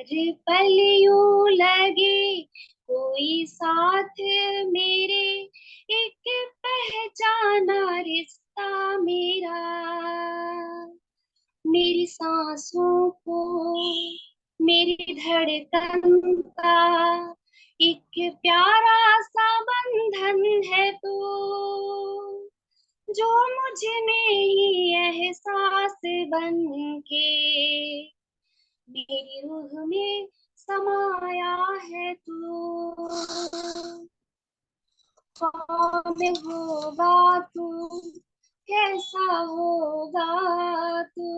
हर पल यूं लगे कोई साथ मेरे, एक पहचाना रिश्ता मेरा। मेरी सांसों को मेरी धड़कन का एक प्यारा सा बंधन है तो, जो मुझ में ही एहसास बन के मेरी रूह में समाया है तू। कौन होगा तू, कैसा होगा तू,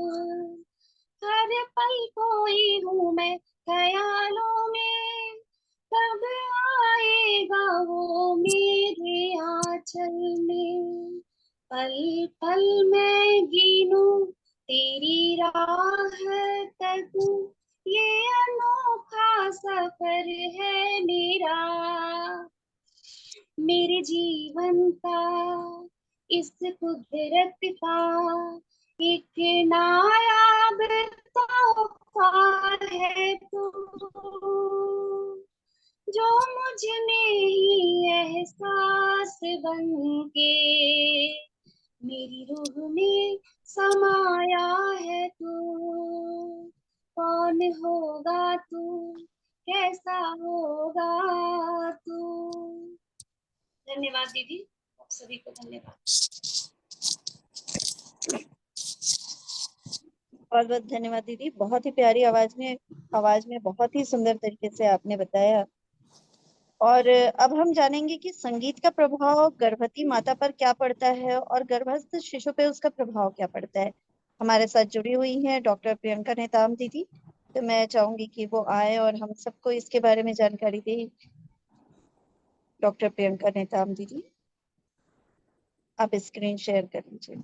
हर पल खोई हूँ मैं ख्यालों में। कब आएगा वो मेरे आंचल में, पल पल मैं गिनूं तेरी राह तक, ये अनोखा सफर है मेरा। मेरे जीवन का इस कुदरत का एक नायाब तोहफा है तू, जो मुझ में ही एहसास बन के मेरी रूह में समाया है तू। कौन होगा तू, कैसा होगा तू। धन्यवाद दीदी, आप सभी को धन्यवाद। बहुत बहुत धन्यवाद दीदी, बहुत ही प्यारी आवाज में बहुत ही सुंदर तरीके से आपने बताया। और अब हम जानेंगे कि संगीत का प्रभाव गर्भवती माता पर क्या पड़ता है और गर्भस्थ शिशु पे उसका प्रभाव क्या पड़ता है। हमारे साथ जुड़ी हुई हैं डॉक्टर प्रियंका नेताम दीदी, तो मैं चाहूंगी कि वो आए और हम सबको इसके बारे में जानकारी दें। डॉक्टर प्रियंका नेताम दीदी, आप स्क्रीन शेयर कर लीजिए।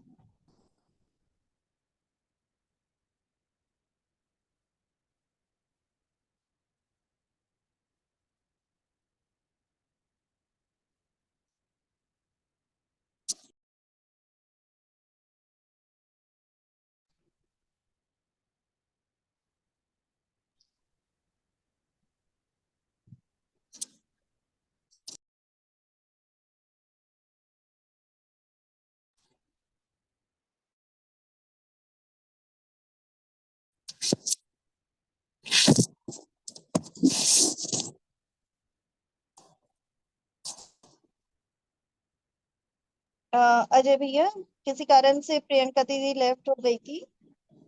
अजय भैया, किसी कारण से प्रियंका दीदी लेफ्ट हो गई थी,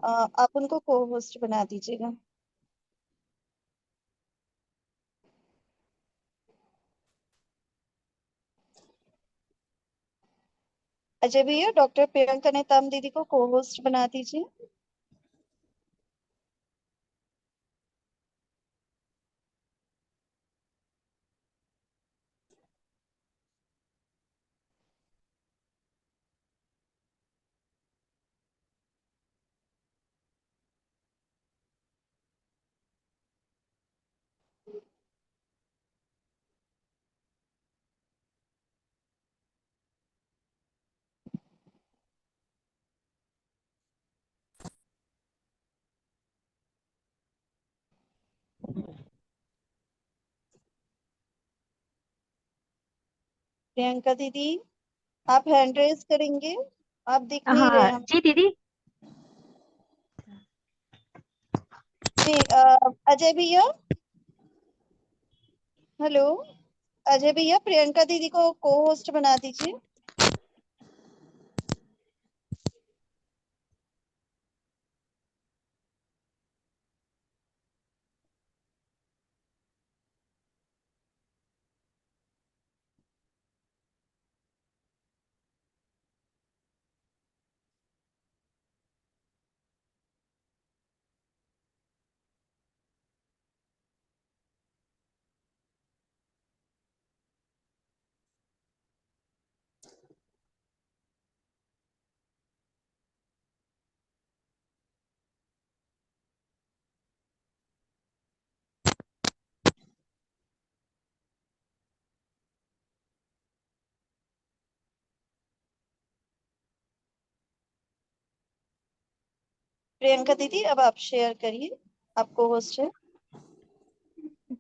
आप उनको को होस्ट बना दीजिएगा। अजय भैया, डॉक्टर प्रियंका नेताम दीदी को को होस्ट बना दीजिए। प्रियंका दीदी, आप हैंड रेज करेंगे, आप दिख नहीं रहे हाँ हम। जी दीदी। जी अजय भैया, हेलो। अजय भैया, प्रियंका दीदी को को होस्ट बना दीजिए। प्रियंका दीदी, अब आप शेयर करिए, आप को होस्ट है।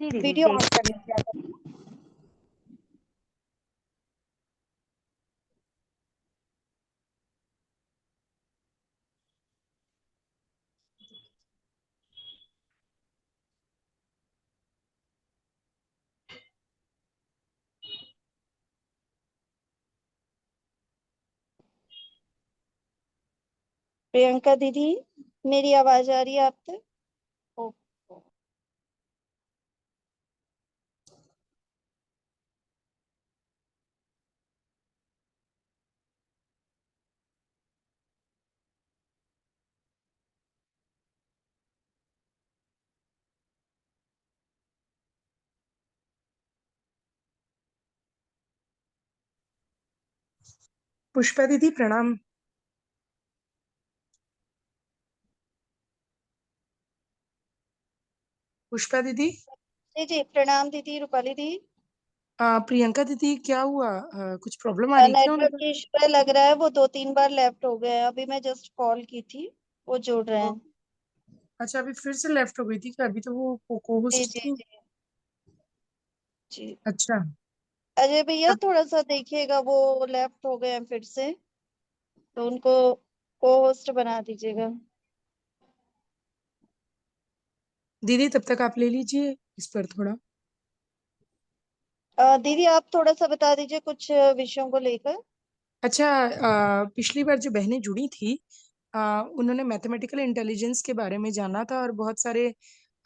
जी दीदी वीडियो ऑन देख कर रही लीजिए आप अपना। प्रियंका दीदी, मेरी आवाज आ रही है आप तक? ओके। पुष्पा दीदी प्रणाम। पुष्पा दीदी। जी जी, प्रणाम दीदी, रूपाली दी। प्रियंका दीदी क्या हुआ? कुछ प्रॉब्लम आ रही क्या नेटवर्क उनको? इशू लग रहा है, वो 2-3 बार लेफ्ट हो गए हैं। अभी मैं जस्ट कॉल की थी, वो जुड़ रहे ओ, हैं। अच्छा, अभी फिर से लेफ्ट हो गई थी क्या? अभी तो वो जी को-होस्ट जी थी। जी जी। अच्छा। अजय भैया अब थोड़ा सा देखिएगा, वो लेफ्ट हो गए हैं फिर से, तो उनको को होस्ट बना दीजिएगा। दीदी तब तक आप ले लीजिए इस पर थोड़ा। दीदी आप थोड़ा सा बता दीजिए कुछ विषयों को लेकर। अच्छा, पिछली बार जो बहनें जुड़ी थी, उन्होंने मैथमेटिकल इंटेलिजेंस के बारे में जाना था और बहुत सारे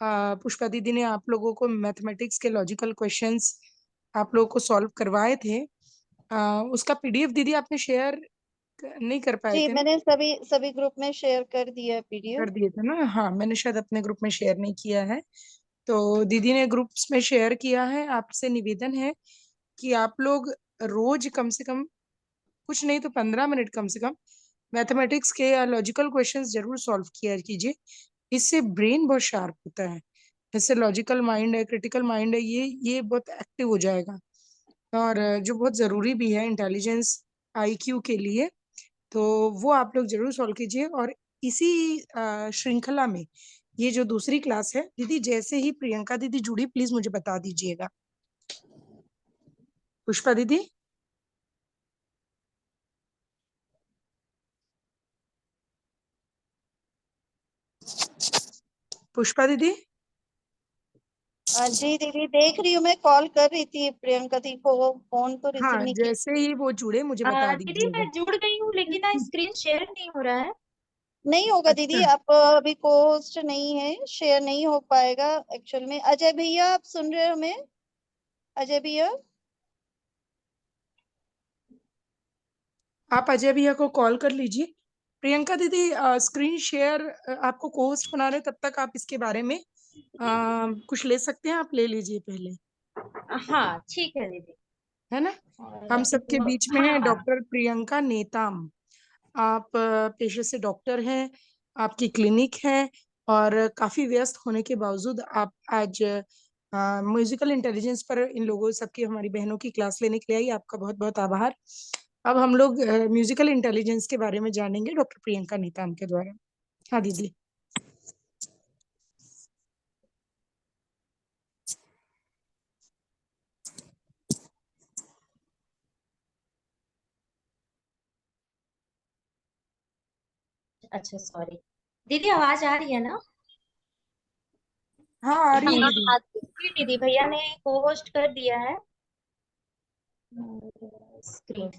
पुष्पा दीदी ने आप लोगों को मैथमेटिक्स के लॉजिकल क्वेश्चंस आप लोगों को सॉल्व करवाए थे। उसका पीडीएफ दीदी आपने शेयर नहीं कर पाए जी, थे ना? मैंने सभी सभी ग्रुप में शेयर कर दिया है कर पीडीएफ। दिए थे ना? हाँ, मैंने शायद अपने ग्रुप में शेयर नहीं किया है। तो दीदी ने ग्रुप्स में शेयर किया है। आपसे निवेदन है कि आप लोग रोज कम से कम, कुछ नहीं तो 15 मिनट कम से कम, मैथमेटिक्स के या लॉजिकल क्वेश्चंस जरूर सॉल्व किया कीजिए। इससे ब्रेन बहुत शार्प होता है। इससे लॉजिकल माइंड है, क्रिटिकल माइंड है, ये बहुत एक्टिव हो जाएगा। और जो बहुत जरूरी भी है इंटेलिजेंस, आईक्यू के लिए। तो वो आप लोग जरूर सॉल्व कीजिए। और इसी श्रृंखला में ये जो दूसरी क्लास है दीदी, जैसे ही प्रियंका दीदी जुड़ी प्लीज मुझे बता दीजिएगा। पुष्पा दीदी। पुष्पा दीदी। जी दीदी, देख रही हूँ, मैं कॉल कर रही थी प्रियंका दी को, वो फोन तो रिसीव हाँ, नहीं किया। जैसे ही वो जुड़े मुझे बता दीदी दीजिएगा। मैं जुड़ गई हूँ लेकिन ना स्क्रीन शेयर नहीं हो रहा है। नहीं होगा दीदी, अच्छा। आप अभी को होस्ट नहीं है, शेयर नहीं हो पाएगा एक्चुअल में। अजय भैया आप सुन रहे हो हमें? अजय भैया। आप अजय भैया को कॉल कर लीजिए। प्रियंका दीदी, स्क्रीन शेयर आपको कोस्ट बना रहे, तब तक आप इसके बारे में कुछ ले सकते हैं। आप ले लीजिए पहले, हाँ ठीक है दीदी। है ना? और हम सबके बीच में हाँ है हाँ। डॉक्टर प्रियंका नेताम। आप पेशे से डॉक्टर हैं, आपकी क्लिनिक है, और काफी व्यस्त होने के बावजूद आप आज म्यूजिकल इंटेलिजेंस पर इन लोगों सबकी, हमारी बहनों की क्लास लेने के लिए आई। आपका बहुत बहुत आभार। अब हम लोग म्यूजिकल इंटेलिजेंस के बारे में जानेंगे डॉक्टर प्रियंका नेताम के द्वारा। हाँ दीदी। अच्छा सॉरी। दीदी आवाज आ रही है ना? हाँ, आ रही हाँ है दीदी। जी दीदी, भैया ने को होस्ट कर दिया है। स्क्रीन।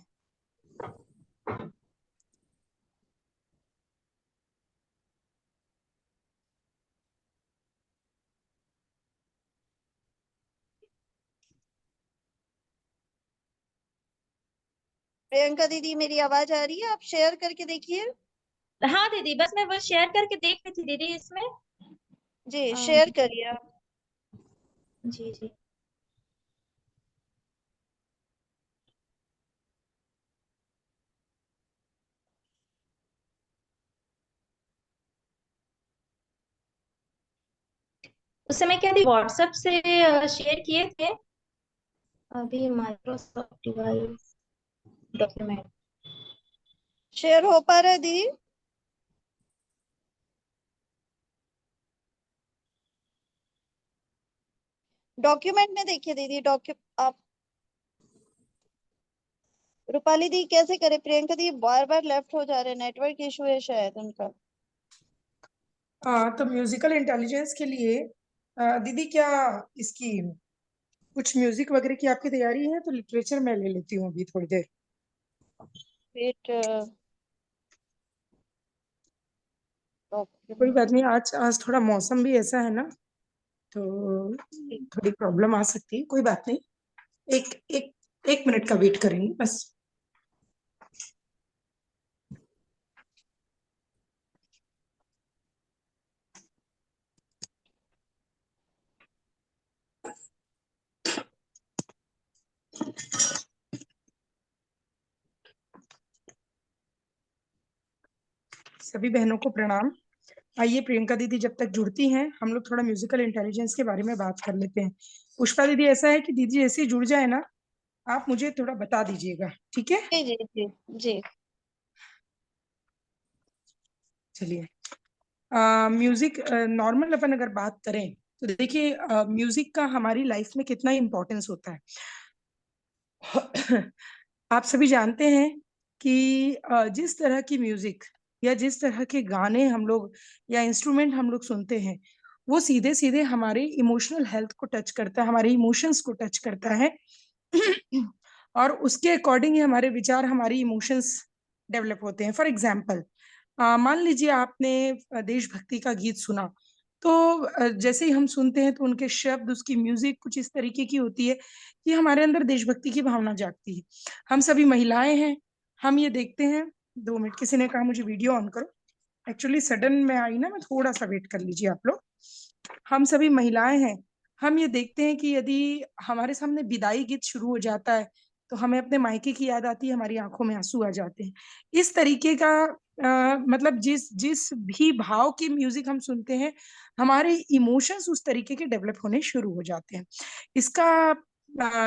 प्रियंका दीदी, मेरी आवाज आ रही है? आप शेयर करके देखिए। हाँ दीदी, बस मैं वो शेयर करके देख रही थी दीदी इसमें। जी, अम, शेयर करिए आप। जी जी। उस समय क्या थी, व्हाट्सएप से शेयर किए थे। अभी माइक्रोसॉफ्ट डिवाइस डॉक्यूमेंट। शेयर हो पा रहा है दीदी? डॉक्यूमेंट में देखिए दीदी, आप रूपाली दी कैसे करे? प्रियंका दी बार बार लेफ्ट हो जा रहे हैं, नेटवर्क इशू है शायद उनका। तो म्यूजिकल इंटेलिजेंस के लिए दीदी क्या इसकी कुछ म्यूजिक वगैरह की आपकी तैयारी है? तो लिटरेचर मैं ले लेती हूँ अभी थोड़ी देर। वेट, कोई डॉक्यूमेंट। बात नहीं, आज आज थोड़ा मौसम भी ऐसा है ना, तो थोड़ी प्रॉब्लम आ सकती है। कोई बात नहीं, एक एक एक मिनट का वेट करेंगे बस। सभी बहनों को प्रणाम। आइए प्रियंका दीदी जब तक जुड़ती हैं हम लोग थोड़ा म्यूजिकल इंटेलिजेंस के बारे में बात कर लेते हैं। पुष्पा दीदी ऐसा है कि दीदी जैसे ही जुड़ जाए ना, आप मुझे थोड़ा बता दीजिएगा, ठीक है? जी जी जी जी। चलिए, म्यूजिक नॉर्मल अपन अगर बात करें तो देखिए म्यूजिक का हमारी लाइफ में कितना इम्पोर्टेंस होता है। आप सभी जानते हैं कि जिस तरह की म्यूजिक या जिस तरह के गाने हम लोग या इंस्ट्रूमेंट हम लोग सुनते हैं, वो सीधे सीधे हमारे इमोशनल हेल्थ को टच करता है, हमारे इमोशंस को टच करता है। और उसके अकॉर्डिंग ही हमारे विचार, हमारी इमोशंस डेवलप होते हैं। फॉर एग्जाम्पल, मान लीजिए आपने देशभक्ति का गीत सुना, तो जैसे ही हम सुनते हैं तो उनके शब्द, उसकी म्यूजिक कुछ इस तरीके की होती है कि हमारे अंदर देशभक्ति की भावना जागती है। हम सभी महिलाएं हैं, हम ये देखते हैं। 2 मिनट, किसी ने कहा मुझे वीडियो ऑन करो। एक्चुअली सडन में आई ना, मैं थोड़ा सा वेट कर लीजिए आप लोग। हम सभी महिलाएं हैं, हम ये देखते हैं कि यदि हमारे सामने विदाई गीत शुरू हो जाता है तो हमें अपने मायके की याद आती है, हमारी आंखों में आंसू आ जाते हैं। इस तरीके का मतलब जिस जिस भी भाव की म्यूजिक हम सुनते हैं, हमारे इमोशंस उस तरीके के डेवलप होने शुरू हो जाते हैं। इसका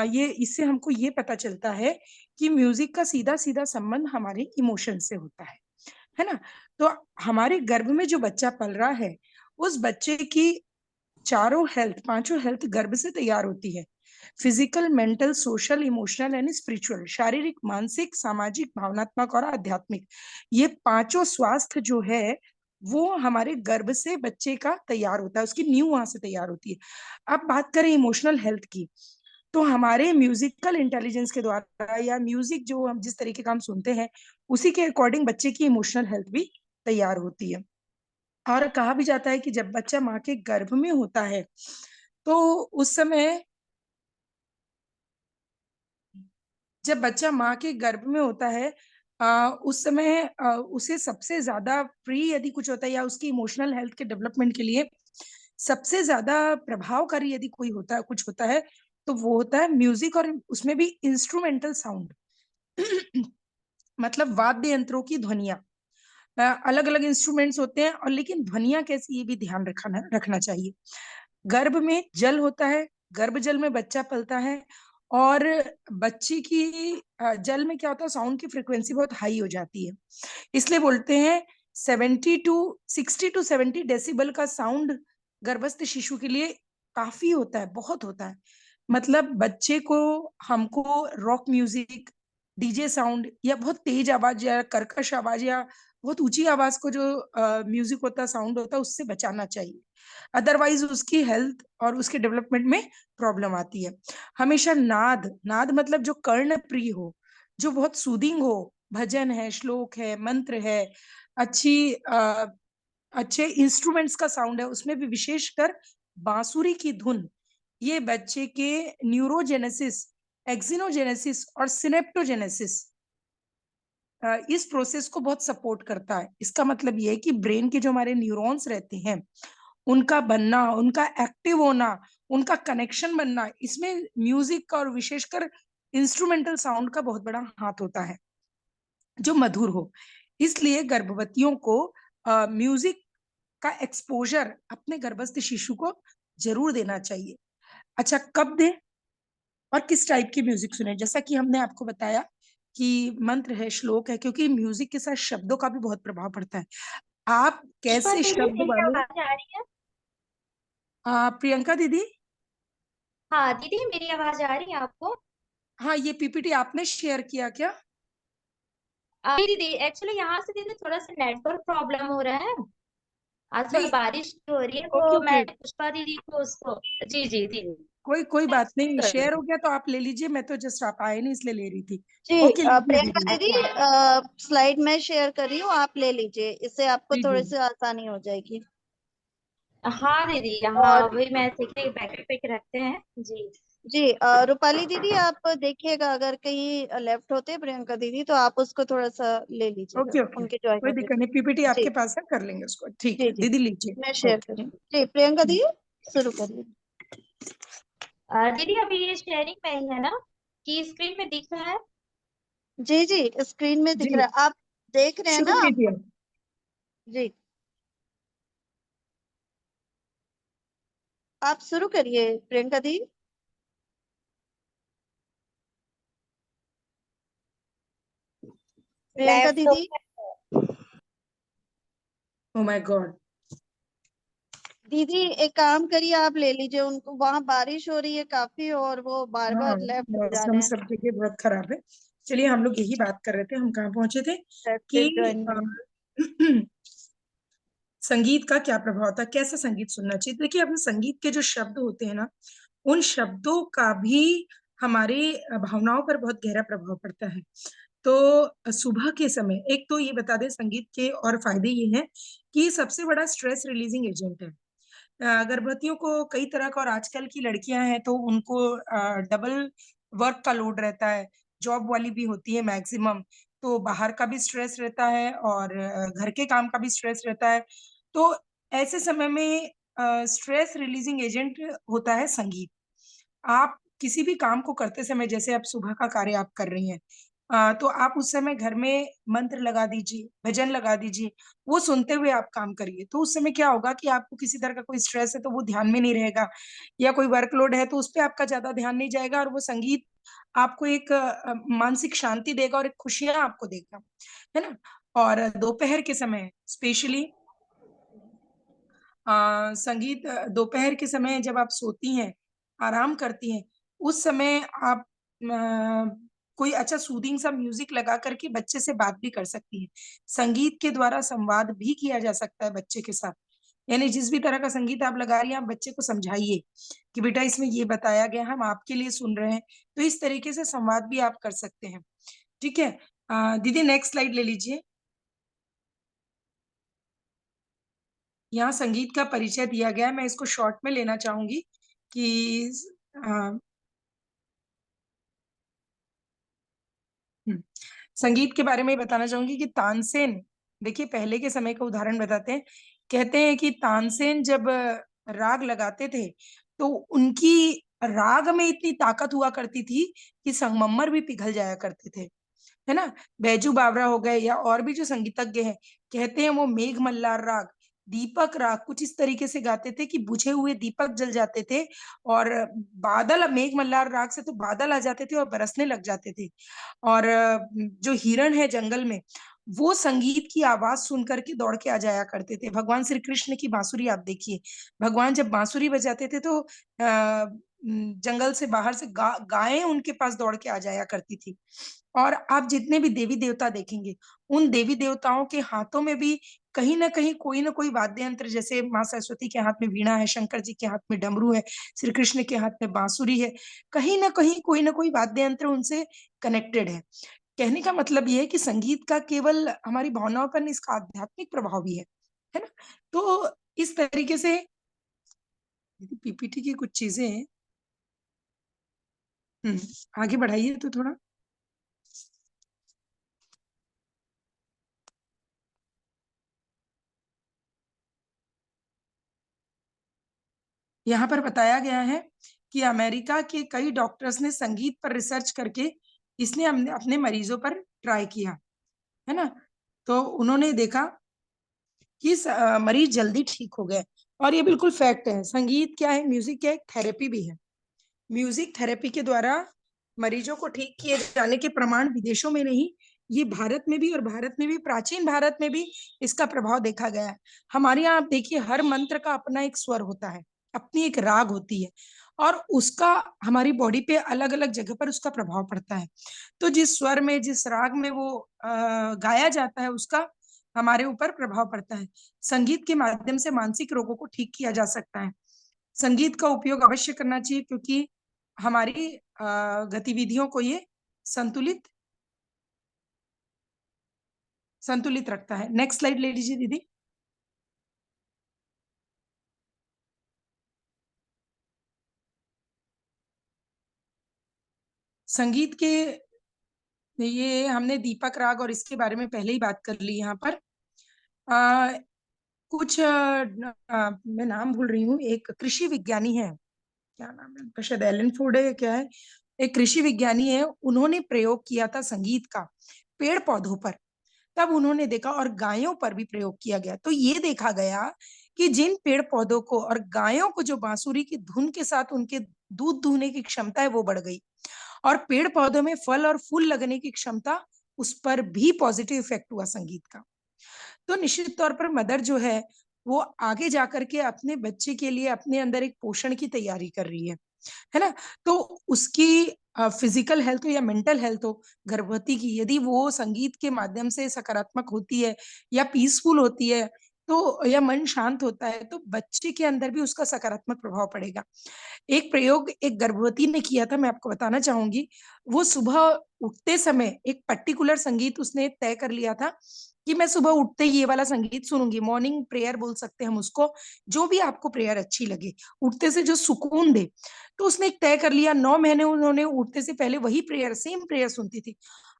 ये इससे हमको ये पता चलता है कि म्यूजिक का सीधा सीधा संबंध हमारे इमोशन से होता है ना? तो हमारे गर्भ में जो बच्चा पल रहा है, उस बच्चे की चारों हेल्थ, पांचों हेल्थ गर्भ से तैयार होती है। Physical, mental, social, emotional and spiritual, शारीरिक, मानसिक, सामाजिक, भावनात्मक और आध्यात्मिक, ये पांचों स्वास्थ्य जो है वो हमारे गर्भ से बच्चे का तैयार होता है, उसकी नींव वहां से तैयार होती है। अब बात करें इमोशनल हेल्थ की, तो हमारे म्यूजिकल इंटेलिजेंस के द्वारा या म्यूजिक जो हम जिस तरीके का हम सुनते हैं, उसी के अकॉर्डिंग बच्चे की इमोशनल हेल्थ भी तैयार होती है। और कहा भी जाता है कि जब बच्चा माँ के गर्भ में होता है तो उस समय, जब बच्चा माँ के गर्भ में होता है उस समय उसे सबसे ज्यादा प्रिय यदि कुछ होता है या उसकी इमोशनल हेल्थ के डेवलपमेंट के लिए सबसे ज्यादा प्रभावकारी यदि कोई होता है, कुछ होता है, तो वो होता है म्यूजिक, और उसमें भी इंस्ट्रूमेंटल साउंड। मतलब वाद्य यंत्रों की ध्वनियां। अलग अलग इंस्ट्रूमेंट्स होते हैं, और लेकिन ध्वनियां कैसी ये भी ध्यान रखना चाहिए। गर्भ में जल होता है, गर्भ जल में बच्चा पलता है, और बच्चे की जल में क्या होता है, साउंड की फ्रिक्वेंसी बहुत हाई हो जाती है। इसलिए बोलते हैं 60 to 70 डेसिबल का साउंड गर्भस्थ शिशु के लिए काफी होता है, बहुत होता है। मतलब बच्चे को, हमको रॉक म्यूजिक, डीजे साउंड या बहुत तेज आवाज या कर्कश आवाज या बहुत ऊंची आवाज को जो म्यूजिक होता है, साउंड होता है, उससे बचाना चाहिए। अदरवाइज उसकी हेल्थ और उसके डेवलपमेंट में प्रॉब्लम आती है। हमेशा नाद, नाद मतलब जो कर्ण प्रिय हो, जो बहुत सूदिंग हो, भजन है, श्लोक है, मंत्र है, अच्छी अच्छे इंस्ट्रूमेंट्स का साउंड है, उसमें भी विशेषकर बांसुरी की धुन, ये बच्चे के न्यूरोजेनेसिस, एक्सिनोजेनेसिस और सिनेप्टोजेनेसिस, इस प्रोसेस को बहुत सपोर्ट करता है। इसका मतलब ये है कि ब्रेन के जो हमारे न्यूरॉन्स रहते हैं, उनका बनना, उनका एक्टिव होना, उनका कनेक्शन बनना, इसमें म्यूजिक का और विशेषकर इंस्ट्रूमेंटल साउंड का बहुत बड़ा हाथ होता है, जो मधुर हो। इसलिए गर्भवतियों को म्यूजिक का एक्सपोजर अपने गर्भस्थ शिशु को जरूर देना चाहिए। अच्छा, कब दे और किस टाइप की म्यूजिक सुने? जैसा कि हमने आपको बताया कि मंत्र है, श्लोक है, क्योंकि म्यूजिक के साथ शब्दों का भी बहुत प्रभाव पड़ता है। आप पुष्पा कैसे दीदी शब्द मेरी वाले, आवाज आ रही है? प्रियंका दीदी, हाँ दीदी, मेरी आवाज आ रही है आपको? हाँ, ये पीपीटी आपने शेयर किया क्या? दीदी एक्चुअली यहाँ से दीदी थोड़ा सा नेटवर्क प्रॉब्लम हो रहा है। आज थोड़ा नहीं, बारिश हो रही है, ओके तो ओके, मैं पुष्पा दीदी को उसको। जी जी दीदी। कोई कोई बात नहीं, कर रही शेयर हो हूँ। गया तो आप ले लीजिए, मैं तो जस्ट आप आए नहीं इसलिए ले रही थी। जी ओके, लीजिए प्रियंका दीदी। दीदी, स्लाइड में शेयर कर रही हूँ, आप ले लीजिए, इससे आपको जी जी। थोड़ी सी आसानी हो जाएगी। हाँ दीदी, यहाँ और वही मैं देखिए बैकअप पे रखते हैं जी। जी रूपाली दीदी, आप देखिएगा अगर कहीं लेफ्ट होते प्रियंका दीदी तो आप उसको थोड़ा सा ले लीजिएगा, ओके ओके, उनके ज्वाइन कोई होते दिक्कत नहीं, पीपीटी जी। आपके पास है, कर लेंगे उसको, ठीक जी है जी दीदी, लीजिए। मैं शेयर ओके। करूँ जी, प्रियंका दीदी शुरू करिए। दीदी अभी ये शेयरिंग में ही है ना, कि स्क्रीन में दिख रहा है? जी जी स्क्रीन में दिख जी, रहा है, आप देख रहे हैं शुरू ना आप? कीजिए। जी आप शुरू करिए प्रियंका दी। प्रियंका लेफ्ट दीदी, ओ माय गॉड। दीदी एक काम करिए, आप ले लीजिए उनको, वहां बारिश हो रही है काफी और वो बार हाँ, बार लेफ्ट हो जा मौसम रहे हैं। सब जगह बहुत खराब है। चलिए, हम लोग यही बात कर रहे थे, हम कहाँ पहुंचे थे लेफ्ट कि ज्वाइन में। संगीत का क्या प्रभाव था, कैसा संगीत सुनना चाहिए। देखिए, अपने संगीत के जो शब्द होते हैं ना, उन शब्दों का भी हमारे भावनाओं पर बहुत गहरा प्रभाव पड़ता है। तो सुबह के समय, एक तो ये बता दें, संगीत के और फायदे ये हैं कि सबसे बड़ा स्ट्रेस रिलीजिंग एजेंट है। गर्भवतियों को कई तरह का, और आजकल की लड़कियां हैं तो उनको डबल वर्क का लोड रहता है, जॉब वाली भी होती है मैक्सिमम, तो बाहर का भी स्ट्रेस रहता है और घर के काम का भी स्ट्रेस रहता है। तो ऐसे समय में स्ट्रेस रिलीजिंग एजेंट होता है संगीत। आप किसी भी काम को करते समय, जैसे आप सुबह का कार्य आप कर रही हैं, तो आप उस समय घर में मंत्र लगा दीजिए, भजन लगा दीजिए, वो सुनते हुए आप काम करिए। तो उस समय क्या होगा कि आपको किसी तरह का कोई स्ट्रेस है तो वो ध्यान में नहीं रहेगा, या कोई वर्कलोड है तो उस पे आपका ज्यादा ध्यान नहीं जाएगा, और वो संगीत आपको एक मानसिक शांति देगा और एक खुशियां आपको देगा, है ना। और दोपहर के समय स्पेशली संगीत, दोपहर के समय जब आप सोती हैं, आराम करती हैं, उस समय आप कोई अच्छा सूदिंग सा म्यूजिक लगा करके बच्चे से बात भी कर सकती हैं। संगीत के द्वारा संवाद भी किया जा सकता है बच्चे के साथ। यानी जिस भी तरह का संगीत आप लगा रही हैं, आप बच्चे को समझाइए कि बेटा इसमें ये बताया गया, हम आपके लिए सुन रहे हैं। तो इस तरीके से संवाद भी आप कर सकते हैं। ठीक है। दीदी नेक्स्ट स्लाइड ले लीजिए। यहाँ संगीत का परिचय दिया गया है, मैं इसको शॉर्ट में लेना चाहूंगी कि अ, हम्म, संगीत के बारे में बताना चाहूंगी कि तानसेन, देखिए पहले के समय का उदाहरण बताते हैं। कहते हैं कि तानसेन जब राग लगाते थे तो उनकी राग में इतनी ताकत हुआ करती थी कि संगमरमर भी पिघल जाया करते थे, है ना। बैजू बावरा हो गए या और भी जो संगीतज्ञ हैं, कहते हैं वो मेघ मल्हार राग, दीपक राग कुछ इस तरीके से गाते थे कि बुझे हुए दीपक जल जाते थे, और बादल, मेघ मल्हार राग से तो बादल आ जाते थे और बरसने लग जाते थे। और जो हिरण है जंगल में, वो संगीत की आवाज सुन करके दौड़ के आ जाया करते थे। भगवान श्री कृष्ण की बांसुरी आप देखिए, भगवान जब बांसुरी बजाते थे तो जंगल से बाहर से गायें उनके पास दौड़ के आ जाया करती थी। और आप जितने भी देवी देवता देखेंगे, उन देवी देवताओं के हाथों में भी कहीं ना कोई वाद्य यंत्र, जैसे माँ सरस्वती के हाथ में वीणा है, शंकर जी के हाथ में डमरू है, श्री कृष्ण के हाथ में बांसुरी है, कहीं ना कोई वाद्य यंत्र उनसे कनेक्टेड है। कहने का मतलब ये है कि संगीत का केवल हमारी भावनाओं पर नहीं, इसका आध्यात्मिक प्रभाव भी है ना। तो इस तरीके से पीपीटी की कुछ चीजें हैं। आगे बढ़ाइए तो थोड़ा। यहाँ पर बताया गया है कि अमेरिका के कई डॉक्टर्स ने संगीत पर रिसर्च करके इसने अपने मरीजों पर ट्राई किया, है ना। तो उन्होंने देखा कि मरीज जल्दी ठीक हो गए। और ये बिल्कुल फैक्ट है। संगीत क्या है, म्यूजिक क्या है, थेरेपी भी है। म्यूजिक थेरेपी के द्वारा मरीजों को ठीक किए जाने के प्रमाण विदेशों में नहीं, ये भारत में भी, और भारत में भी, प्राचीन भारत में भी इसका प्रभाव देखा गया है। हमारे यहाँ आप देखिए, हर मंत्र का अपना एक स्वर होता है, अपनी एक राग होती है, और उसका हमारी बॉडी पे अलग अलग जगह पर उसका प्रभाव पड़ता है। तो जिस स्वर में, जिस राग में वो गाया जाता है, उसका हमारे ऊपर प्रभाव पड़ता है। संगीत के माध्यम से मानसिक रोगों को ठीक किया जा सकता है। संगीत का उपयोग अवश्य करना चाहिए, क्योंकि हमारी गतिविधियों को ये संतुलित संतुलित रखता है। नेक्स्ट स्लाइड ले लीजिए दीदी। संगीत के ये हमने दीपक राग और इसके बारे में पहले ही बात कर ली। यहाँ पर आ, कुछ मैं नाम भूल रही हूँ। एक कृषि विज्ञानी है, क्या नाम है उनका, शायद एलन फूड है, क्या है, एक कृषि विज्ञानी है। उन्होंने प्रयोग किया था संगीत का पेड़ पौधों पर। तब उन्होंने देखा, और गायों पर भी प्रयोग किया गया, तो ये देखा गया कि जिन पेड़ पौधों को और गायों को जो बांसुरी की धुन के साथ उनके दूध दूहने की क्षमता है वो बढ़ गई, और पेड़ पौधों में फल और फूल लगने की क्षमता, उस पर भी पॉजिटिव इफेक्ट हुआ संगीत का। तो निश्चित तौर पर मदर जो है वो आगे जाकर के अपने बच्चे के लिए अपने अंदर एक पोषण की तैयारी कर रही है ना। तो उसकी फिजिकल हेल्थ हो या मेंटल हेल्थ हो गर्भवती की, यदि वो संगीत के माध्यम से सकारात्मक होती है या पीसफुल होती है, तो या मन शांत होता है, तो बच्चे के अंदर भी उसका सकारात्मक प्रभाव पड़ेगा। एक प्रयोग एक गर्भवती ने किया था, मैं आपको बताना चाहूंगी। वो सुबह उठते समय एक पर्टिकुलर संगीत उसने तय कर लिया था कि मैं सुबह उठते ही ये वाला संगीत सुनूंगी। मॉर्निंग प्रेयर बोल सकते हैं हम उसको, जो भी आपको प्रेयर अच्छी लगे, उठते से जो सुकून दे। तो उसने एक तय कर लिया, 9 महीने उन्होंने उठते से पहले वही प्रेयर, सेम प्रेयर सुनती थी,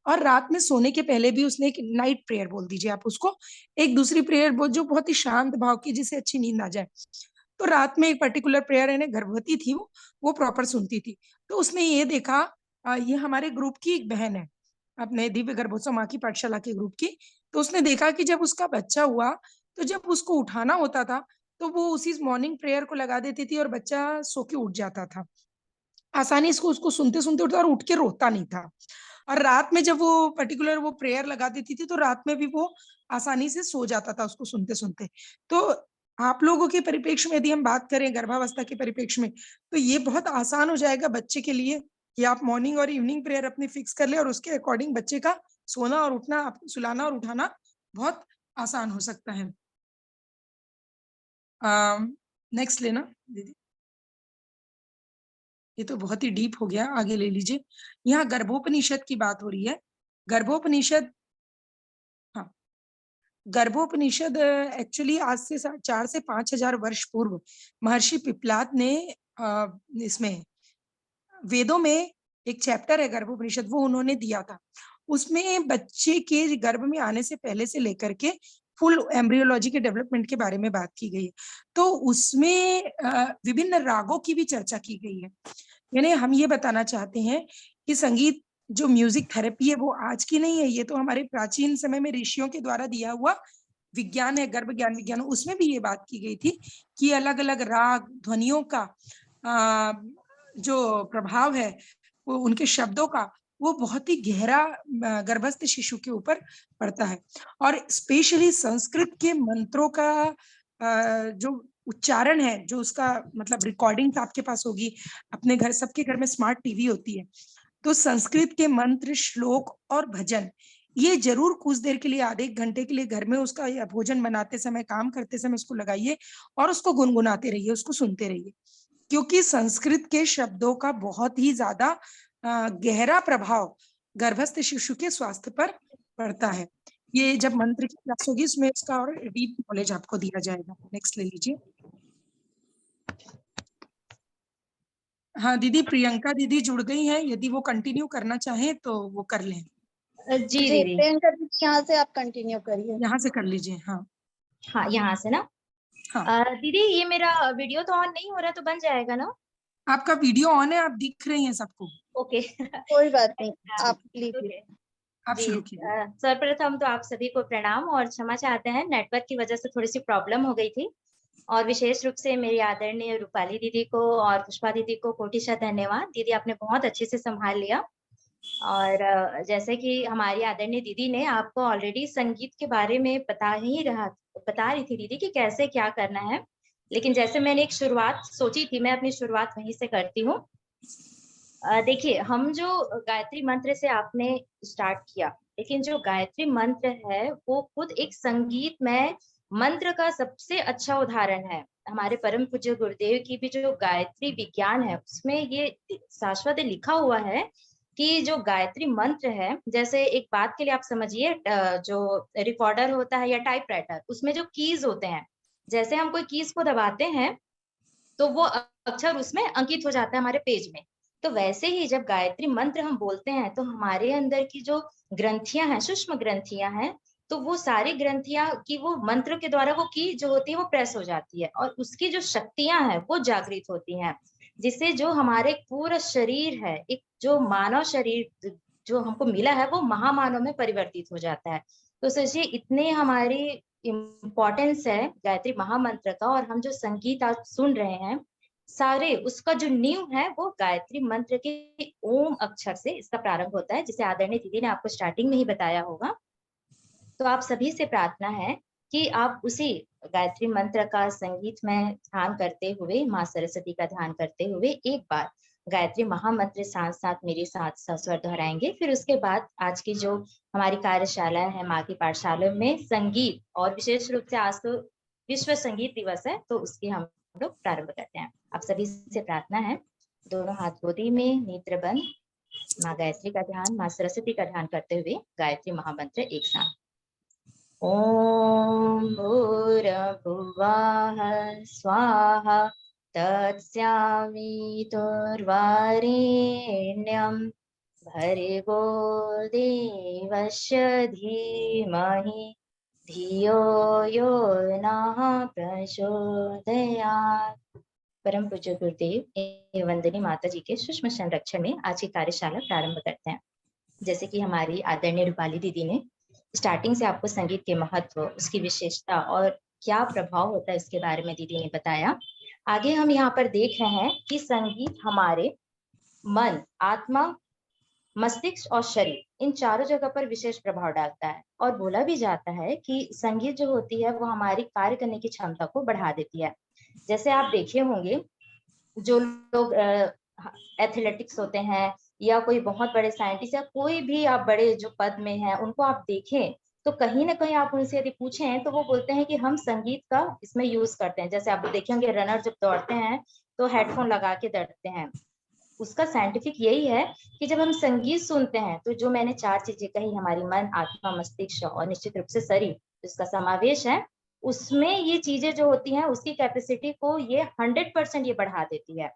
और रात में सोने के पहले भी उसने एक नाइट प्रेयर बोल दीजिए आप उसको, एक दूसरी प्रेयर बोल जो बहुत ही शांत भाव की, जिसे अच्छी नींद आ जाए। तो रात में एक पर्टिकुलर प्रेयर, यानी गर्भवती थी वो प्रॉपर सुनती थी। तो उसने ये देखा, ये हमारे ग्रुप की एक बहन है, अपने दिव्य गर्भोत्सव माँ की पाठशाला के ग्रुप की। तो उसने देखा कि जब उसका बच्चा हुआ, तो जब उसको उठाना होता था तो वो उसी मॉर्निंग प्रेयर को लगा देती थी, और बच्चा सो के उठ जाता था आसानी से, उसको सुनते सुनते उठता और उठ के रोता नहीं था। और रात में जब वो पर्टिकुलर वो प्रेयर लगा देती थी, तो रात में भी वो आसानी से सो जाता था उसको सुनते सुनते। तो आप लोगों के परिप्रेक्ष्य में यदि हम बात करें गर्भावस्था के परिप्रेक्ष्य में, तो ये बहुत आसान हो जाएगा बच्चे के लिए कि आप मॉर्निंग और इवनिंग प्रेयर अपने फिक्स कर ले, और उसके अकॉर्डिंग बच्चे का सोना और उठना, सुलाना और उठाना बहुत आसान हो सकता है। नेक्स्ट लेना दीदी। ये तो बहुत ही डीप हो गया, आगे ले लीजिए। यहाँ गर्भोपनिषद की बात हो रही है। गर्भोपनिषद, हाँ, गर्भोपनिषद एक्चुअली आज से 4 से 5 हजार वर्ष पूर्व महर्षि पिपलाद ने इसमें वेदों में एक चैप्टर है गर्भोपनिषद, वो उन्होंने दिया था। उसमें बच्चे के गर्भ में आने से पहले से लेकर के फुल एम्ब्रियोलॉजी के डेवलपमेंट के बारे में बात की गई है। तो उसमें विभिन्न रागों की भी चर्चा की गई है। यानी हम ये बताना चाहते हैं कि संगीत जो म्यूजिक थेरेपी है वो आज की नहीं है, ये तो हमारे प्राचीन समय में ऋषियों के द्वारा दिया हुआ विज्ञान है, गर्भ ज्ञान विज्ञान। उसमें भी ये बात की गई थी कि अलग अलग राग ध्वनियों का जो प्रभाव है, वो उनके शब्दों का, वो बहुत ही गहरा गर्भस्थ शिशु के ऊपर पड़ता है। और स्पेशली संस्कृत के मंत्रों का जो उच्चारण है, जो उसका मतलब रिकॉर्डिंग आपके पास होगी, अपने घर, सबके घर में स्मार्ट टीवी होती है, तो संस्कृत के मंत्र, श्लोक और भजन, ये जरूर कुछ देर के लिए, आधे 1 घंटे के लिए घर में उसका, या भोजन बनाते समय, काम करते समय उसको लगाइए और उसको गुनगुनाते रहिए, उसको सुनते रहिए। क्योंकि संस्कृत के शब्दों का बहुत ही ज्यादा गहरा प्रभाव गर्भस्थ शिशु के स्वास्थ्य पर पड़ता है। ये जब मंत्र की क्लास होगी उसमें इसका और डीप नॉलेज आपको दिया जाएगा। नेक्स्ट ले लीजिए। हाँ दीदी, प्रियंका दीदी जुड़ गई हैं, यदि वो कंटिन्यू करना चाहें तो वो कर लें। जी जी दीदी। प्रियंका दीदी, यहाँ से आप कंटिन्यू करिए। यहाँ से कर लीजिए। हाँ हाँ, यहाँ से ना। हाँ, दीदी ये मेरा वीडियो तो ऑन नहीं हो रहा, तो बन जाएगा ना? आपका वीडियो ऑन है, आप दिख रही हैं सबको। ओके। कोई बात नहीं, आप लीजिए। ओके आप जी। शुरू कीजिए। सर्वप्रथम तो आप सभी को प्रणाम और क्षमा चाहते हैं, नेटवर्क की वजह से थोड़ी सी प्रॉब्लम हो गई थी। और विशेष रूप से मेरी आदरणीय रूपाली दीदी को और पुष्पा दीदी को कोटिशा धन्यवाद। दीदी आपने बहुत अच्छे से संभाल लिया। और जैसे कि हमारी आदरणीय दीदी ने आपको ऑलरेडी संगीत के बारे में बता रही थी दीदी कि कैसे क्या करना है। लेकिन जैसे मैंने एक शुरुआत सोची थी, मैं अपनी शुरुआत वहीं से करती हूँ। देखिए, हम जो गायत्री मंत्र से आपने स्टार्ट किया, लेकिन जो गायत्री मंत्र है वो खुद एक संगीतमय मंत्र का सबसे अच्छा उदाहरण है। हमारे परम पूज्य गुरुदेव की भी जो गायत्री विज्ञान है उसमें ये शाश्वत लिखा हुआ है कि जो गायत्री मंत्र है, जैसे एक बात के लिए आप समझिए, जो रिकॉर्डर होता है या टाइपराइटर, उसमें जो कीज होते हैं, जैसे हम कोई कीज को दबाते हैं तो वो अक्षर उसमें अंकित हो जाता है हमारे पेज में। तो वैसे ही जब गायत्री मंत्र हम बोलते हैं तो हमारे अंदर की जो ग्रंथियां हैं, सूक्ष्म ग्रंथियां हैं, तो वो सारी ग्रंथियां की वो मंत्र के द्वारा वो की जो होती है वो प्रेस हो जाती है और उसकी जो शक्तियां हैं वो जागृत होती हैं, जिससे जो हमारे पूरा शरीर है, एक जो मानव शरीर जो हमको मिला है वो महामानव में परिवर्तित हो जाता है। तो सोचिए इतने हमारी इम्पोर्टेंस है गायत्री महामंत्र का, और हम जो संगीत आज सुन रहे हैं सारे उसका जो नींव है वो गायत्री मंत्र के ओम अक्षर से इसका प्रारंभ होता है, जिसे आदरणीय दीदी ने आपको स्टार्टिंग में ही बताया होगा। तो आप सभी से प्रार्थना है कि आप उसी गायत्री मंत्र का संगीत में ध्यान करते हुए, माँ सरस्वती का ध्यान करते हुए एक बार गायत्री महामंत्र साथ साथ मेरे साथ सस्वर दोहराएंगे। फिर उसके बाद आज की जो हमारी कार्यशाला है माँ की पाठशाला में संगीत, और विशेष रूप से आज तो विश्व संगीत दिवस है, तो उसकी हम लोग प्रारंभ करते हैं। आप सभी से प्रार्थना है, दोनों हाथ गोदी में, नेत्र बंद, माँ गायत्री का ध्यान, माँ सरस्वती का ध्यान करते हुए गायत्री महामंत्र एक साथ। ॐ भूर्भुवः स्वाहा तत्सवितुर्वरेण्यं भर्गो देवस्य धीमहि धियो यो नः प्रचोदयात्। परम पूज्य गुरुदेव एवं वंदनी माता जी के सूक्ष्म संरक्षण में आज की कार्यशाला प्रारंभ करते हैं। जैसे कि हमारी आदरणीय रूपाली दीदी ने स्टार्टिंग से आपको संगीत के महत्व, उसकी विशेषता और क्या प्रभाव होता है इसके बारे में दीदी ने बताया। आगे हम यहाँ पर देख रहे हैं कि संगीत हमारे मन, आत्मा, मस्तिष्क और शरीर इन चारों जगह पर विशेष प्रभाव डालता है, और बोला भी जाता है कि संगीत जो होती है वो हमारी कार्य करने की क्षमता को बढ़ा देती है। जैसे आप देखे होंगे जो लोग एथलेटिक्स होते हैं या कोई बहुत बड़े साइंटिस्ट या कोई भी आप बड़े जो पद में हैं उनको आप देखें तो कहीं ना कहीं आप उनसे यदि पूछें तो वो बोलते हैं कि हम संगीत का इसमें यूज करते हैं। जैसे आप देखेंगे रनर जब दौड़ते हैं तो हेडफोन लगा के दौड़ते हैं। उसका साइंटिफिक यही है कि जब हम संगीत सुनते हैं तो जो मैंने चार चीजें कही, हमारी मन, आत्मा, मस्तिष्क और निश्चित रूप से शरीर जिसका समावेश है, उसमें ये चीजें जो होती हैं उसकी कैपेसिटी को ये 100% ये बढ़ा देती है,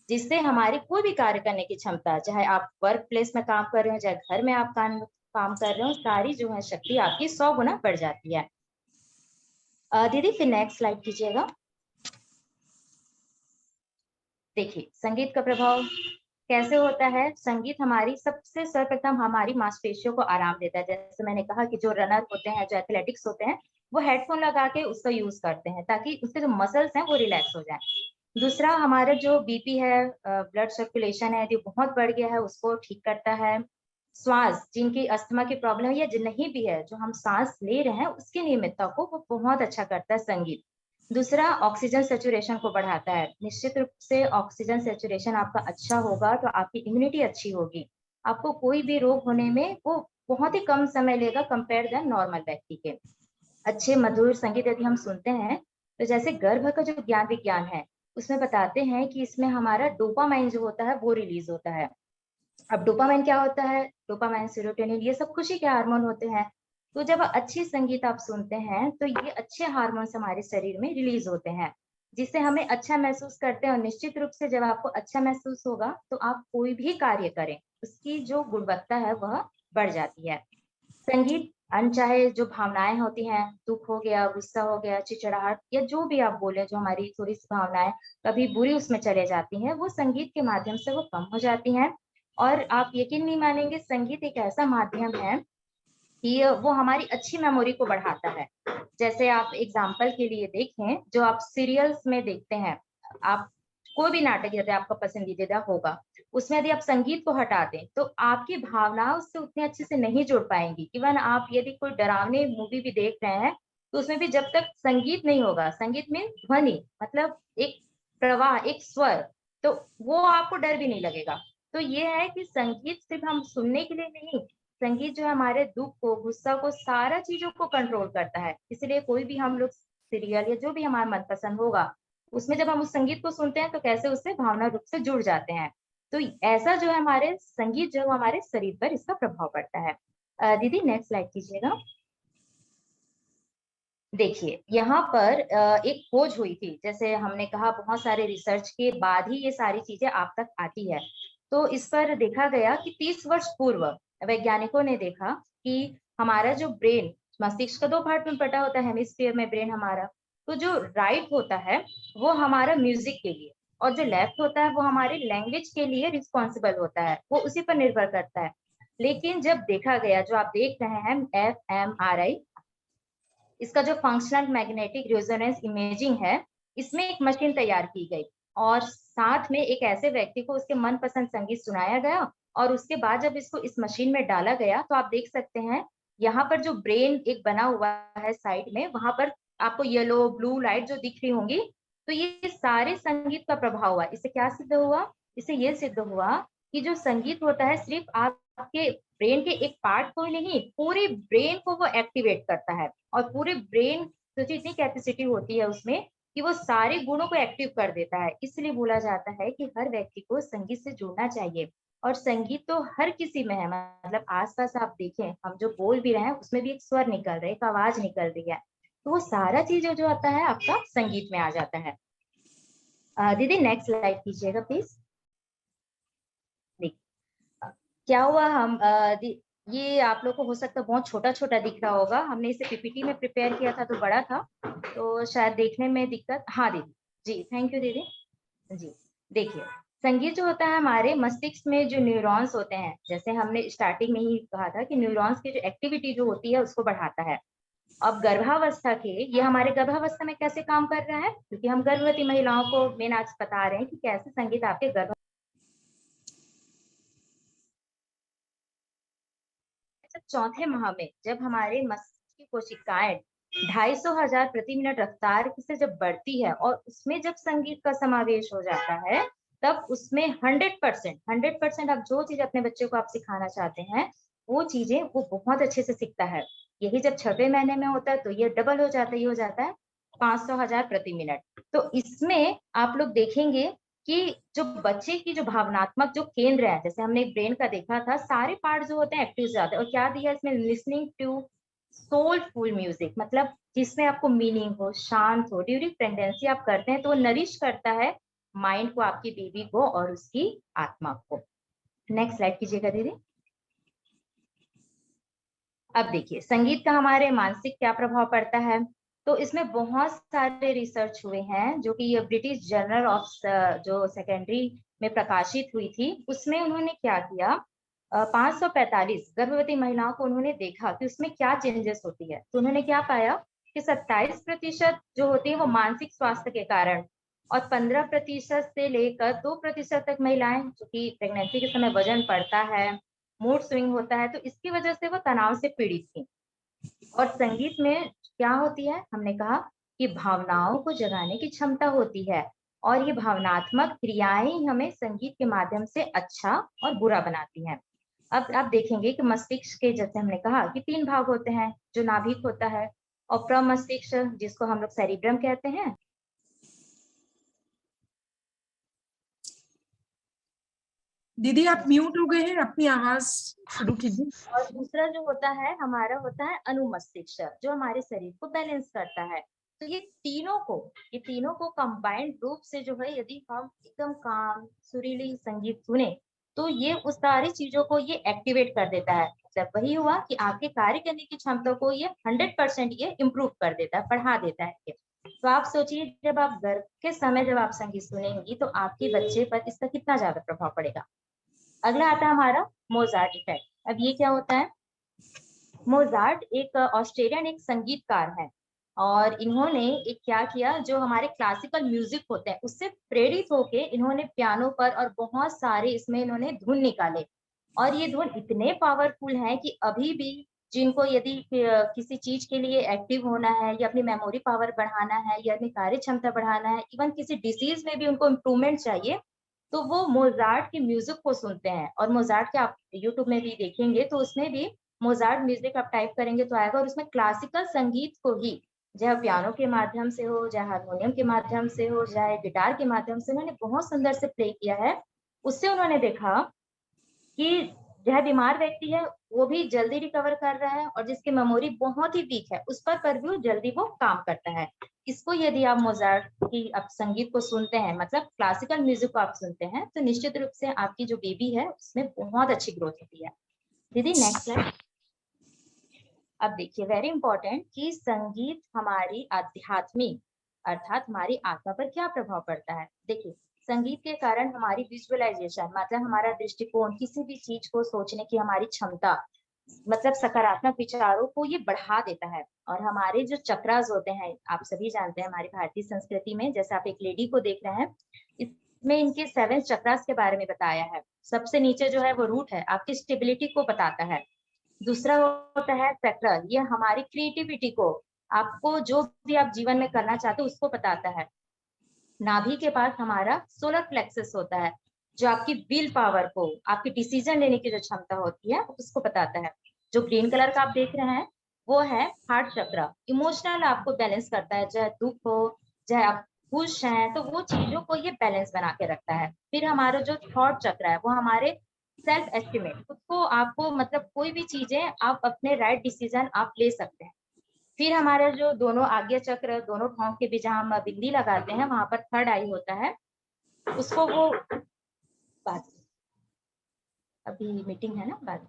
जिससे हमारी कोई भी कार्य करने की क्षमता, चाहे आप वर्क प्लेस में काम कर रहे हो, चाहे घर में आप काम कर रहे हो, सारी जो है शक्ति आपकी 100 गुना बढ़ जाती है। दीदी फिर नेक्स्ट स्लाइड कीजिएगा। देखिए संगीत का प्रभाव कैसे होता है। संगीत हमारी सबसे सर्वप्रथम हमारी मांसपेशियों को आराम देता है। जैसे मैंने कहा कि जो रनर होते हैं, जो एथलेटिक्स होते हैं, वो हेडफोन लगा के उसका यूज करते हैं ताकि उसके जो मसल्स हैं वो रिलैक्स हो जाए। दूसरा, हमारा जो बीपी है, ब्लड सर्कुलेशन है, यदि बहुत बढ़ गया है उसको ठीक करता है। श्वास, जिनकी अस्थमा की प्रॉब्लम है या जिन नहीं भी है, जो हम सांस ले रहे हैं उसकी नियमितता को वो बहुत अच्छा करता है संगीत। दूसरा, ऑक्सीजन सेचुरेशन को बढ़ाता है। निश्चित रूप से ऑक्सीजन सेचुरेशन आपका अच्छा होगा तो आपकी इम्यूनिटी अच्छी होगी, आपको कोई भी रोग होने में वो बहुत ही कम समय लेगा कंपेयर देन नॉर्मल व्यक्ति के। अच्छे मधुर संगीत यदि हम सुनते हैं तो जैसे गर्भ का जो ज्ञान विज्ञान है उसमें बताते हैं कि इसमें हमारा डोपामाइन जो होता है वो रिलीज होता है। अब डोपामाइन क्या होता है? डोपामाइन, सेरोटोनिन, ये सब खुशी के हार्मोन होते हैं। तो जब अच्छी संगीत आप सुनते हैं तो ये अच्छे हार्मोन्स हमारे शरीर में रिलीज होते हैं, जिससे हमें अच्छा महसूस करते हैं। और निश्चित रूप से जब आपको अच्छा महसूस होगा तो आप कोई भी कार्य करें उसकी जो गुणवत्ता है वह बढ़ जाती है। संगीत अनचाहे जो भावनाएं होती हैं, दुख हो गया, गुस्सा हो गया, चिड़चिड़ाहट या जो भी आप बोले, जो हमारी थोड़ी सी भावनाएं कभी बुरी उसमें चले जाती हैं, वो संगीत के माध्यम से वो कम हो जाती हैं। और आप यकीन नहीं मानेंगे, संगीत एक ऐसा माध्यम है कि वो हमारी अच्छी मेमोरी को बढ़ाता है। जैसे आप एग्जाम्पल के लिए देखें, जो आप सीरियल्स में देखते हैं, आप कोई भी नाटक यदि आपका पसंदीदा होगा, उसमें यदि आप संगीत को हटा दें तो आपकी भावनाएं उससे उतने अच्छे से नहीं जुड़ पाएंगी। इवन आप यदि कोई डरावनी मूवी भी देख रहे हैं तो उसमें भी जब तक संगीत नहीं होगा, संगीत में ध्वनि मतलब एक प्रवाह, एक स्वर, तो वो आपको डर भी नहीं लगेगा। तो ये है कि संगीत सिर्फ हम सुनने के लिए नहीं, संगीत जो है हमारे दुख को, गुस्सा को, सारा चीजों को कंट्रोल करता है। इसलिए कोई भी हम लोग सीरियल या जो भी हमारा मनपसंद होगा, उसमें जब हम उस संगीत को सुनते हैं तो कैसे उससे भावना रूप से जुड़ जाते हैं। तो ऐसा जो है हमारे संगीत जो है हमारे शरीर पर इसका प्रभाव पड़ता है। दीदी नेक्स्ट स्लाइड कीजिएगा। देखिए यहाँ पर एक खोज हुई थी, जैसे हमने कहा बहुत सारे रिसर्च के बाद ही ये सारी चीजें आप तक आती है। तो इस पर देखा गया कि 30 वर्ष पूर्व वैज्ञानिकों ने देखा कि हमारा जो ब्रेन, मस्तिष्क का 2 पार्ट में बटा होता है, हेमिस्फीयर में ब्रेन हमारा, तो जो राइट होता है वो हमारा म्यूजिक के लिए, और जो लेफ्ट होता है वो हमारे लैंग्वेज के लिए रिस्पॉन्सिबल होता है, वो उसी पर निर्भर करता है। लेकिन जब देखा गया, जो आप देख रहे हैं fMRI, इसका जो फंक्शनल मैग्नेटिक रेजोनेंस इमेजिंग है, इसमें एक मशीन तैयार की गई और साथ में एक ऐसे व्यक्ति को उसके मनपसंद संगीत सुनाया गया, और उसके बाद जब इसको इस मशीन में डाला गया तो आप देख सकते हैं यहाँ पर जो ब्रेन एक बना हुआ है साइड में, वहां पर आपको येलो ब्लू लाइट जो दिख रही होंगी, तो ये सारे संगीत का प्रभाव हुआ। इससे क्या सिद्ध हुआ? इससे ये सिद्ध हुआ कि जो संगीत होता है सिर्फ आपके ब्रेन के एक पार्ट को ही नहीं, पूरे ब्रेन को वो एक्टिवेट करता है। और पूरे ब्रेन, सोचिए इतनी कैपेसिटी होती है उसमें कि वो सारे गुणों को एक्टिव कर देता है। इसलिए बोला जाता है कि हर व्यक्ति को संगीत से जुड़ना चाहिए। और संगीत तो हर किसी में है, मतलब आसपास आप देखें, हम जो बोल भी रहे हैं उसमें भी एक स्वर निकल रहा है, एक आवाज निकल रही है, तो वो सारा चीज जो आता है आपका संगीत में आ जाता है। दीदी नेक्स्ट स्लाइड कीजिएगा प्लीज। क्या हुआ, ये आप लोग को हो सकता है बहुत छोटा छोटा दिख रहा होगा, हमने इसे पीपीटी में प्रिपेयर किया था तो बड़ा था, तो शायद देखने में दिक्कत। हाँ दीदी, जी थैंक यू दीदी। जी देखिए, संगीत जो होता है हमारे मस्तिष्क में जो न्यूरॉन्स होते हैं, जैसे हमने स्टार्टिंग में ही कहा था कि न्यूरॉन्स की जो एक्टिविटी जो होती है उसको बढ़ाता है। अब गर्भावस्था के, ये हमारे गर्भावस्था में कैसे काम कर रहा है, क्योंकि हम गर्भवती महिलाओं को मेन आज बता रहे हैं कि कैसे संगीत आपके गर्भ चौथे माह में जब हमारे मस्तिष्क की कोशिकाएं 250,000 प्रति मिनट रफ्तार से जब बढ़ती है और उसमें जब संगीत का समावेश हो जाता है, तब उसमें 100% आप जो चीज अपने बच्चे को आप सिखाना चाहते हैं वो चीजें वो बहुत अच्छे से सीखता है। यही जब 6वें महीने में होता है तो ये डबल हो जाता है, ये हो जाता है 500,000 प्रति मिनट। तो इसमें आप लोग देखेंगे कि जो बच्चे की जो भावनात्मक जो केंद्र है, जैसे हमने एक ब्रेन का देखा था, सारे पार्ट जो होते हैं एक्टिव जाते हैं। और क्या दिया इसमें, लिसनिंग टू सोलफुल म्यूजिक, मतलब जिसमें आपको मीनिंग हो, शांत हो, ड्यूरिंग प्रेगनेंसी आप करते हैं तो वो नरिश करता है माइंड को, आपकी बेबी को और उसकी आत्मा को। नेक्स्ट स्लाइड कीजिएगा दीदी। अब देखिए संगीत का हमारे मानसिक क्या प्रभाव पड़ता है, तो इसमें बहुत सारे रिसर्च हुए हैं, जो कि ये ब्रिटिश जर्नल ऑफ जो सेकेंडरी में प्रकाशित हुई थी, उसमें उन्होंने क्या किया, 545 गर्भवती महिलाओं को उन्होंने देखा कि उसमें क्या चेंजेस होती है। तो उन्होंने क्या पाया कि 27% जो होती है वो मानसिक स्वास्थ्य के कारण, और 15% से लेकर 2% तक महिलाएं, जो कि प्रेगनेंसी के समय वजन बढ़ता है, मूड स्विंग होता है, तो इसकी वजह से वो तनाव से पीड़ित थी। और संगीत में क्या होती है, हमने कहा कि भावनाओं को जगाने की क्षमता होती है, और ये भावनात्मक क्रियाएं ही हमें संगीत के माध्यम से अच्छा और बुरा बनाती हैं। अब आप देखेंगे कि मस्तिष्क के, जैसे हमने कहा कि 3 भाग होते हैं, जो नाभिक होता है और प्रमस्तिष्क जिसको हम लोग सेरिब्रम कहते हैं, दीदी आप म्यूट हो गए हैं, अपनी आवाज शुरू कीजिए। और दूसरा जो होता है हमारा होता है अनुमस्तिष्क, जो हमारे शरीर को बैलेंस करता है। तो ये तीनों को कंबाइंड रूप से जो है, यदि हम एकदम काम सुरीली संगीत सुने तो ये उस सारी चीजों को ये एक्टिवेट कर देता है। जब वही हुआ कि आपके कार्य करने की क्षमता को ये 100% ये इम्प्रूव कर देता है, बढ़ा देता है। तो आप सोचिए जब आप गर्भ के समय जब आप संगीत सुनेंगी तो आपके बच्चे पर इसका कितना ज्यादा प्रभाव पड़ेगा। अगला आता है हमारा मोजार्ट इफेक्ट। अब ये क्या होता है, मोजार्ट एक ऑस्ट्रेलियन एक संगीतकार है, और इन्होंने एक क्या किया, जो हमारे क्लासिकल म्यूजिक होते हैं उससे प्रेरित होके इन्होंने पियानो पर और बहुत सारे इसमें इन्होंने धुन निकाले, और ये धुन इतने पावरफुल हैं कि अभी भी जिनको यदि किसी चीज के लिए एक्टिव होना है या अपनी मेमोरी पावर बढ़ाना है या अपनी कार्य क्षमता बढ़ाना है, इवन किसी डिसीज में भी उनको इम्प्रूवमेंट चाहिए, तो वो मोजार्ट के म्यूजिक को सुनते हैं। और मोजार्ट के आप यूट्यूब में भी देखेंगे तो उसमें भी मोजार्ट म्यूजिक आप टाइप करेंगे तो आएगा, और उसमें क्लासिकल संगीत को ही, चाहे पियानो के माध्यम से हो, चाहे हारमोनियम के माध्यम से हो, चाहे गिटार के माध्यम से, उन्होंने बहुत सुंदर से प्ले किया है। उससे उन्होंने देखा कि यह बीमार व्यक्ति है वो भी जल्दी रिकवर कर रहा है, और जिसकी मेमोरी बहुत ही वीक है उस पर भी जल्दी वो काम करता है। इसको यदि आप मोजार्ट की आप संगीत को सुनते हैं, मतलब क्लासिकल म्यूजिक को आप सुनते हैं, तो निश्चित रूप से आपकी जो बेबी है उसमें बहुत अच्छी ग्रोथ होती है। दीदी नेक्स्ट स्लाइड। अब देखिए वेरी इंपॉर्टेंट कि संगीत हमारी आध्यात्मिक अर्थात हमारी आत्मा पर क्या प्रभाव पड़ता है। देखिए संगीत के कारण हमारी विजुअलाइजेशन, मतलब हमारा दृष्टिकोण, किसी भी चीज को सोचने की हमारी क्षमता, मतलब सकारात्मक विचारों को ये बढ़ा देता है। और हमारे जो चक्रास होते हैं, आप सभी जानते हैं हमारी भारतीय संस्कृति में, जैसे आप एक लेडी को देख रहे हैं, इसमें इनके 7 चक्रास के बारे में बताया है। सबसे नीचे जो है वो रूट है, आपकी स्टेबिलिटी को बताता है। दूसरा होता है चक्र, ये हमारी क्रिएटिविटी को, आपको जो भी आप जीवन में करना चाहते हो उसको बताता है। नाभि के पास हमारा सोलर प्लेक्सस होता है, जो आपकी विल पावर को, आपकी डिसीजन लेने की जो क्षमता होती है उसको बताता है। जो ग्रीन कलर का आप देख रहे हैं वो है हार्ट चक्र, इमोशनल आपको बैलेंस करता है, चाहे दुख हो चाहे आप खुश हैं, तो वो चीजों को ये बैलेंस बना के रखता है। फिर हमारा जो थॉट चक्र है वो हमारे सेल्फ एस्टिमेट, उसको आपको, मतलब कोई भी चीजें आप अपने राइट डिसीजन आप ले सकते हैं। फिर हमारे जो दोनों आज्ञा चक्र, दोनों ठाव के बीच जहाँ हम बिंदी लगाते हैं वहां पर थर्ड आई होता है, उसको वो बात, अभी मीटिंग है ना बाद,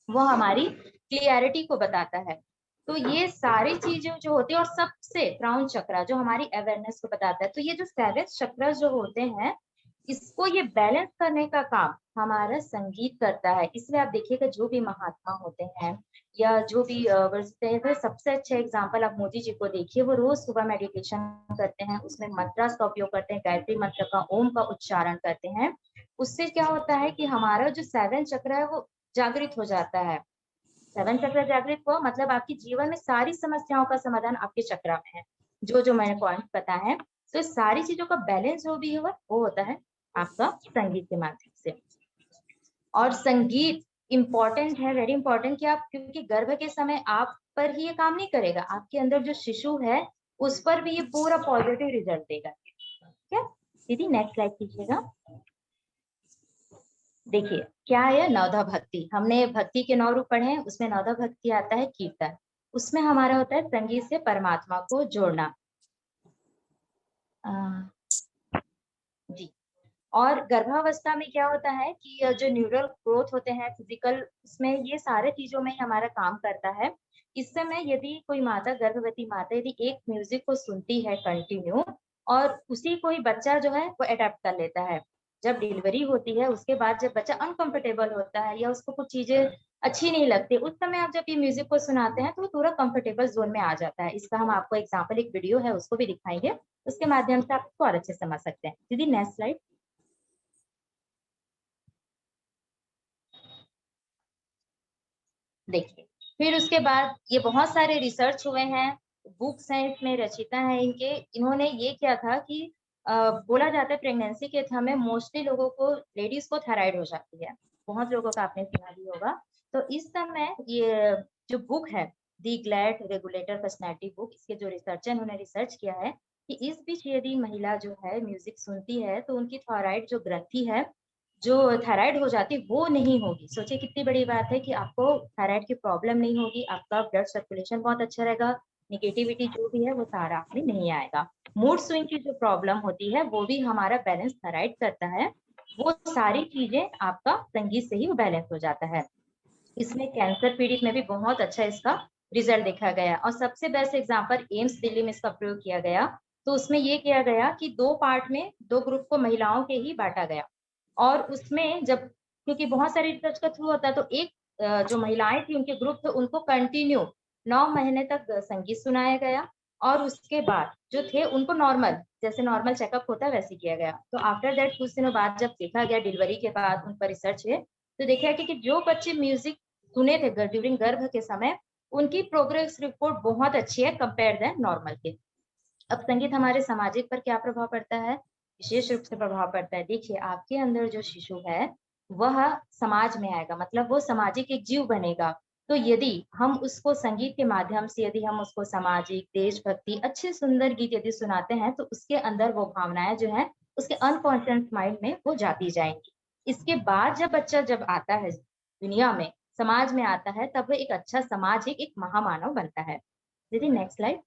वो हमारी क्लियरिटी को बताता है। तो ये सारी चीजें जो होती है, और सबसे क्राउन चक्र जो हमारी अवेयरनेस को बताता है। तो ये जो 7 चक्र जो होते हैं, इसको ये बैलेंस करने का काम हमारा संगीत करता है। इसलिए आप देखिएगा जो भी महात्मा होते हैं या जो भी बोलते हैं, सबसे अच्छे एग्जाम्पल आप मोदी जी को देखिए, वो रोज सुबह मेडिटेशन करते हैं, उसमें मंत्रास का उपयोग करते हैं, गायत्री मंत्र का, ओम का उच्चारण करते हैं। उससे क्या होता है कि हमारा जो 7 चक्र है वो जागृत हो जाता है। 7 चक्र जागृत हुआ मतलब आपके जीवन में सारी समस्याओं का समाधान आपके चक्र में है, जो जो मैंने पॉइंट बताया है। तो सारी चीजों का बैलेंस जो भी हुआ वो होता है आपका संगीत के माध्यम से। और संगीत इम्पोर्टेंट है, वेरी इंपॉर्टेंट, कि आप, क्योंकि गर्भ के समय आप पर ही ये काम नहीं करेगा, आपके अंदर जो शिशु है उस पर भी ये पूरा पॉजिटिव रिजल्ट देगा। क्या दीदी नेक्स्ट स्लाइड कीजिएगा। देखिए क्या है नवधा भक्ति, हमने भक्ति के 9 रूप पढ़े हैं, उसमें नवधा भक्ति आता है कीर्तन, उसमें हमारा होता है संगीत से परमात्मा को जोड़ना। जी। और गर्भावस्था में क्या होता है कि जो न्यूरल ग्रोथ होते हैं फिजिकल, उसमें ये सारे चीजों में हमारा काम करता है। इस समय यदि कोई माता, गर्भवती माता यदि एक म्यूजिक को सुनती है कंटिन्यू, और उसी को ही बच्चा जो है वो अडेप्ट कर लेता है। जब डिलीवरी होती है उसके बाद जब बच्चा अनकंफर्टेबल होता है या उसको कुछ चीजें अच्छी नहीं लगती, उस समय आप जब ये म्यूजिक को सुनाते हैं तो वो पूरा कंफर्टेबल जोन में आ जाता है। इसका हम आपको एग्जाम्पल, एक वीडियो है उसको भी दिखाएंगे, उसके माध्यम से आप इसको और अच्छे समझ सकते हैं। दीदी नेक्स्ट स्लाइड। देखिए फिर उसके बाद ये बहुत सारे रिसर्च हुए हैं, बुक्स हैं इसमें, रचिता है इनके, इन्होंने ये किया था कि बोला जाता है प्रेगनेंसी के समय मोस्टली लोगों को, लेडीज को थायराइड हो जाती है, बहुत लोगों का आपने सुना भी होगा। तो इस समय ये जो बुक है दी ग्लैड रेगुलेटर पर्सनैलिटी बुक, इसके जो रिसर्चर उन्होंने रिसर्च किया है कि इस बीच यदि महिला जो है म्यूजिक सुनती है तो उनकी थायराइड जो ग्रंथि है, जो थायराइड हो जाती है वो नहीं होगी। सोचिए कितनी बड़ी बात है कि आपको थायराइड की प्रॉब्लम नहीं होगी, आपका ब्लड सर्कुलेशन बहुत अच्छा रहेगा, निगेटिविटी जो भी है वो सारा आप में नहीं आएगा। मूड स्विंग की जो प्रॉब्लम होती है वो भी हमारा बैलेंस थायराइड करता है, वो सारी चीजें आपका संगीत से ही वो बैलेंस हो जाता है। इसमें कैंसर पीड़ित में भी बहुत अच्छा इसका रिजल्ट देखा गया, और सबसे बेस्ट एग्जाम्पल एम्स दिल्ली में इसका प्रयोग किया गया। तो उसमें ये किया गया कि 2 पार्ट में 2 ग्रुप को महिलाओं के ही बांटा गया, और उसमें जब, क्योंकि बहुत सारे रिसर्च का थ्रू होता है, तो एक जो महिलाएं थी उनके ग्रुप थे उनको कंटिन्यू 9 महीने तक संगीत सुनाया गया, और उसके बाद जो थे उनको नॉर्मल, जैसे नॉर्मल चेकअप होता है वैसे किया गया। तो आफ्टर दैट कुछ दिनों बाद जब देखा गया डिलीवरी के बाद उन पर रिसर्च है, तो देखा गया कि जो बच्चे म्यूजिक सुने थे ड्यूरिंग गर्भ के समय, उनकी प्रोग्रेस रिपोर्ट बहुत अच्छी है कंपेयर देन नॉर्मल के। अब संगीत हमारे सामाजिक पर क्या प्रभाव पड़ता है? विशेष रूप से प्रभाव पड़ता है। देखिए, आपके अंदर जो शिशु है, वह समाज में आएगा, मतलब वो सामाजिक एक जीव बनेगा। तो यदि हम उसको संगीत के माध्यम से, यदि हम उसको सामाजिक, देशभक्ति, अच्छे सुंदर गीत यदि सुनाते हैं, तो उसके अंदर वो भावनाएं जो है, उसके अनकॉन्शियस माइंड में वो जाती जाएंगी। इसके बाद जब बच्चा जब आता है दुनिया में, समाज में आता है, तब वो एक अच्छा सामाजिक एक महामानव बनता है। दीदी नेक्स्ट स्लाइड।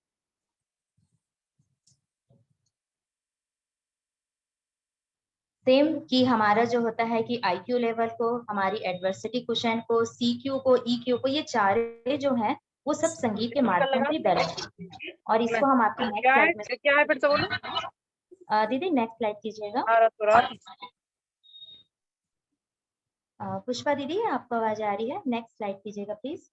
सेम कि हमारा जो होता है कि आईक्यू लेवल को, हमारी एडवर्सिटी क्वेश्चन को, सीक्यू को, ईक्यू को, ये चारे जो हैं वो सब संगीत के माध्यम से बैलेंस होते हैं। और इसको हम आपके नेक्स्ट स्लाइड में क्या है फिर से बोलो। दीदी नेक्स्ट स्लाइड कीजिएगा। पुष्पा दीदी, आपको आवाज आ रही है? नेक्स्ट स्लाइड कीजिएगा प्लीज।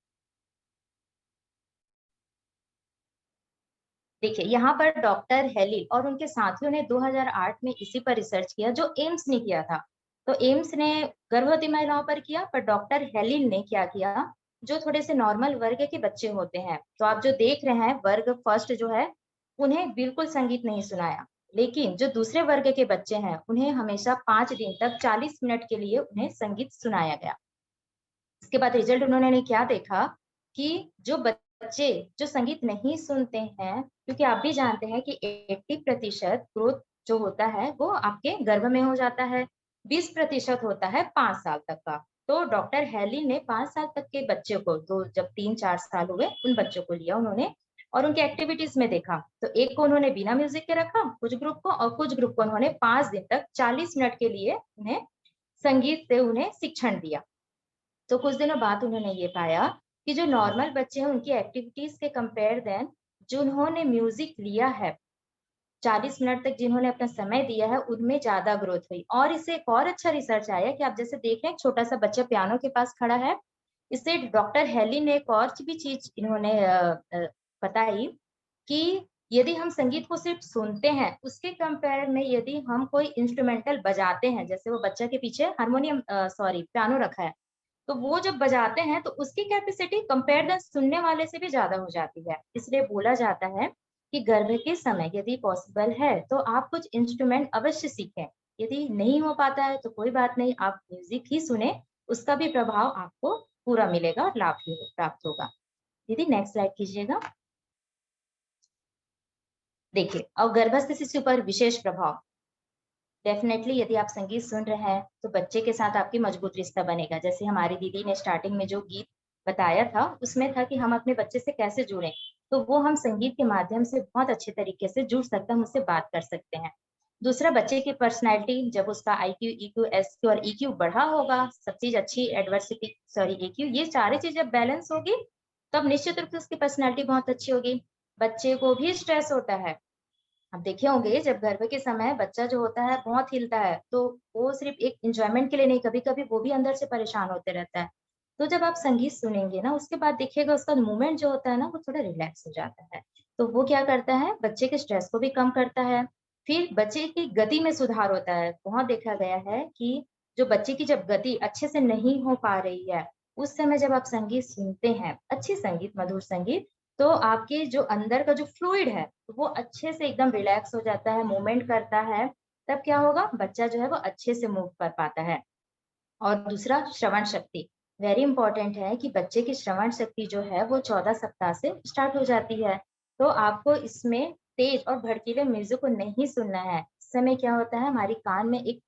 देखिए, यहाँ पर डॉक्टर हेलिल और उनके साथियों ने 2008 में इसी पर रिसर्च किया जो एम्स ने किया था। तो एम्स ने गर्भवती महिलाओं पर किया, पर डॉक्टर हेलिल ने क्या किया, जो थोड़े से नॉर्मल वर्ग के बच्चे होते हैं, तो आप जो देख रहे हैं वर्ग फर्स्ट जो है, उन्हें बिल्कुल संगीत नहीं सुनाया। लेकिन जो दूसरे वर्ग के बच्चे हैं, उन्हें हमेशा 5 दिन तक 40 मिनट के लिए उन्हें संगीत सुनाया गया। इसके बाद रिजल्ट उन्होंने क्या देखा कि जो बच्चे जो संगीत नहीं सुनते हैं, क्योंकि आप भी जानते हैं कि 80% ग्रोथ जो होता है वो आपके गर्भ में हो जाता है, 20% होता है 5 साल तक का। तो डॉक्टर हेली ने 5 साल तक के बच्चे को, तो जब 3-4 साल हुए, उन बच्चों को लिया उन्होंने और उनके एक्टिविटीज में देखा। तो एक को उन्होंने बिना म्यूजिक के रखा कुछ ग्रुप को, और कुछ ग्रुप को उन्होंने 5 दिन तक 40 मिनट के लिए उन्हें संगीत से उन्हें शिक्षण दिया। तो कुछ दिनों बाद उन्होंने ये पाया कि जो नॉर्मल बच्चे हैं उनकी एक्टिविटीज के कंपेयर देन जिन्होंने म्यूजिक लिया है, 40 मिनट तक जिन्होंने अपना समय दिया है, उनमें ज्यादा ग्रोथ हुई। और इससे एक और अच्छा रिसर्च आया कि आप जैसे देख रहे हैं छोटा सा बच्चा पियानो के पास खड़ा है, इससे डॉक्टर हेली ने एक और भी चीज इन्होंने बताई कि यदि हम संगीत को सिर्फ सुनते हैं, उसके कंपेयर में यदि हम कोई इंस्ट्रूमेंटल बजाते हैं, जैसे वो बच्चा के पीछे हारमोनियम सॉरी पियानो रखा है, तो वो जब बजाते हैं तो उसकी कैपेसिटी कंपेयर देन सुनने वाले से भी ज्यादा हो जाती है। इसलिए बोला जाता है कि गर्भ के समय यदि पॉसिबल है तो आप कुछ इंस्ट्रूमेंट अवश्य सीखें। यदि नहीं हो पाता है तो कोई बात नहीं, आप म्यूजिक ही सुने, उसका भी प्रभाव आपको पूरा मिलेगा और लाभ भी प्राप्त होगा। दीदी नेक्स्ट स्लाइड कीजिएगा। देखिए, और गर्भस्थ शिशु पर विशेष प्रभाव, डेफिनेटली यदि आप संगीत सुन रहे हैं तो बच्चे के साथ आपकी मजबूत रिश्ता बनेगा। जैसे हमारी दीदी ने स्टार्टिंग में जो गीत बताया था, उसमें था कि हम अपने बच्चे से कैसे जुड़ें, तो वो हम संगीत के माध्यम से बहुत अच्छे तरीके से जुड़ सकते हैं, हम उससे बात कर सकते हैं। दूसरा, बच्चे की पर्सनैलिटी, जब उसका IQ, EQ, SQ और EQ बढ़ा होगा, सब चीज अच्छी, एडवर्सिटी सॉरी AQ, ये सारी चीज जब बैलेंस होगी, तब निश्चित रूप से उसकी पर्सनैलिटी बहुत अच्छी होगी। बच्चे को भी स्ट्रेस होता है, आप देखे होंगे जब गर्भ के समय बच्चा जो होता है बहुत हिलता है, तो वो सिर्फ एक एंजॉयमेंट के लिए नहीं, कभी कभी वो भी अंदर से परेशान होते रहता है। तो जब आप संगीत सुनेंगे ना, उसके बाद देखिएगा उसका मूवमेंट जो होता है ना, वो थोड़ा रिलैक्स हो जाता है। तो वो क्या करता है, बच्चे के स्ट्रेस को भी कम करता है। फिर बच्चे की गति में सुधार होता है। बहुत देखा गया है कि जो बच्चे की जब गति अच्छे से नहीं हो पा रही है, उस समय जब आप संगीत सुनते हैं, अच्छी संगीत, मधुर संगीत, तो आपके जो अंदर का जो फ्लूइड है वो अच्छे से एकदम रिलैक्स हो जाता है, मूवमेंट करता है। तब क्या होगा, बच्चा जो है वो अच्छे से मूव कर पाता है। और दूसरा, श्रवण शक्ति, वेरी इंपॉर्टेंट है कि बच्चे की श्रवण शक्ति जो है वो 14 सप्ताह से स्टार्ट हो जाती है। तो आपको इसमें तेज और भड़कीले म्यूजिक को नहीं सुनना है। इस समय क्या होता है, हमारी कान में एक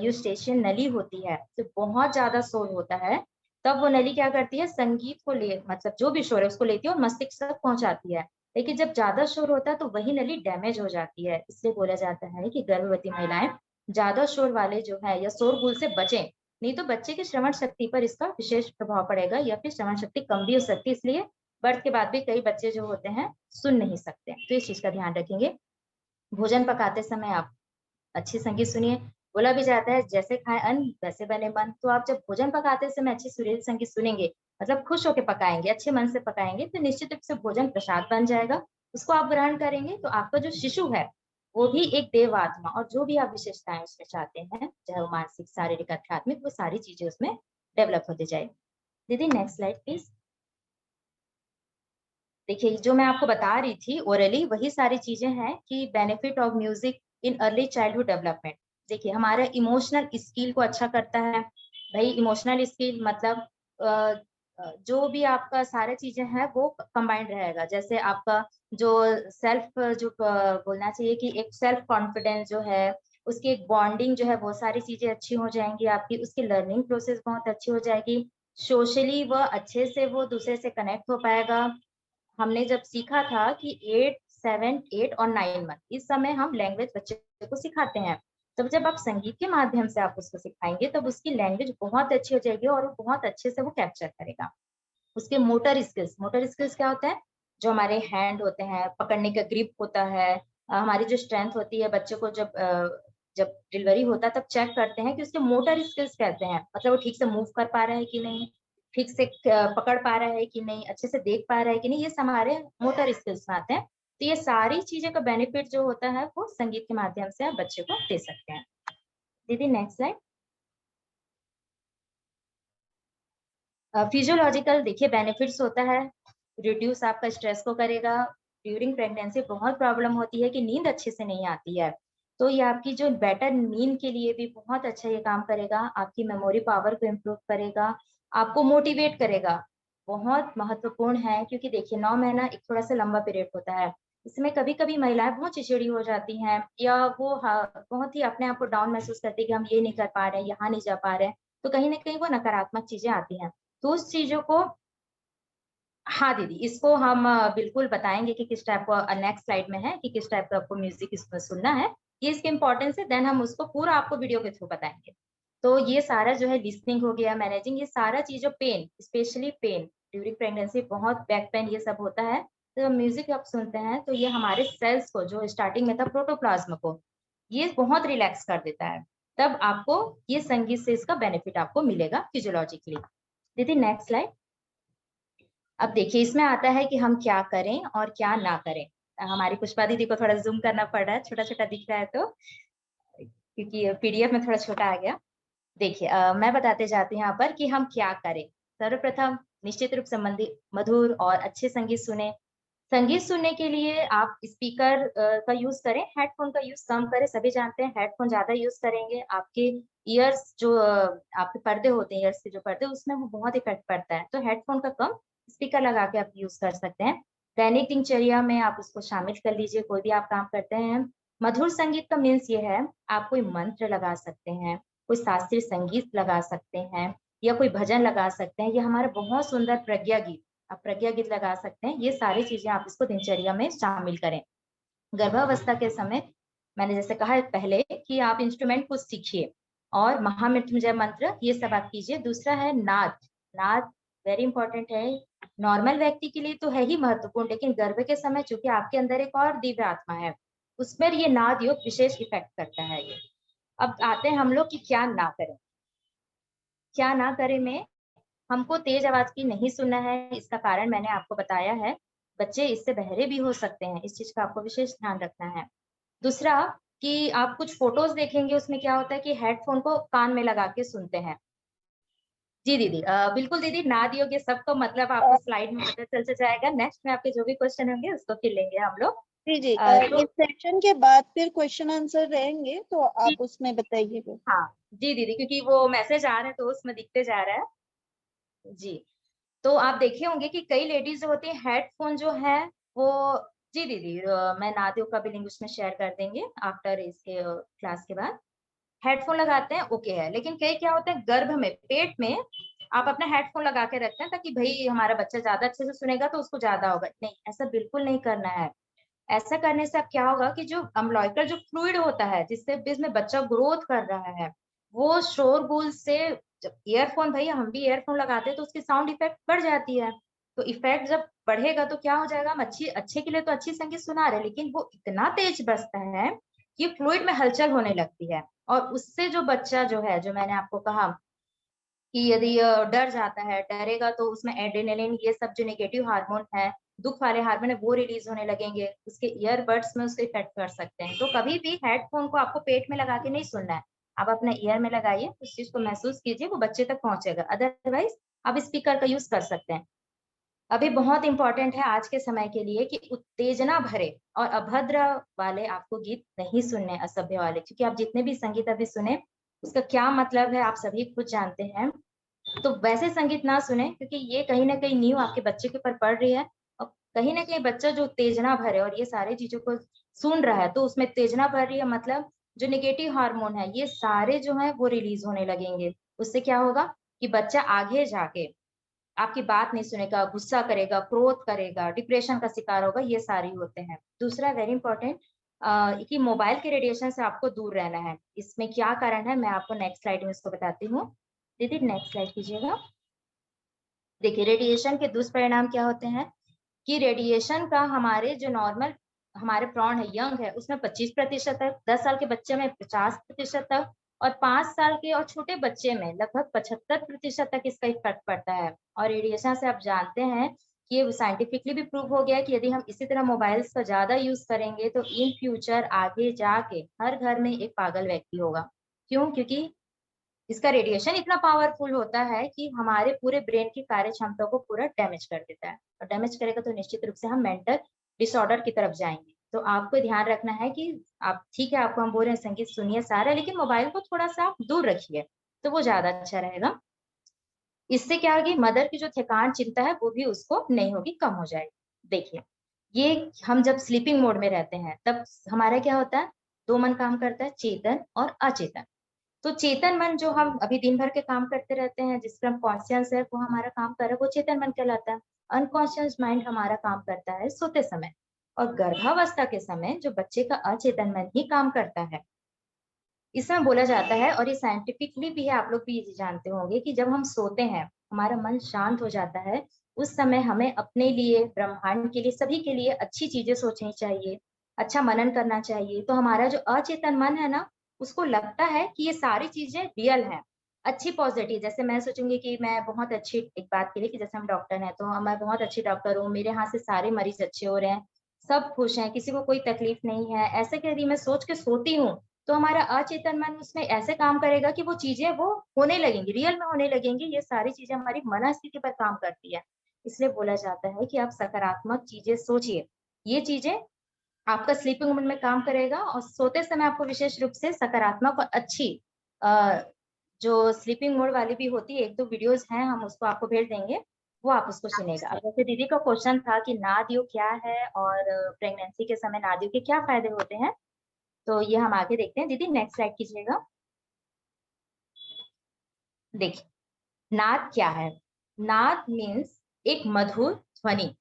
यूस्टेशियन नली होती है, जो बहुत ज्यादा शोर होता है, तब वो नली क्या करती है, संगीत को ले, मतलब जो भी शोर है उसको लेती है और मस्तिष्क तक पहुंचाती है। लेकिन जब ज्यादा शोर होता है तो वही नली डैमेज हो जाती है। इसलिए बोला जाता है कि गर्भवती महिलाएं ज्यादा शोर वाले जो है या शोरगुल से बचें, नहीं तो बच्चे की श्रवण शक्ति पर इसका विशेष प्रभाव पड़ेगा, या फिर श्रवण शक्ति कम भी हो सकती है। इसलिए बर्थ के बाद भी कई बच्चे जो होते हैं सुन नहीं सकते, तो इस चीज का ध्यान रखेंगे। भोजन पकाते समय आप अच्छी संगीत सुनिए। बोला भी जाता है जैसे खाए अन्न वैसे बने मन, तो आप जब भोजन पकाते समय अच्छी सुरीली संगीत सुनेंगे, मतलब खुश होकर पकाएंगे, अच्छे मन से पकाएंगे, तो निश्चित रूप से भोजन प्रसाद बन जाएगा। उसको आप ग्रहण करेंगे तो आपका जो शिशु है वो भी एक देव आत्मा, और जो भी आप विशेषताएं उसमें चाहते हैं, चाहे वो मानसिक, शारीरिक, आध्यात्मिक, वो सारी चीजें उसमें डेवलप होती जाएगी। दीदी नेक्स्ट स्लाइड प्लीज। देखिए जो मैं आपको बता रही थी ओरली, वही सारी चीजें हैं कि benefit of music in early childhood development. देखिए हमारे इमोशनल स्किल को अच्छा करता है। भाई इमोशनल स्किल मतलब जो भी आपका सारे चीजें हैं वो कंबाइंड रहेगा। जैसे आपका जो सेल्फ जो बोलना चाहिए कि एक सेल्फ कॉन्फिडेंस जो है, उसकी एक बॉन्डिंग जो है, वो सारी चीजें अच्छी हो जाएंगी आपकी। उसकी लर्निंग प्रोसेस बहुत अच्छी हो जाएगी। सोशली वह अच्छे से वो दूसरे से कनेक्ट हो पाएगा। हमने जब सीखा था कि 8, 7, 8 और 9 मंथ इस समय हम लैंग्वेज बच्चे को सिखाते हैं। तब जब आप संगीत के माध्यम से आप उसको सिखाएंगे तब उसकी लैंग्वेज बहुत अच्छी हो जाएगी और वो बहुत अच्छे से वो कैप्चर करेगा। उसके मोटर स्किल्स क्या होता है? जो हमारे हैंड होते हैं, पकड़ने का ग्रिप होता है, हमारी जो स्ट्रेंथ होती है। बच्चे को जब डिलीवरी होता है तब चेक करते हैं कि उसके मोटर स्किल्स कहते हैं, मतलब वो ठीक से मूव कर पा रहा है कि नहीं, ठीक से पकड़ पा रहा है कि नहीं, अच्छे से देख पा रहा है कि नहीं, ये हमारे मोटर स्किल्स में आते हैं। तो ये सारी चीजें का बेनिफिट जो होता है वो संगीत के माध्यम से आप बच्चे को दे सकते हैं। दीदी नेक्स्ट स्लाइड। फिजियोलॉजिकल देखिए बेनिफिट्स होता है, रिड्यूस आपका स्ट्रेस को करेगा। ड्यूरिंग प्रेगनेंसी बहुत प्रॉब्लम होती है कि नींद अच्छे से नहीं आती है, तो ये आपकी जो बेटर नींद के लिए भी बहुत अच्छा ये काम करेगा। आपकी मेमोरी पावर को इम्प्रूव करेगा, आपको मोटिवेट करेगा। बहुत महत्वपूर्ण है क्योंकि देखिए 9 महीना एक थोड़ा सा लंबा पीरियड होता है। इसमें कभी कभी महिलाएं बहुत चिड़चिड़ी हो जाती हैं या वो बहुत ही अपने आप को डाउन महसूस करती है कि हम ये नहीं कर पा रहे हैं, यहाँ नहीं जा पा रहे हैं। तो कहीं ना कहीं वो नकारात्मक चीजें आती हैं। तो उस चीजों को, हाँ दीदी इसको हम बिल्कुल बताएंगे कि किस टाइप का नेक्स्ट स्लाइड में है कि किस टाइप का आपको म्यूजिक इसमें सुनना है, ये इसके इंपॉर्टेंस है। देन हम उसको पूरा आपको वीडियो के थ्रू बताएंगे। तो ये सारा जो है लिसनिंग हो गया, मैनेजिंग, ये सारा चीजों pain, specially pain during pregnancy, बहुत बैक पेन ये सब होता है। तो म्यूजिक आप सुनते हैं तो ये हमारे सेल्स को, जो स्टार्टिंग में था प्रोटोप्लाज्म को, ये बहुत रिलैक्स कर देता है। तब आपको ये संगीत से इसका बेनिफिट आपको मिलेगा फिजियोलॉजिकली। दीदी नेक्स्ट स्लाइड। अब देखिए इसमें आता है कि हम क्या करें और क्या ना करें। हमारी पुष्पा दीदी को थोड़ा जूम करना पड़ रहा है, छोटा छोटा दिख रहा है तो, क्योंकि पीडीएफ में थोड़ा छोटा आ गया। देखिए मैं बताते जाती हूँ यहाँ पर कि हम क्या करें। सर्वप्रथम निश्चित रूप संबंधी मधुर और अच्छे संगीत सुने। संगीत सुनने के लिए आप स्पीकर का यूज करें, हेडफोन का यूज कम करें। सभी जानते हैं हेडफोन ज्यादा यूज करेंगे आपके ईयर्स जो आपके पर्दे होते हैं, ईयर्स के जो पर्दे, उसमें वो बहुत इफेक्ट पड़ता है। तो हेडफोन का कम, स्पीकर लगा के आप यूज कर सकते हैं। दैनिक दिनचर्या में आप उसको शामिल कर लीजिए, कोई भी आप काम करते हैं। मधुर संगीत का मीन्स ये है, आप कोई मंत्र लगा सकते हैं, कोई शास्त्रीय संगीत लगा सकते हैं, या कोई भजन लगा सकते हैं। ये हमारा बहुत सुंदर प्रज्ञा गीत, आप प्रज्ञा गीत लगा सकते हैं। ये सारी चीजें आप इसको दिनचर्या में शामिल करें। गर्भावस्था के समय मैंने जैसे कहा पहले कि आप इंस्ट्रूमेंट को सीखिए, और महामृत्युंजय मंत्र ये सब आप कीजिए। दूसरा है नाद। नाद वेरी इंपॉर्टेंट है। नॉर्मल व्यक्ति के लिए तो है ही महत्वपूर्ण, लेकिन गर्भ के समय चूंकि आपके अंदर एक और दिव्य आत्मा है, उसमें ये नाद योग विशेष इफेक्ट करता है ये। अब आते हैं हम लोग कि क्या ना करें। क्या ना करें में हमको तेज आवाज की नहीं सुनना है। इसका कारण मैंने आपको बताया है, बच्चे इससे बहरे भी हो सकते हैं, इस चीज का आपको विशेष ध्यान रखना है। दूसरा कि आप कुछ फोटोज देखेंगे, उसमें क्या होता है कि हेडफोन को कान में लगा के सुनते हैं। जी दीदी बिल्कुल दीदी, नाद योग्य सबको मतलब आपको स्लाइड में पता चल जाएगा। नेक्स्ट में आपके जो भी क्वेश्चन होंगे उसको फिर लेंगे हम लोग। जी जी, तो इस सेशन के बाद फिर क्वेश्चन आंसर रहेंगे तो जी, आप उसमें बताइएगा। हाँ जी दीदी, क्योंकि वो मैसेज आ रहे हैं तो उसमें दिखते जा रहा है। जी, तो आप देखे होंगे कि कई लेडीज जो होती है हेडफोन जो है वो, जी दीदी मैं नादियों का भी लिंक उसमें शेयर कर देंगे आफ्टर इसके क्लास के बाद। हेडफोन लगाते हैं ओके है, लेकिन कई क्या होता है गर्भ में, पेट में आप अपना हेडफोन लगा के रखते हैं ताकि भाई हमारा बच्चा ज्यादा अच्छे से सुनेगा तो उसको ज्यादा होगा। नहीं, ऐसा बिल्कुल नहीं करना है। ऐसा करने से अब क्या होगा कि जो अम्बिलिकल जो फ्लूइड होता है जिससे जिसमें बच्चा ग्रोथ कर रहा है, वो शोरगुल से, जब ईयरफोन, भैया हम भी ईयरफोन लगाते हैं तो उसकी साउंड इफेक्ट बढ़ जाती है। तो इफेक्ट जब बढ़ेगा तो क्या हो जाएगा, हम अच्छे के लिए तो अच्छी संगीत सुना रहे हैं, लेकिन वो इतना तेज बजता है कि फ्लूइड में हलचल होने लगती है। और उससे जो बच्चा जो है, जो मैंने आपको कहा कि यदि डर जाता है, डरेगा तो उसमें एड्रेनलिन ये सब जो नेगेटिव हार्मोन है, दुख वाले हार्मोन है, वो रिलीज होने लगेंगे, उसके ईयरबड्स में उसको इफेक्ट कर सकते हैं। तो कभी भी हेडफोन को आपको पेट में लगा के नहीं सुनना है, आप अपने ईयर में लगाइए, उस चीज को महसूस कीजिए, वो बच्चे तक पहुंचेगा। अदरवाइज आप स्पीकर का यूज कर सकते हैं। अभी बहुत इंपॉर्टेंट है आज के समय के लिए कि उत्तेजना भरे और अभद्र वाले आपको गीत नहीं सुनने, असभ्य वाले, क्योंकि आप जितने भी संगीत अभी सुने उसका क्या मतलब है आप सभी खुद जानते हैं। तो वैसे संगीत ना सुने, क्योंकि ये कहीं ना कहीं नींव आपके बच्चे के ऊपर पड़ रही है। और कहीं ना कहीं बच्चा जो उत्तेजना भरे और ये सारी चीजों को सुन रहा है, तो उसमें उत्तेजना भर रही है, मतलब जो निगेटिव हार्मोन है ये सारे जो है वो रिलीज होने लगेंगे। उससे क्या होगा कि बच्चा आगे जाके आपकी बात नहीं सुनेगा, गुस्सा करेगा, क्रोध करेगा, डिप्रेशन का शिकार होगा, ये सारी होते हैं। दूसरा वेरी इंपॉर्टेंट कि मोबाइल के रेडिएशन से आपको दूर रहना है। इसमें क्या कारण है मैं आपको नेक्स्ट स्लाइड में इसको बताती हूँ। दीदी नेक्स्ट स्लाइड कीजिएगा। देखिए रेडिएशन के दुष्परिणाम क्या होते हैं कि रेडिएशन का हमारे जो नॉर्मल हमारे प्राण है, यंग है, उसमें 25% तक, 10 साल के बच्चे में 50% तक, और 5 साल के और छोटे बच्चे में लगभग 75% तक इसका इफेक्ट पड़ता है। और रेडिएशन से आप जानते हैं कि ये साइंटिफिकली भी प्रूव हो गया है कि यदि हम इसी तरह मोबाइल्स का ज्यादा यूज करेंगे तो इन फ्यूचर आगे जाके हर घर में एक पागल व्यक्ति होगा। क्यों? क्योंकि इसका रेडिएशन इतना पावरफुल होता है कि हमारे पूरे ब्रेन की कार्य क्षमता को पूरा डैमेज कर देता है, और डैमेज करेगा तो निश्चित रूप से हम मेंटल डिसऑर्डर की तरफ जाएंगे। तो आपको ध्यान रखना है कि आप ठीक है, आपको हम बोल रहे हैं संगीत सुनिए सारा, लेकिन मोबाइल को थोड़ा सा आप दूर रखिए तो वो ज्यादा अच्छा रहेगा। इससे क्या होगी, मदर की जो थकान चिंता है वो भी उसको नहीं होगी, कम हो जाएगी। देखिए ये हम जब स्लीपिंग मोड में रहते हैं तब हमारा क्या होता है, दो मन काम करता है, चेतन और अचेतन। तो चेतन मन जो हम अभी दिन भर के काम करते रहते हैं, जिस पर हम कॉन्शियस है वो हमारा काम कर रहा है, वो चेतन मन कहलाता है। अनकॉन्शियस माइंड हमारा काम करता है सोते समय, और गर्भावस्था के समय जो बच्चे का अचेतन मन ही काम करता है। इसमें बोला जाता है, और ये साइंटिफिकली भी है, आप लोग भी ये जानते होंगे कि जब हम सोते हैं हमारा मन शांत हो जाता है। उस समय हमें अपने लिए, ब्रह्मांड के लिए, सभी के लिए अच्छी चीजें सोचनी चाहिए, अच्छा मनन करना चाहिए। तो हमारा जो अचेतन मन है ना, उसको लगता है कि ये सारी चीजें रियल हैं, अच्छी पॉजिटिव। जैसे मैं सोचूंगी कि मैं बहुत अच्छी, एक बात के लिए कि जैसे हम डॉक्टर हैं तो मैं बहुत अच्छी डॉक्टर हूँ, मेरे यहाँ से सारे मरीज अच्छे हो रहे हैं, सब खुश हैं, किसी को कोई तकलीफ नहीं है, ऐसे कि यदि मैं सोच के सोती हूँ तो हमारा अचेतन मन उसमें ऐसे काम करेगा कि वो चीजें वो होने लगेंगी, रियल में होने लगेंगी। ये सारी चीजें हमारी मनस्थिति पर काम करती है। इसलिए बोला जाता है कि आप सकारात्मक चीजें सोचिए, ये चीजें आपका स्लीपिंग मोड में काम करेगा, और सोते समय आपको विशेष रूप से सकारात्मक और अच्छी जो स्लीपिंग मोड वाली भी होती है, एक दो वीडियोस हैं, हम उसको आपको भेज देंगे, वो आप उसको सुनेगा। अब जैसे दीदी का क्वेश्चन था कि नाद योग क्या है और प्रेगनेंसी के समय नाद योग के क्या फायदे होते हैं, तो ये हम आगे देखते हैं। दीदी नेक्स्ट स्लाइड कीजिएगा। देखिए नाद क्या है। नाद मीन्स एक मधुर ध्वनि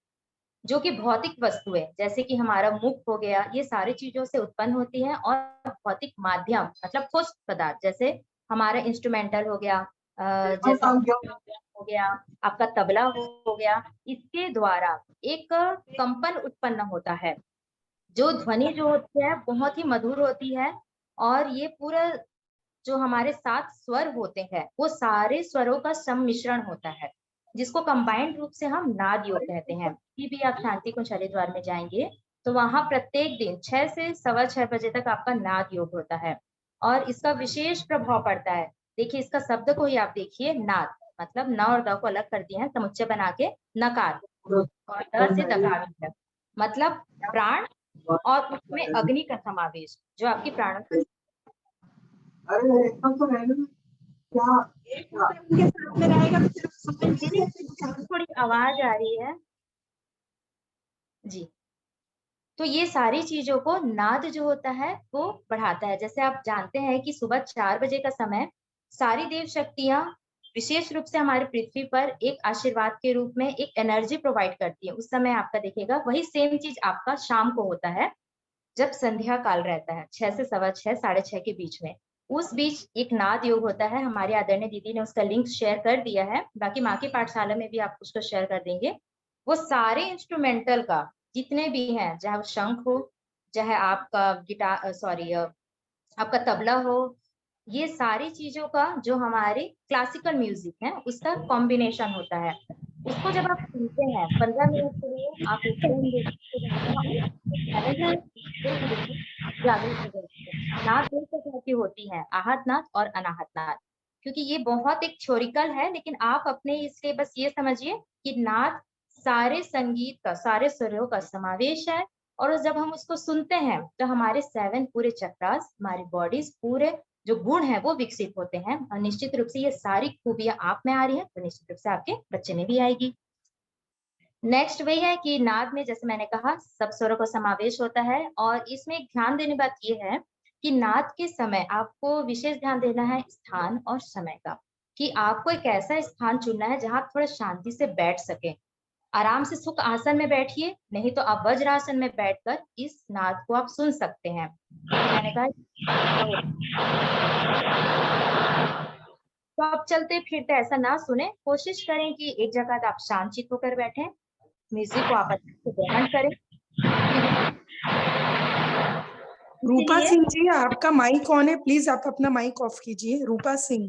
जो कि भौतिक वस्तु है, जैसे कि हमारा मुख हो गया, ये सारी चीजों से उत्पन्न होती है। और भौतिक माध्यम मतलब ठोस पदार्थ, जैसे हमारा इंस्ट्रूमेंटल हो गया, जैसे हो गया, आपका तबला हो गया, इसके द्वारा एक कंपन उत्पन्न होता है। जो ध्वनि जो होती है बहुत ही मधुर होती है, और ये पूरा जो हमारे 7 स्वर होते हैं वो सारे स्वरों का सम्मिश्रण होता है, जिसको कंबाइंड रूप से हम नाद योग कहते हैं। कभी भी आप शांति कुंज हरिद्वार में जाएंगे तो वहां प्रत्येक दिन 6 से 6:15 बजे तक आपका नाद योग होता है, और इसका विशेष प्रभाव पड़ता है। देखिए इसका शब्द को ही आप देखिए, नाद मतलब न और द को अलग कर दिए हैं समुच्चय बना के, नकार, और द से दकार है, मतलब प्राण, और उसमें अग्नि का समावेश जो आपकी प्राण। अरे एकदम तो रहने दो। क्या एक उनके साथ में रहेगा तो सिर्फ दीदी थोड़ी आवाज आ रही है जी। तो ये सारी चीजों को नाद जो होता है वो बढ़ाता है। जैसे आप जानते हैं कि सुबह 4 बजे का समय सारी देव शक्तियां विशेष रूप से हमारे पृथ्वी पर एक आशीर्वाद के रूप में एक एनर्जी प्रोवाइड करती है। उस समय आपका देखिएगा वही सेम चीज आपका शाम को होता है, जब संध्या काल रहता है 6 से 6:15 6:30 के बीच में। उस बीच एक नाद योग होता है, हमारे आदरणीय दीदी ने उसका लिंक शेयर कर दिया है, बाकी माँ की पाठशाला में भी आप उसको शेयर कर देंगे। वो सारे इंस्ट्रूमेंटल का जितने भी हैं, चाहे वो शंख हो, चाहे आपका गिटार, सॉरी आपका तबला हो, ये सारी चीजों का जो हमारे क्लासिकल म्यूजिक है उसका कॉम्बिनेशन होता है। उसको जब आप सुनते हैं 15 मिनट के लिए, आप एकदम जागृत हो जाएंगे। नाद दो प्रकार की होती है, आहत नाद और अनाहत नाद। क्योंकि ये बहुत एक थ्योरिकल है, लेकिन आप अपने इसलिए बस ये समझिए कि नाद सारे संगीत का, सारे स्वरों का समावेश है। और जब हम उसको सुनते हैं तो हमारे 7 पूरे चक्रास, हमारी बॉडीज, पूरे जो गुण है वो विकसित होते हैं। और निश्चित रूप से ये सारी खूबियां आप में आ रही है, तो निश्चित रूप से आपके बच्चे में भी आएगी। नेक्स्ट वही है कि नाद में, जैसे मैंने कहा, सब स्वरों का समावेश होता है। और इसमें एक ध्यान देने बात ये है कि नाद के समय आपको विशेष ध्यान देना है स्थान और समय का, कि आपको एक ऐसा स्थान चुनना है जहां आप थोड़ा शांति से बैठ सके। आराम से सुख आसन में बैठिए, नहीं तो आप वज्रासन में बैठकर इस नाद को आप सुन सकते हैं। मैंने कहा तो आप चलते फिरते ऐसा ना सुने, कोशिश करें कि एक जगह आप शांत होकर बैठें, म्यूजिक को आप अच्छे से ग्रहण करें। रूपा इसलिए सिंह जी, आपका माइक ऑन है, प्लीज आप अपना माइक ऑफ कीजिए। रूपा सिंह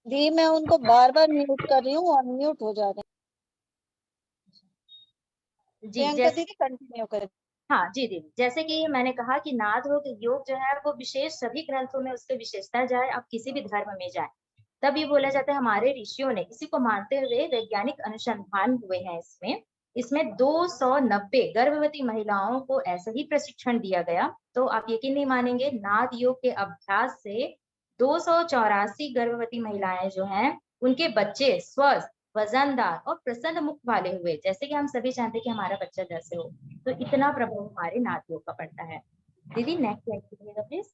जी, मैं उनको बार बार म्यूट कर रही हूँ, अनम्यूट हो जा रहे हैं। जी, प्रियंका दीदी कंटिन्यू करें। हाँ जी दीदी, जैसे कि मैंने कहा कि नाद योग जो है वो विशेष सभी ग्रंथों में उसके विशेषता जाए, आप किसी भी धर्म में जाए, तब ये बोला जाता है हमारे ऋषियों ने इसी को मानते हुए वैज्ञानिक अनुसंधान हुए हैं। इसमें 290 गर्भवती महिलाओं को ऐसा ही प्रशिक्षण दिया गया। तो आप यकीन नहीं मानेंगे, नाद योग के अभ्यास से 284 गर्भवती महिलाएं जो हैं उनके बच्चे स्वस्थ, वजनदार और प्रसन्न मुख वाले हुए, जैसे कि हम सभी चाहते हैं कि हमारा बच्चा जैसे हो। तो इतना प्रभाव हमारे नाद योग का पड़ता है। दीदी नेक्स्ट स्लाइड कीजिएगा प्लीज।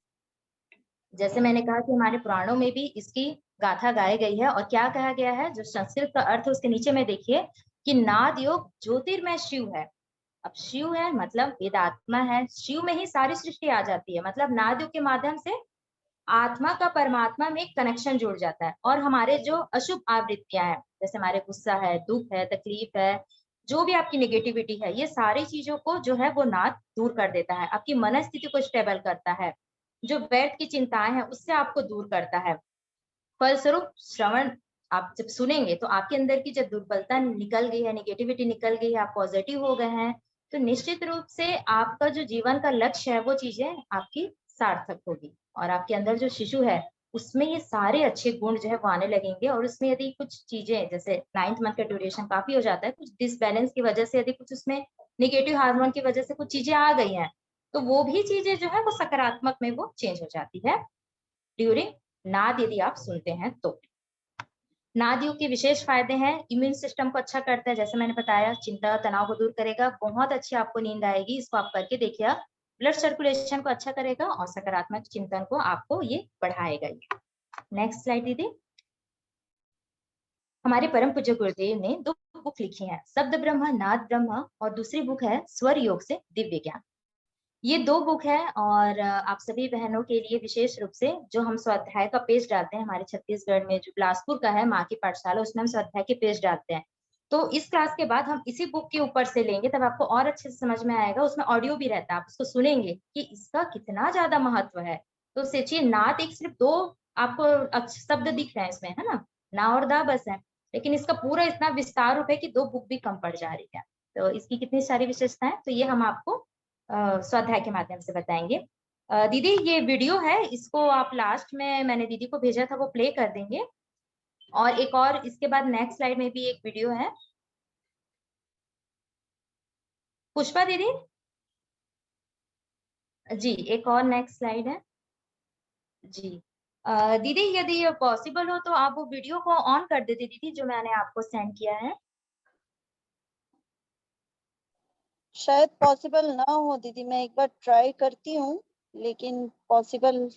जैसे मैंने कहा कि हमारे पुराणों में भी इसकी गाथा गाई गई है। और क्या कहा गया है, जो संस्कृत का अर्थ उसके नीचे में देखिए कि नाद योग ज्योतिर्मय शिव है। अब शिव है मतलब वेदात्मा है, शिव में ही सारी सृष्टि आ जाती है। मतलब नाद योग के माध्यम से आत्मा का परमात्मा में एक कनेक्शन जुड़ जाता है। और हमारे जो अशुभ आवृत्तियां हैं, जैसे हमारे गुस्सा है, दुख है, तकलीफ है, जो भी आपकी नेगेटिविटी है, ये सारी चीजों को जो है वो नाद दूर कर देता है। आपकी मनस्थिति को स्टेबल करता है, जो व्यर्थ की चिंताएं हैं उससे आपको दूर करता है। फलस्वरूप श्रवण आप जब सुनेंगे तो आपके अंदर की जब दुर्बलता निकल गई है, नेगेटिविटी निकल गई है, आप पॉजिटिव हो गए हैं, तो निश्चित रूप से आपका जो जीवन का लक्ष्य है वो चीजें आपकी सार्थक होगी। और आपके अंदर जो शिशु है उसमें ये सारे अच्छे गुण जो है वो आने लगेंगे। और उसमें यदि कुछ चीजें, जैसे 9th मंथ का ड्यूरेशन काफी हो जाता है, कुछ डिसबैलेंस की वजह से, यदि कुछ उसमें निगेटिव हार्मोन की वजह से कुछ चीजें आ गई हैं, तो वो भी चीजें जो है वो सकारात्मक में वो चेंज हो जाती है ड्यूरिंग नाद, यदि आप सुनते हैं तो। नाद योग के विशेष फायदे हैं, इम्यून सिस्टम को अच्छा करता है, जैसे मैंने बताया, चिंता तनाव को दूर करेगा, बहुत अच्छी आपको नींद आएगी, इसको आप करके देखिए। ब्लड सर्कुलेशन को अच्छा करेगा और सकारात्मक चिंतन को आपको ये बढ़ाएगा। नेक्स्ट स्लाइड दीदी। हमारे परम पूज्य गुरुदेव ने 2 बुक लिखी हैं, शब्द ब्रह्म, नाद ब्रह्म, और दूसरी बुक है स्वर योग से दिव्य ज्ञान। ये 2 बुक है। और आप सभी बहनों के लिए विशेष रूप से जो हम स्वाध्याय का पेज डालते हैं, हमारे छत्तीसगढ़ में जो बिलासपुर का है माँ की पाठशाला, उसमें हम स्वाध्याय के पेज डालते हैं। तो इस क्लास के बाद हम इसी बुक के ऊपर से लेंगे, तब आपको और अच्छे से समझ में आएगा। उसमें ऑडियो भी रहता है, आप उसको सुनेंगे कि इसका कितना ज्यादा महत्व है। तो सोचिए, नाद एक सिर्फ 2 आपको शब्द दिख रहे हैं इसमें, है ना और दा बस है, लेकिन इसका पूरा इतना विस्तार रूप है कि 2 बुक भी कम पड़ जा रही है। तो इसकी कितनी सारी विशेषताएं, तो ये हम आपको स्वाध्याय के माध्यम से बताएंगे। दीदी ये वीडियो है, इसको आप लास्ट में मैंने दीदी को भेजा था वो प्ले कर देंगे। और एक और इसके बाद नेक्स्ट स्लाइड में भी एक वीडियो है। पुष्पा दीदी जी, एक और नेक्स्ट स्लाइड है जी। दीदी यदि पॉसिबल हो तो आप वो वीडियो को ऑन कर देती दीदी, जो मैंने आपको सेंड किया है। शायद पॉसिबल ना हो दीदी, मैं एक बार ट्राई करती हूँ, लेकिन पॉसिबल।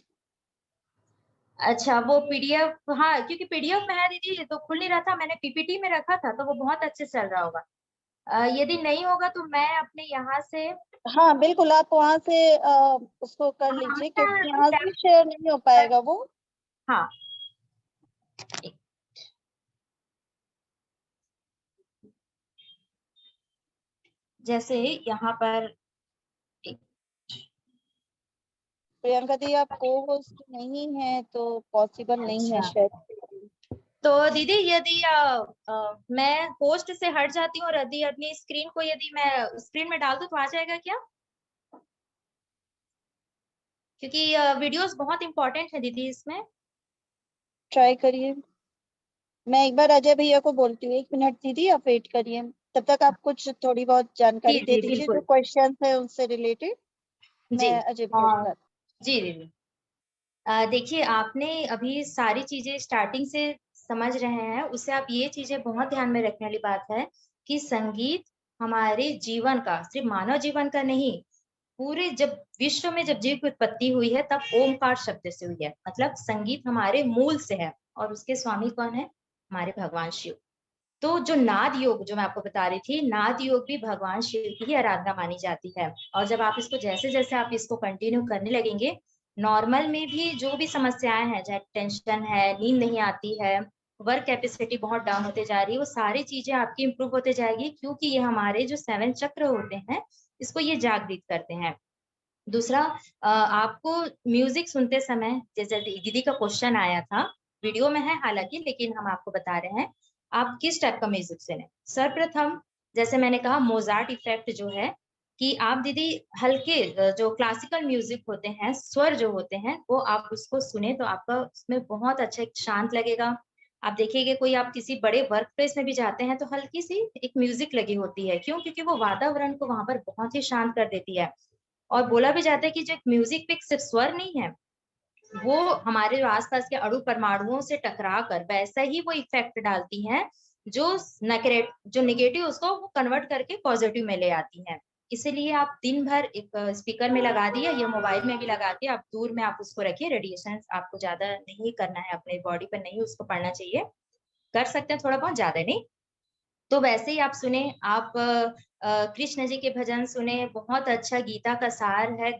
अच्छा, वो पीडीएफ, हाँ क्योंकि पीडीएफ में है दीदी तो खुल नहीं रहा था, मैंने पीपीटी में रखा था तो वो बहुत अच्छे से चल रहा होगा। यदि नहीं होगा तो मैं अपने यहाँ से, हाँ बिल्कुल, आप वहां से उसको कर हाँ लीजिए, क्योंकि यहाँ से शेयर नहीं हो पाएगा वो। हाँ, जैसे यहाँ पर प्रियंका दी, आप को होस्ट नहीं है तो पॉसिबल नहीं है अच्छा, शायद। तो दीदी यदि मैं होस्ट से हट जाती हूँ और यदि अपनी स्क्रीन को यदि मैं स्क्रीन में डाल दूँ तो आ जाएगा क्या? क्योंकि वीडियोस बहुत इंपॉर्टेंट है दीदी इसमें। ट्राई करिए। मैं एक बार अजय भैया को बोलती हूँ, 1 मिनट दीदी आप वेट करिए, तब तक आप कुछ थोड़ी बहुत जानकारी जी दे जी दीजिए जो बिल्कुल। क्वेश्चन है उनसे रिलेटेड। जी मैं अजय भैया से बात। जी दीदी। देखिए आपने अभी सारी चीजें स्टार्टिंग से समझ रहे हैं, उससे आप ये चीजें बहुत ध्यान में रखने वाली बात है कि संगीत हमारे जीवन का, सिर्फ मानव जीवन का नहीं, पूरे जब विश्व में जब जीव की उत्पत्ति हुई है तब ओमकार शब्द से हुई है। मतलब संगीत हमारे मूल से है और उसके स्वामी कौन है? हमारे भगवान शिव। तो जो नाद योग जो मैं आपको बता रही थी, नाद योग भी भगवान शिव की ही आराधना मानी जाती है। और जब आप इसको जैसे जैसे आप इसको कंटिन्यू करने लगेंगे, नॉर्मल में भी जो भी समस्याएं हैं, चाहे टेंशन है, नींद नहीं आती है, वर्क कैपेसिटी बहुत डाउन होते जा रही है, वो सारी चीजें आपकी इंप्रूव होते जाएगी, क्योंकि ये हमारे जो 7 चक्र होते हैं इसको ये जागृत करते हैं। दूसरा, आपको म्यूजिक सुनते समय, जैसे दीदी का क्वेश्चन आया था, वीडियो में है हालांकि, लेकिन हम आपको बता रहे हैं आप किस टाइप का म्यूजिक सुने। सर्वप्रथम, जैसे मैंने कहा, मोजार्ट इफेक्ट जो है कि आप दीदी हल्के जो क्लासिकल म्यूजिक होते हैं, स्वर जो होते हैं, वो आप उसको सुने तो आपका उसमें बहुत अच्छा एक शांत लगेगा। आप देखिएगा कोई आप किसी बड़े वर्क प्लेस में भी जाते हैं तो हल्की सी एक म्यूजिक लगी होती है, क्यों? क्योंकि वो वातावरण को वहां पर बहुत ही शांत कर देती है। और बोला भी जाता है कि जो एक म्यूजिक पे सिर्फ स्वर नहीं है, वो हमारे जो आसपास के अणु परमाणुओं से टकरा कर वैसा ही वो इफेक्ट डालती हैं, जो जो नेगेटिव उसको वो कन्वर्ट करके पॉजिटिव में ले आती हैं। इसीलिए आप दिन भर एक स्पीकर में लगा दिया या मोबाइल में भी लगा के आप दूर में आप उसको रखिए। रेडिएशन आपको ज्यादा नहीं करना है, अपने बॉडी पर नहीं उसको पड़ना चाहिए। कर सकते हैं थोड़ा बहुत, ज्यादा नहीं। तो वैसे ही आप सुने, आप कृष्ण जी के भजन सुने, बहुत अच्छा गीता का सार है,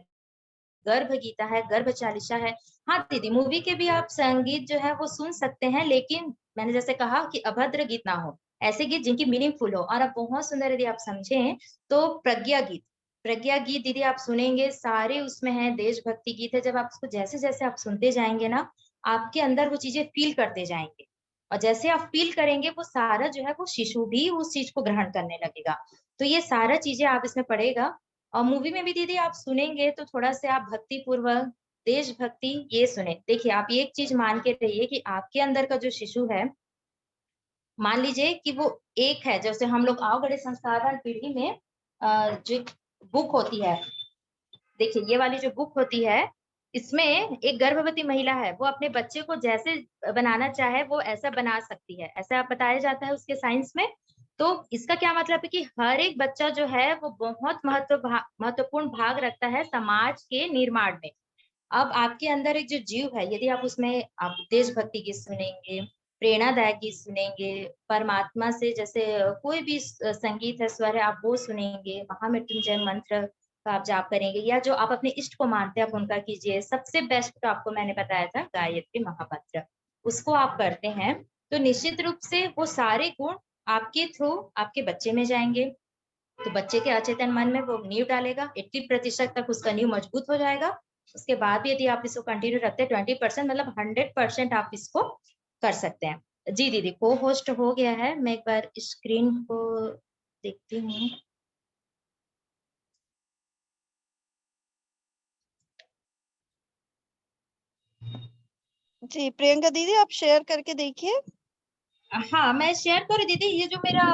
गर्भ गीता है, गर्भ चालीसा है। हाँ दीदी, मूवी के भी आप संगीत जो है वो सुन सकते हैं, लेकिन मैंने जैसे कहा कि अभद्र गीत ना हो, ऐसे गीत जिनकी मीनिंगफुल हो। और आप बहुत सुंदर यदि आप समझें तो प्रज्ञा गीत, प्रज्ञा गीत दीदी आप सुनेंगे, सारे उसमें है देशभक्ति गीत है। जब आप उसको जैसे जैसे आप सुनते जाएंगे ना, आपके अंदर वो चीजें फील करते जाएंगे, और जैसे आप फील करेंगे वो सारा जो है वो शिशु भी उस चीज को ग्रहण करने लगेगा। तो ये सारा चीजें आप इसमें पड़ेगा। और मूवी में भी दीदी आप सुनेंगे तो थोड़ा से आप भक्ति पूर्वक, देशभक्ति ये सुने। देखिए आप ये एक चीज मान के रहिए कि आपके अंदर का जो शिशु है, मान लीजिए कि वो एक है, जैसे हम लोग आओ बड़े संस्कारवान पीढ़ी में जो बुक होती है, देखिए ये वाली जो बुक होती है, इसमें एक गर्भवती महिला है, वो अपने बच्चे को जैसे बनाना चाहे वो ऐसा बना सकती है, ऐसा बताया जाता है उसके साइंस में। तो इसका क्या मतलब है कि हर एक बच्चा जो है वो बहुत महत्वपूर्ण भाग रखता है समाज के निर्माण में। अब आपके अंदर एक जो जीव है, यदि आप उसमें आप देशभक्ति गीत सुनेंगे, प्रेरणादायक गीत सुनेंगे, परमात्मा से जैसे कोई भी संगीत है, स्वर है, आप वो सुनेंगे, महामृत्युंजय मंत्र का आप जाप करेंगे, या जो आप अपने इष्ट को मानते हैं आप उनका कीजिए। सबसे बेस्ट तो आपको मैंने बताया था गायत्री महामंत्र, उसको आप करते हैं तो निश्चित रूप से वो सारे गुण आपके थ्रू आपके बच्चे में जाएंगे। तो बच्चे के अचेतन मन में वो नींव डालेगा, 80% तक उसका नींव मजबूत हो जाएगा। उसके बाद भी यदि आप इसको कंटिन्यू रखते हैं 20%, मतलब 100% आप इसको कर सकते हैं। जी दीदी, को होस्ट हो गया है, मैं एक बार स्क्रीन को देखती हूँ। जी प्रियंका दीदी आप शेयर करके देखिए। हाँ मैं शेयर करूँ दीदी, ये जो मेरा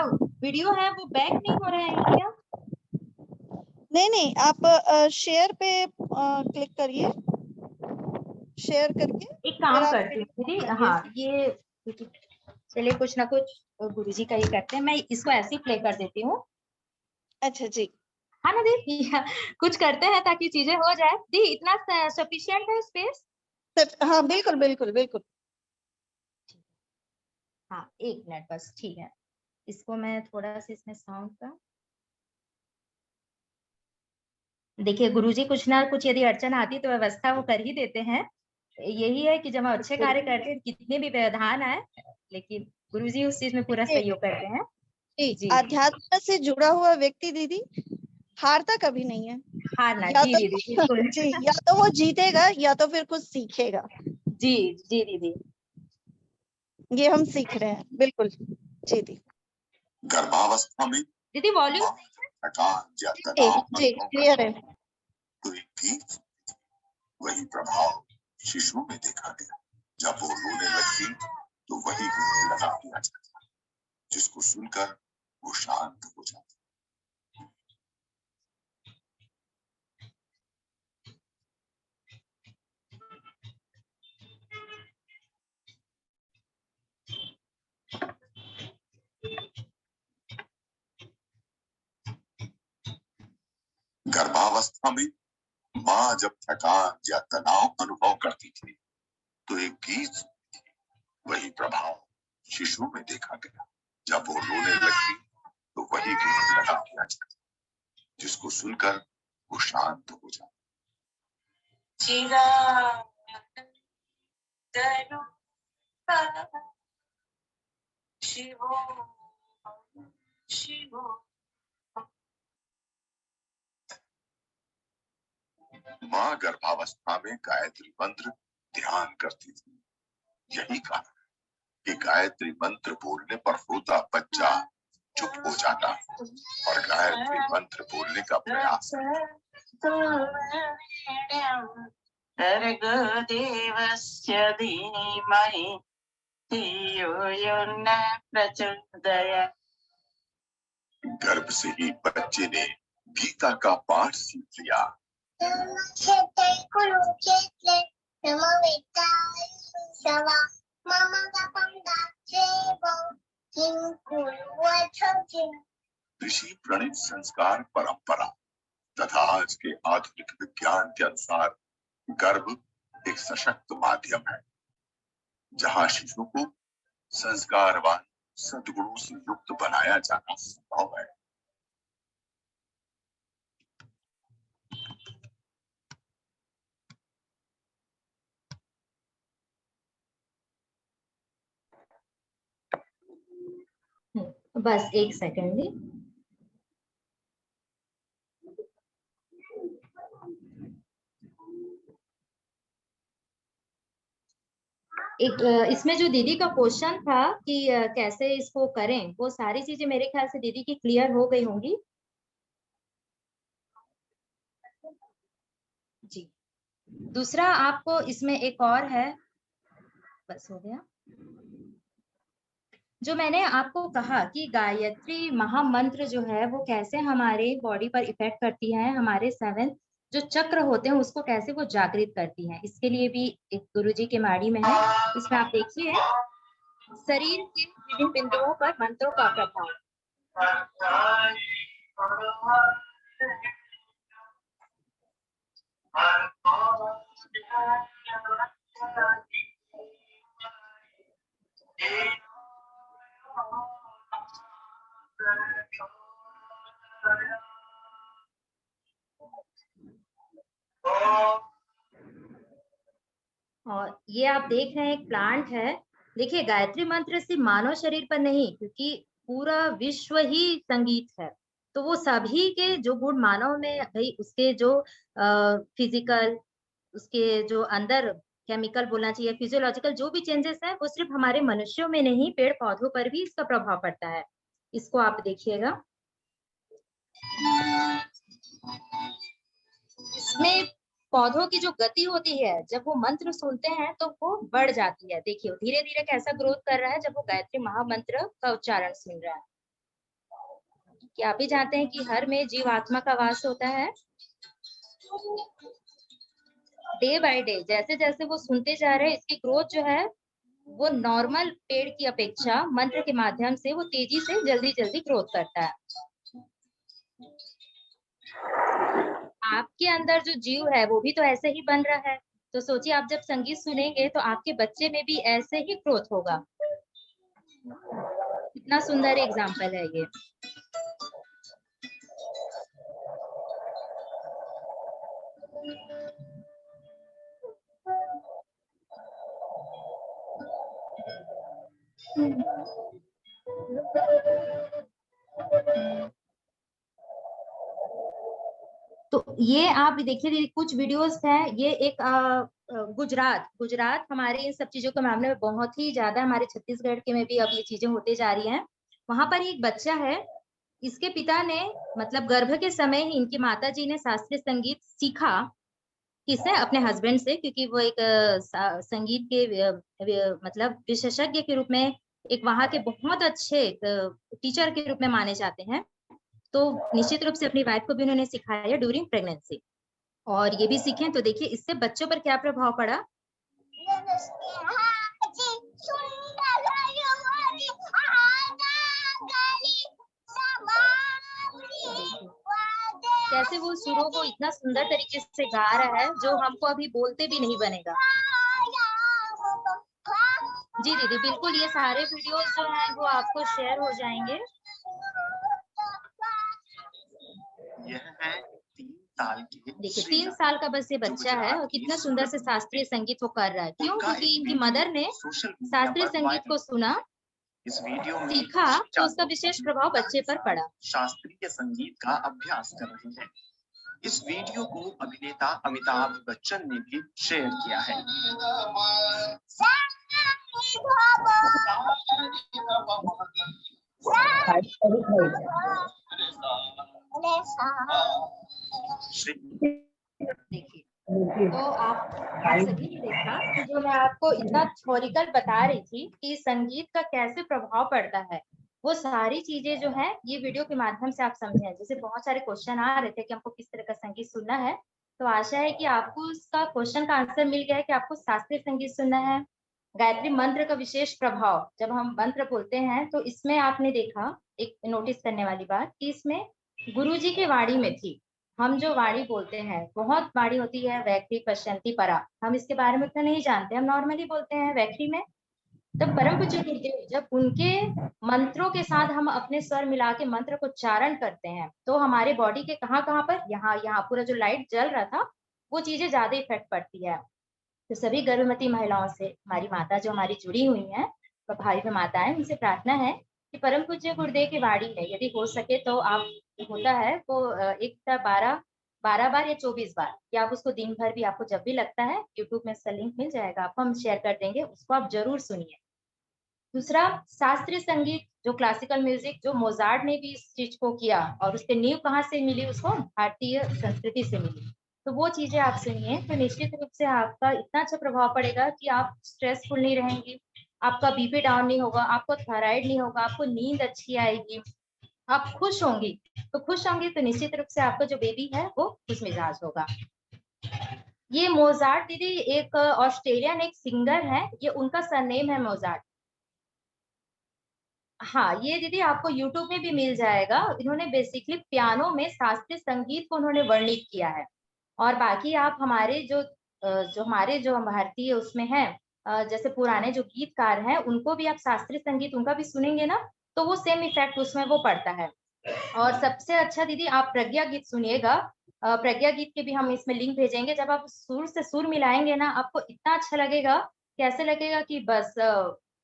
वीडियो है वो बैक नहीं हो रहा है क्या? नहीं नहीं, आप शेयर पे क्लिक करिए, शेयर करके एक फिर काम आप करती हूँ दीदी, करिए। हाँ ये चलिए कुछ ना कुछ गुरुजी का ही करते हैं, मैं इसको ऐसे ही प्ले कर देती हूँ। अच्छा जी। हाँ ना दी, कुछ करते हैं ताकि चीजें हो जाए। दी इतना सफिशियंट है स्पेस? हाँ बिल्कुल बिल्कुल बिल्कुल। हाँ 1 मिनट बस, ठीक है। इसको मैं थोड़ा सा इसमें साउंड का, देखिए गुरुजी कुछ ना कुछ यदि अड़चन आती तो व्यवस्था वो कर ही देते हैं। यही है कि जब हम अच्छे कार्य करते हैं, कितने भी व्यवधान आए, लेकिन गुरुजी उस चीज में पूरा सहयोग करते हैं। जी, जी आध्यात्म से जुड़ा हुआ व्यक्ति दीदी हारता कभी नहीं है। हारना, या जी तो दीदी बिल्कुल। जी, या तो वो जीतेगा या तो फिर कुछ सीखेगा। जी जी दीदी। ये हम सीख रहे हैं बिल्कुल। जी दी। गर्भावस्था में दीदी वॉल्यूम थकान या जी तनाव जी क्लियर है। तो एक वही प्रभाव शिशु में देखा गया। जब वो रोने लगती तो वही गीत लगा दिया जाता, जिसको सुनकर वो शांत हो जाती। गर्भावस्था में माँ जब थकान या तनाव अनुभव करती थी तो एक गीत, वही प्रभाव शिशु में देखा गया। जब वो रोने लगती तो वही गीत लगा दिया जाता, जिसको सुनकर वो शांत हो जाती। माँ गर्भावस्था में गायत्री मंत्र ध्यान करती थी। यही कारण कि गायत्री मंत्र बोलने पर होता बच्चा चुप हो जाता और गायत्री मंत्र बोलने का प्रयास देवस्य धीमहि धियो यो न प्रचोदयात्। गर्भ से ही बच्चे ने गीता का पाठ सीख लिया। ऋषि प्रणीत संस्कार परंपरा तथा आज के आधुनिक विज्ञान के अनुसार गर्भ एक सशक्त माध्यम है, जहाँ शिशु को संस्कारवान सद्गुणों से युक्त बनाया जाना संभव है। बस एक सेकंड दी। इसमें जो दीदी का क्वेश्चन था कि कैसे इसको करें, वो सारी चीजें मेरे ख्याल से दीदी की क्लियर हो गई होंगी जी। दूसरा आपको इसमें एक और है, बस हो गया, जो मैंने आपको कहा कि गायत्री महामंत्र जो है वो कैसे हमारे बॉडी पर इफेक्ट करती है, हमारे 7 जो चक्र होते हैं उसको कैसे वो जागृत करती है। इसके लिए भी एक गुरुजी के माड़ी में है, इसमें आप देखिए शरीर के विभिन्न बिंदुओं पर मंत्रों का प्रभाव। और ये आप देख रहे हैं एक प्लांट है। देखिए गायत्री मंत्र सिर्फ मानव शरीर पर नहीं, क्योंकि पूरा विश्व ही संगीत है, तो वो सभी के जो गुण मानव में भाई उसके जो फिजिकल, उसके जो अंदर केमिकल बोलना चाहिए, फिजियोलॉजिकल जो भी चेंजेस है वो सिर्फ हमारे मनुष्यों में नहीं, पेड़ पौधों पर भी इसका प्रभाव पड़ता है। इसको आप देखिएगा, इसमें पौधों की जो गति होती है जब वो मंत्र सुनते हैं तो वो बढ़ जाती है। देखिए धीरे धीरे कैसा ग्रोथ कर रहा है जब वो गायत्री महामंत्र का उच्चारण सुन रहा है। क्या आप भी जानते हैं कि हर में जीव आत्मा का वास होता है। डे बाय डे जैसे जैसे वो सुनते जा रहे हैं, इसकी ग्रोथ जो है वो नॉर्मल पेड़ की अपेक्षा मंत्र के माध्यम से वो तेजी से जल्दी जल्दी ग्रोथ करता है। आपके अंदर जो जीव है वो भी तो ऐसे ही बन रहा है, तो सोचिए आप जब संगीत सुनेंगे तो आपके बच्चे में भी ऐसे ही ग्रोथ होगा। कितना सुंदर एग्जाम्पल है ये। तो ये आप देखिए कुछ वीडियोस हैं, ये एक गुजरात हमारे इन सब चीजों के मामले में बहुत ही ज्यादा, हमारे छत्तीसगढ़ के में भी अब ये चीजें होते जा रही हैं। वहां पर एक बच्चा है, इसके पिता ने मतलब गर्भ के समय ही इनकी माता जी ने शास्त्रीय संगीत सीखा किससे? अपने हस्बैंड से, क्योंकि वो एक संगीत के मतलब विशेषज्ञ के रूप में एक वहाँ के बहुत अच्छे टीचर के रूप में माने जाते हैं। तो निश्चित रूप से अपनी वाइफ को भी उन्होंने सिखाया ड्यूरिंग प्रेगनेंसी। और ये भी सीखें तो देखिए इससे बच्चों पर क्या प्रभाव पड़ा। कैसे वो सुरों को इतना सुंदर तरीके से गा रहा है जो हमको अभी बोलते भी नहीं बनेगा। जी दीदी बिल्कुल, ये सारे वीडियोस जो हैं वो आपको शेयर हो जाएंगे। यह है 3 साल के देखिए 3 साल का बस ये बच्चा है और कितना सुंदर से शास्त्रीय संगीत वो कर रहा है। क्यों? क्योंकि इनकी मदर ने शास्त्रीय संगीत को सुना, इस वीडियो में सीखा, तो उसका विशेष प्रभाव बच्चे पर पड़ा। शास्त्रीय संगीत का अभ्यास कर रहे हैं। इस वीडियो को अभिनेता अमिताभ बच्चन ने भी शेयर किया है। देखिए तो आप सभी ने देखा कि जो मैं आपको इतना थ्योरिकल बता रही थी कि संगीत का कैसे प्रभाव पड़ता है, वो सारी चीजें जो है ये वीडियो के माध्यम से आप समझे। जैसे बहुत सारे क्वेश्चन आ रहे थे कि हमको किस तरह का संगीत सुनना है, तो आशा है कि आपको उसका क्वेश्चन का आंसर मिल गया है कि आपको शास्त्रीय संगीत सुनना है। गायत्री मंत्र का विशेष प्रभाव, जब हम मंत्र बोलते हैं तो इसमें आपने देखा एक नोटिस करने वाली बात कि इसमें गुरुजी की वाणी में थी। हम जो वाणी बोलते हैं, बहुत वाणी होती है, वैखरी, पश्यंती, परा, हम इसके बारे में उतना नहीं जानते, हम नॉर्मली बोलते हैं वैखरी में। तब परम पूज्य गुरुदेव जब उनके मंत्रों के साथ हम अपने स्वर मिला के मंत्र को उच्चारण करते हैं तो हमारे बॉडी के कहाँ पर, यहाँ पूरा जो लाइट जल रहा था वो चीजें ज्यादा इफेक्ट पड़ती है। तो सभी गर्भवती महिलाओं से, हमारी माता जो हमारी जुड़ी हुई हैं, भाई में माताएं, उनसे प्रार्थना है कि परम पूज्य गुरुदेव की वाणी है, यदि हो सके तो आप, होता है वो एक 12 बार या 24 बार, या आप उसको दिन भर भी, आपको जब भी लगता है, यूट्यूब में इसका लिंक मिल जाएगा आपको, हम शेयर कर देंगे, उसको आप जरूर सुनिए। दूसरा, शास्त्रीय संगीत जो क्लासिकल म्यूजिक, जो मोजार्ट ने भी इस चीज को किया और उसके नींव कहाँ से मिली, उसको भारतीय संस्कृति से मिली। तो वो चीजें आप सुनिए तो निश्चित रूप से आपका इतना अच्छा प्रभाव पड़ेगा कि आप स्ट्रेसफुल नहीं रहेंगी, आपका बीपी डाउन नहीं होगा, आपको थायराइड नहीं होगा, आपको नींद अच्छी आएगी, आप खुश होंगी। तो खुश होंगी तो निश्चित रूप से आपका जो बेबी है वो खुश मिजाज होगा। ये मोजार्ट दीदी एक ऑस्ट्रेलियन एक सिंगर है, ये उनका सरनेम है मोजार्ट। हाँ, ये दीदी आपको YouTube में भी मिल जाएगा। इन्होंने बेसिकली पियानो में शास्त्रीय संगीत को उन्होंने वर्णित किया है। और बाकी आप हमारे जो भारतीय उसमें है, जैसे पुराने जो गीतकार हैं उनको भी आप शास्त्रीय संगीत उनका भी सुनेंगे ना, तो वो सेम इफेक्ट उसमें वो पड़ता है। और सबसे अच्छा दीदी आप प्रज्ञा गीत सुनिएगा। प्रज्ञा गीत के भी हम इसमें लिंक भेजेंगे। जब आप सुर से सुर मिलाएंगे ना, आपको इतना अच्छा लगेगा, कैसे लगेगा कि बस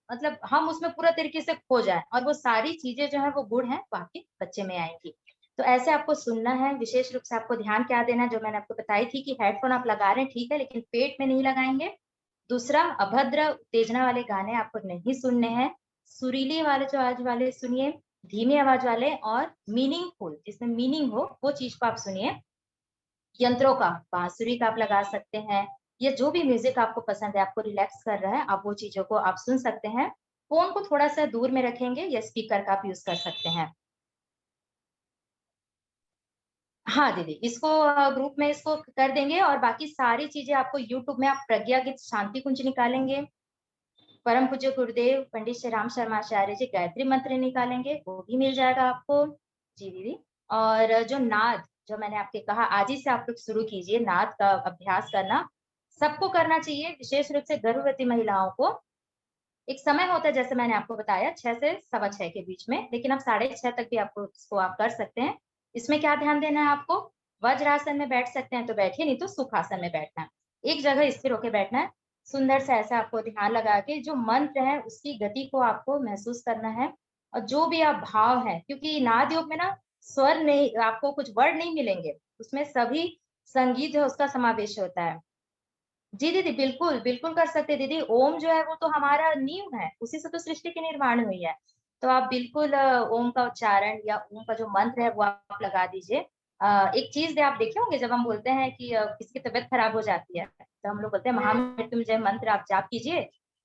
मतलब हम उसमें पूरा तरीके से खो जाए, और वो सारी चीजें जो है वो गुण है वो आपके बच्चे में आएंगी। तो ऐसे आपको सुनना है। विशेष रूप से आपको ध्यान क्या देना है, जो मैंने आपको बताई थी कि हेडफोन आप लगा रहे हैं ठीक है, लेकिन पेट में नहीं लगाएंगे। दूसरा, अभद्र उत्तेजना वाले गाने आपको नहीं सुनने हैं। सुरीली वाले जो आवाज वाले सुनिए, धीमी आवाज वाले, और मीनिंगफुल, जिसमें मीनिंग हो वो चीज को आप सुनिए। यंत्रों का, बांसुरी का आप लगा सकते हैं, या जो भी म्यूजिक आपको पसंद है, आपको रिलैक्स कर रहा है, आप वो चीजों को आप सुन सकते हैं। फोन को थोड़ा सा दूर में रखेंगे, या स्पीकर का आप यूज कर सकते हैं। हाँ दीदी, इसको ग्रुप में इसको कर देंगे, और बाकी सारी चीजें आपको यूट्यूब में आप प्रज्ञा गीत शांति कुंज निकालेंगे, परम पूज्य गुरुदेव पंडित श्री राम शर्मा आचार्य जी गायत्री मंत्र निकालेंगे, वो भी मिल जाएगा आपको। जी दीदी। और जो नाद, जो मैंने आपके कहा, आज ही से आप लोग शुरू कीजिए नाद का अभ्यास करना। सबको करना चाहिए, विशेष रूप से गर्भवती महिलाओं को। एक समय होता है, जैसे मैंने आपको बताया, 6 से 6:15 के बीच में, लेकिन आप 6:30 तक भी आपको इसको आप कर सकते हैं। इसमें क्या ध्यान देना है आपको, वज्रासन में बैठ सकते हैं तो बैठिए, नहीं तो सुखासन में बैठना है, एक जगह स्थिर होकर बैठना है। सुंदर से ऐसा आपको ध्यान लगा के जो मंत्र है उसकी गति को आपको महसूस करना है, और जो भी आप भाव है, क्योंकि नाद योग में ना स्वर नहीं, आपको कुछ वर्ड नहीं मिलेंगे, उसमें सभी संगीत जो है उसका समावेश होता है। जी दीदी, बिल्कुल बिल्कुल कर सकते हैं दीदी। ओम जो है वो तो हमारा नींव है, उसी से तो सृष्टि की निर्माण हुई है। तो आप बिल्कुल ओम का उच्चारण या ओम का जो मंत्र है वो आप लगा दीजिए। एक चीज आप देखे होंगे, जब हम बोलते हैं कि किसी की तबीयत खराब हो जाती है तो हम लोग बोलते हैं महामृत्युंजय मंत्र आप जाप कीजिए,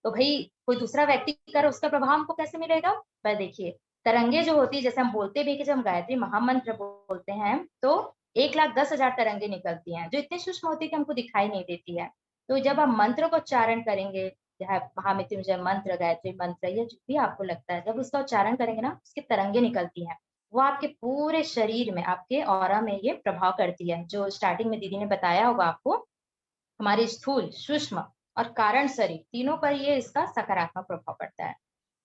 तो भाई कोई दूसरा व्यक्ति कर उसका प्रभाव हमको कैसे मिलेगा। पर देखिए तरंगे जो होती है, जैसे हम बोलते भी कि जब हम गायत्री महामंत्र बोलते हैं तो 1,10,000 तरंगे निकलती हैं, जो इतनी सूक्ष्म होती है कि हमको दिखाई नहीं देती है। तो जब हम मंत्र को उच्चारण करेंगे, चाहे महामृत्युंजय मंत्र, गायत्री मंत्र, या जो भी आपको लगता है, जब उसका उच्चारण करेंगे ना, उसकी तरंगे निकलती हैं, वो आपके पूरे शरीर में, आपके ऑरा में ये प्रभाव करती है। जो स्टार्टिंग में दीदी ने बताया होगा आपको, हमारे स्थूल, सूक्ष्म और कारण शरीर तीनों पर ये इसका सकारात्मक प्रभाव पड़ता है।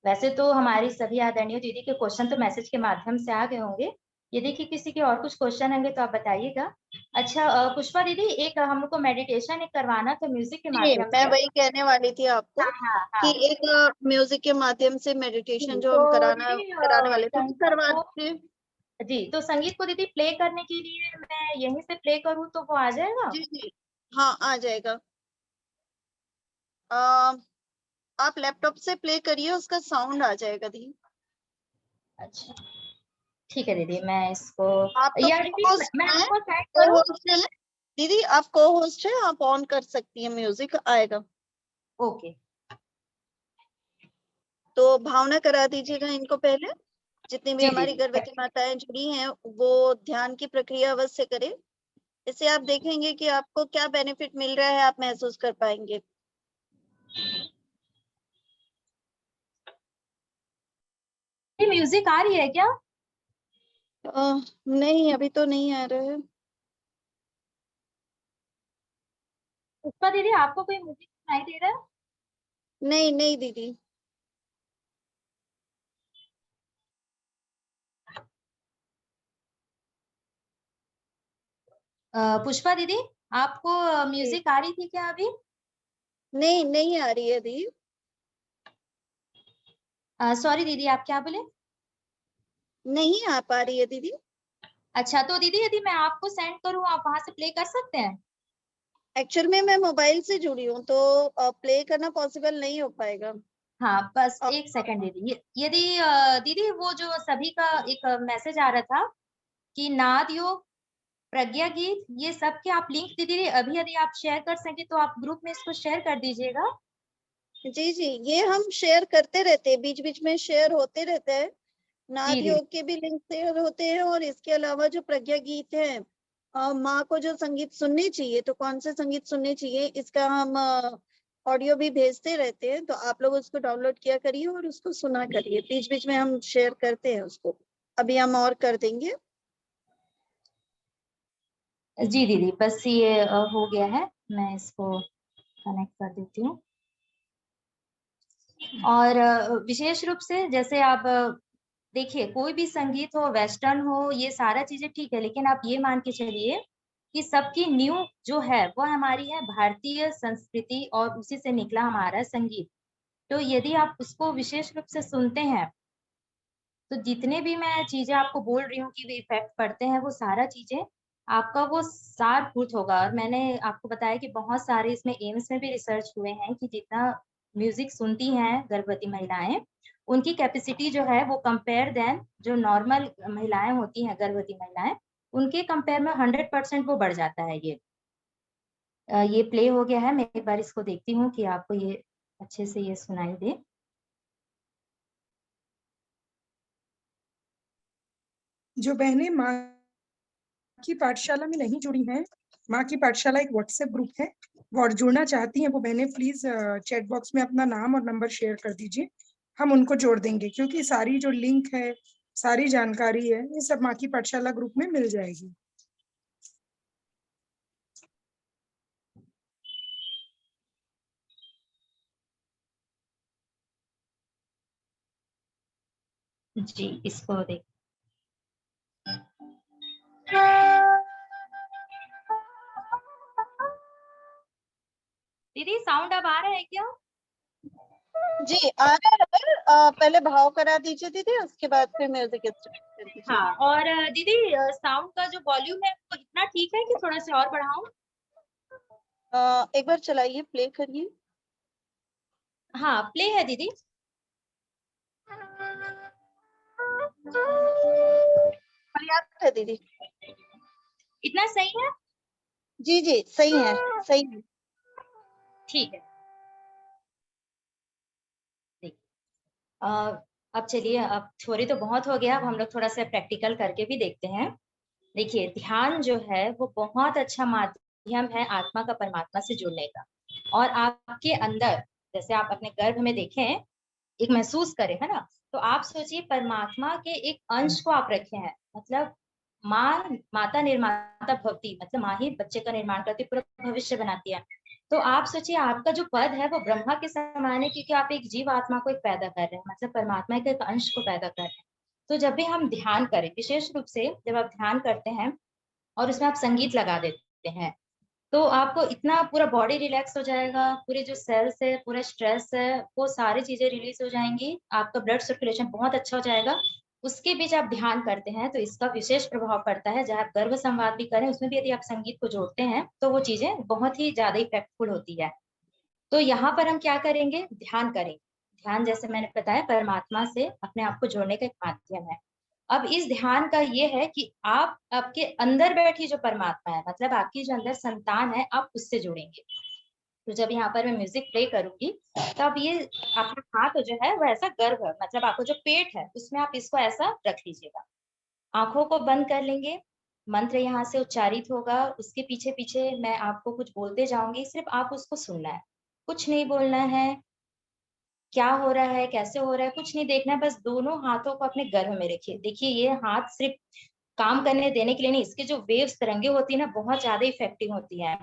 वैसे तो हमारी सभी आदरणीय दीदी के क्वेश्चन तो मैसेज के माध्यम से आ गए होंगे। यदि कि किसी के और कुछ क्वेश्चन होंगे तो आप बताइएगा। अच्छा पुष्पा दीदी, एक हम लोग को मेडिटेशन एक करवाना था म्यूजिक के जी, माध्यम मैं से। वही कहने वाली थी आपको हाँ हाँ कि हाँ एक म्यूजिक के माध्यम से मेडिटेशन जो तो हम दीदी कराने वाले थे वो संगीत करवा को, दीजिए। जी तो संगीत को दीदी प्ले करने के लिए मैं यहीं से प्ले करूँ तो वो आ जाएगा। जी जी, हाँ आ जाएगा। आप लैपटॉप से प्ले करिए, उसका साउंड आ जाएगा दी। अच्छा ठीक है दीदी, मैं इसको, आप तो या को दीदी होस्ट मैं हैं, आपको सेंड को करूँ। होस्ट हैं दीदी, आप को होस्ट हैं, आप ऑन कर सकती हैं, म्यूजिक आएगा। ओके तो भावना करा दीजिएगा इनको पहले। जितनी भी जी हमारी दीदी। गर्भवती माताएं जुड़ी हैं वो ध्यान की प्रक्रिया अवश्य करें। इससे आप देखेंगे कि आपको क्या बेनिफिट मिल रहा है, आप महसूस कर पाएंगे। ये म्यूजिक आ रही है क्या। नहीं, अभी तो नहीं आ रहा है। पुष्पा दीदी आपको कोई म्यूजिक सुनाई दे रहा है। नहीं नहीं दीदी। पुष्पा दीदी आपको जी, म्यूजिक आ रही थी क्या अभी। नहीं नहीं आ रही है दी। सॉरी दीदी, आप क्या बोले। नहीं आ पा रही है दीदी। अच्छा तो दीदी यदि मैं आपको सेंड करूँ आप वहां से प्ले कर सकते हैं। एक्चुअल में मैं मोबाइल से जुड़ी हूँ तो प्ले करना पॉसिबल नहीं हो पाएगा। हाँ बस अ, एक सेकंड दीदी, यदि दीदी वो जो सभी का एक मैसेज आ रहा था कि नाद योग, प्रज्ञा गीत, ये सब के आप लिंक दीदी अभी यदि आप शेयर कर सके तो आप ग्रुप में इसको शेयर कर दीजिएगा। जी जी, ये हम शेयर करते रहते हैं, बीच बीच में शेयर होते रहते हैं। जी नाद दीदी। योग के भी लिंक शेयर होते हैं, और इसके अलावा जो प्रज्ञा गीत है, माँ को जो संगीत सुनने चाहिए तो कौन से संगीत सुनने चाहिए, इसका हम ऑडियो भी भेजते रहते हैं। तो आप लोग उसको डाउनलोड किया करिए और उसको सुना करिए, बीच बीच में हम शेयर करते हैं उसको। अभी हम और कर देंगे। जी दीदी बस ये हो गया है, मैं इसको कनेक्ट कर देती हूँ। और विशेष रूप से जैसे आप देखिए कोई भी संगीत हो, वेस्टर्न हो, ये सारा चीजें ठीक है, लेकिन आप ये मान के चलिए कि सबकी न्यू जो है वो हमारी है भारतीय संस्कृति और उसी से निकला हमारा संगीत। तो यदि आप उसको विशेष रूप से सुनते हैं तो जितने भी मैं चीजें आपको बोल रही हूँ कि इफेक्ट पड़ते हैं, वो सारा चीजें आपका वो सारभूत होगा। और मैंने आपको बताया कि बहुत सारे इसमें एम्स में भी रिसर्च हुए हैं कि जितना म्यूजिक सुनती हैं गर्भवती महिलाएं, उनकी कैपेसिटी जो है वो कंपेयर देन जो नॉर्मल महिलाएं होती हैं, गर्भवती महिलाएं, उनके कंपेयर में 100% वो बढ़ जाता है। ये प्ले हो गया है, मैं एक बार इसको देखती हूँ कि आपको ये अच्छे से ये सुनाई दे। जो बहनें माँ की पाठशाला में नहीं जुड़ी हैं, माँ की पाठशाला एक व्हाट्सएप ग्रुप है, वो और जुड़ना चाहती हैं वो बहनें प्लीज चैट बॉक्स में अपना नाम और नंबर शेयर कर दीजिए, हम उनको जोड़ देंगे, क्योंकि सारी जो लिंक है, सारी जानकारी है, ये सब माँ की पाठशाला ग्रुप में मिल जाएगी। जी इसको देख, दीदी साउंड अब आ रहा है क्या। जी आ रहा है। पहले भाव करा दीजिए दीदी, उसके बाद फिर म्यूजिक स्टार्ट कर दीजिए। हाँ और दीदी साउंड का जो वॉल्यूम है वो इतना ठीक है कि थोड़ा सा और बढ़ाऊं। एक बार चलाइए, प्ले करिए। हाँ प्ले है दीदी। पर्याप्त है दीदी। इतना सही है? जी जी सही है, सही है। ठीक है। देखिए, अब चलिए, अब थ्योरी तो बहुत हो गया, अब हम लोग थोड़ा सा प्रैक्टिकल करके भी देखते हैं। देखिए, ध्यान जो है वो बहुत अच्छा माध्यम है आत्मा का परमात्मा से जुड़ने का। और आपके अंदर, जैसे आप अपने गर्भ में देखें, एक महसूस करें, है ना? तो आप सोचिए परमात्मा के एक अंश को आप रखे हैं, मतलब माता निर्माता भवती, मतलब माँ ही बच्चे का निर्माण करती, पूरा भविष्य बनाती है। तो आप सोचिए आपका जो पद है वो ब्रह्मा के समान है, क्योंकि आप एक जीव आत्मा को एक पैदा कर रहे हैं, मतलब परमात्मा के एक अंश को पैदा कर रहे हैं। तो जब भी हम ध्यान करें, विशेष रूप से जब आप ध्यान करते हैं और उसमें आप संगीत लगा देते हैं, तो आपको इतना पूरा बॉडी रिलैक्स हो जाएगा, पूरे जो सेल्स है, पूरा स्ट्रेस है, वो सारी चीजें रिलीज हो जाएंगी, आपका ब्लड सर्कुलेशन बहुत अच्छा हो जाएगा। उसके बीच आप ध्यान करते हैं तो इसका विशेष प्रभाव पड़ता है। जहाँ आप गर्भ संवाद भी करें उसमें भी यदि आप संगीत को जोड़ते हैं तो वो चीजें बहुत ही ज्यादा इफेक्टफुल होती है। तो यहाँ पर हम क्या करेंगे, ध्यान करेंगे। ध्यान, जैसे मैंने बताया, परमात्मा से अपने आप को जोड़ने का एक माध्यम है। अब इस ध्यान का ये है कि आप आपके अंदर बैठी जो परमात्मा है, मतलब आपकी जो अंदर संतान है, आप उससे जुड़ेंगे। तो जब यहाँ पर मैं म्यूजिक प्ले करूंगी, तब ये आपका हाथ जो है वो ऐसा गर्भ है, मतलब आपको जो पेट है उसमें आप इसको ऐसा रख लीजिएगा। आंखों को बंद कर लेंगे, मंत्र यहाँ से उच्चारित होगा, उसके पीछे पीछे मैं आपको कुछ बोलते जाऊंगी, सिर्फ आप उसको सुनना है, कुछ नहीं बोलना है, क्या हो रहा है, कैसे हो रहा है, कुछ नहीं देखना है, बस दोनों हाथों को अपने गर्भ में रखिए। देखिए, ये हाथ सिर्फ काम करने देने के लिए नहीं, इसके जो वेव्स, तरंगे होती है ना, बहुत ज्यादा इफेक्टिव होती है।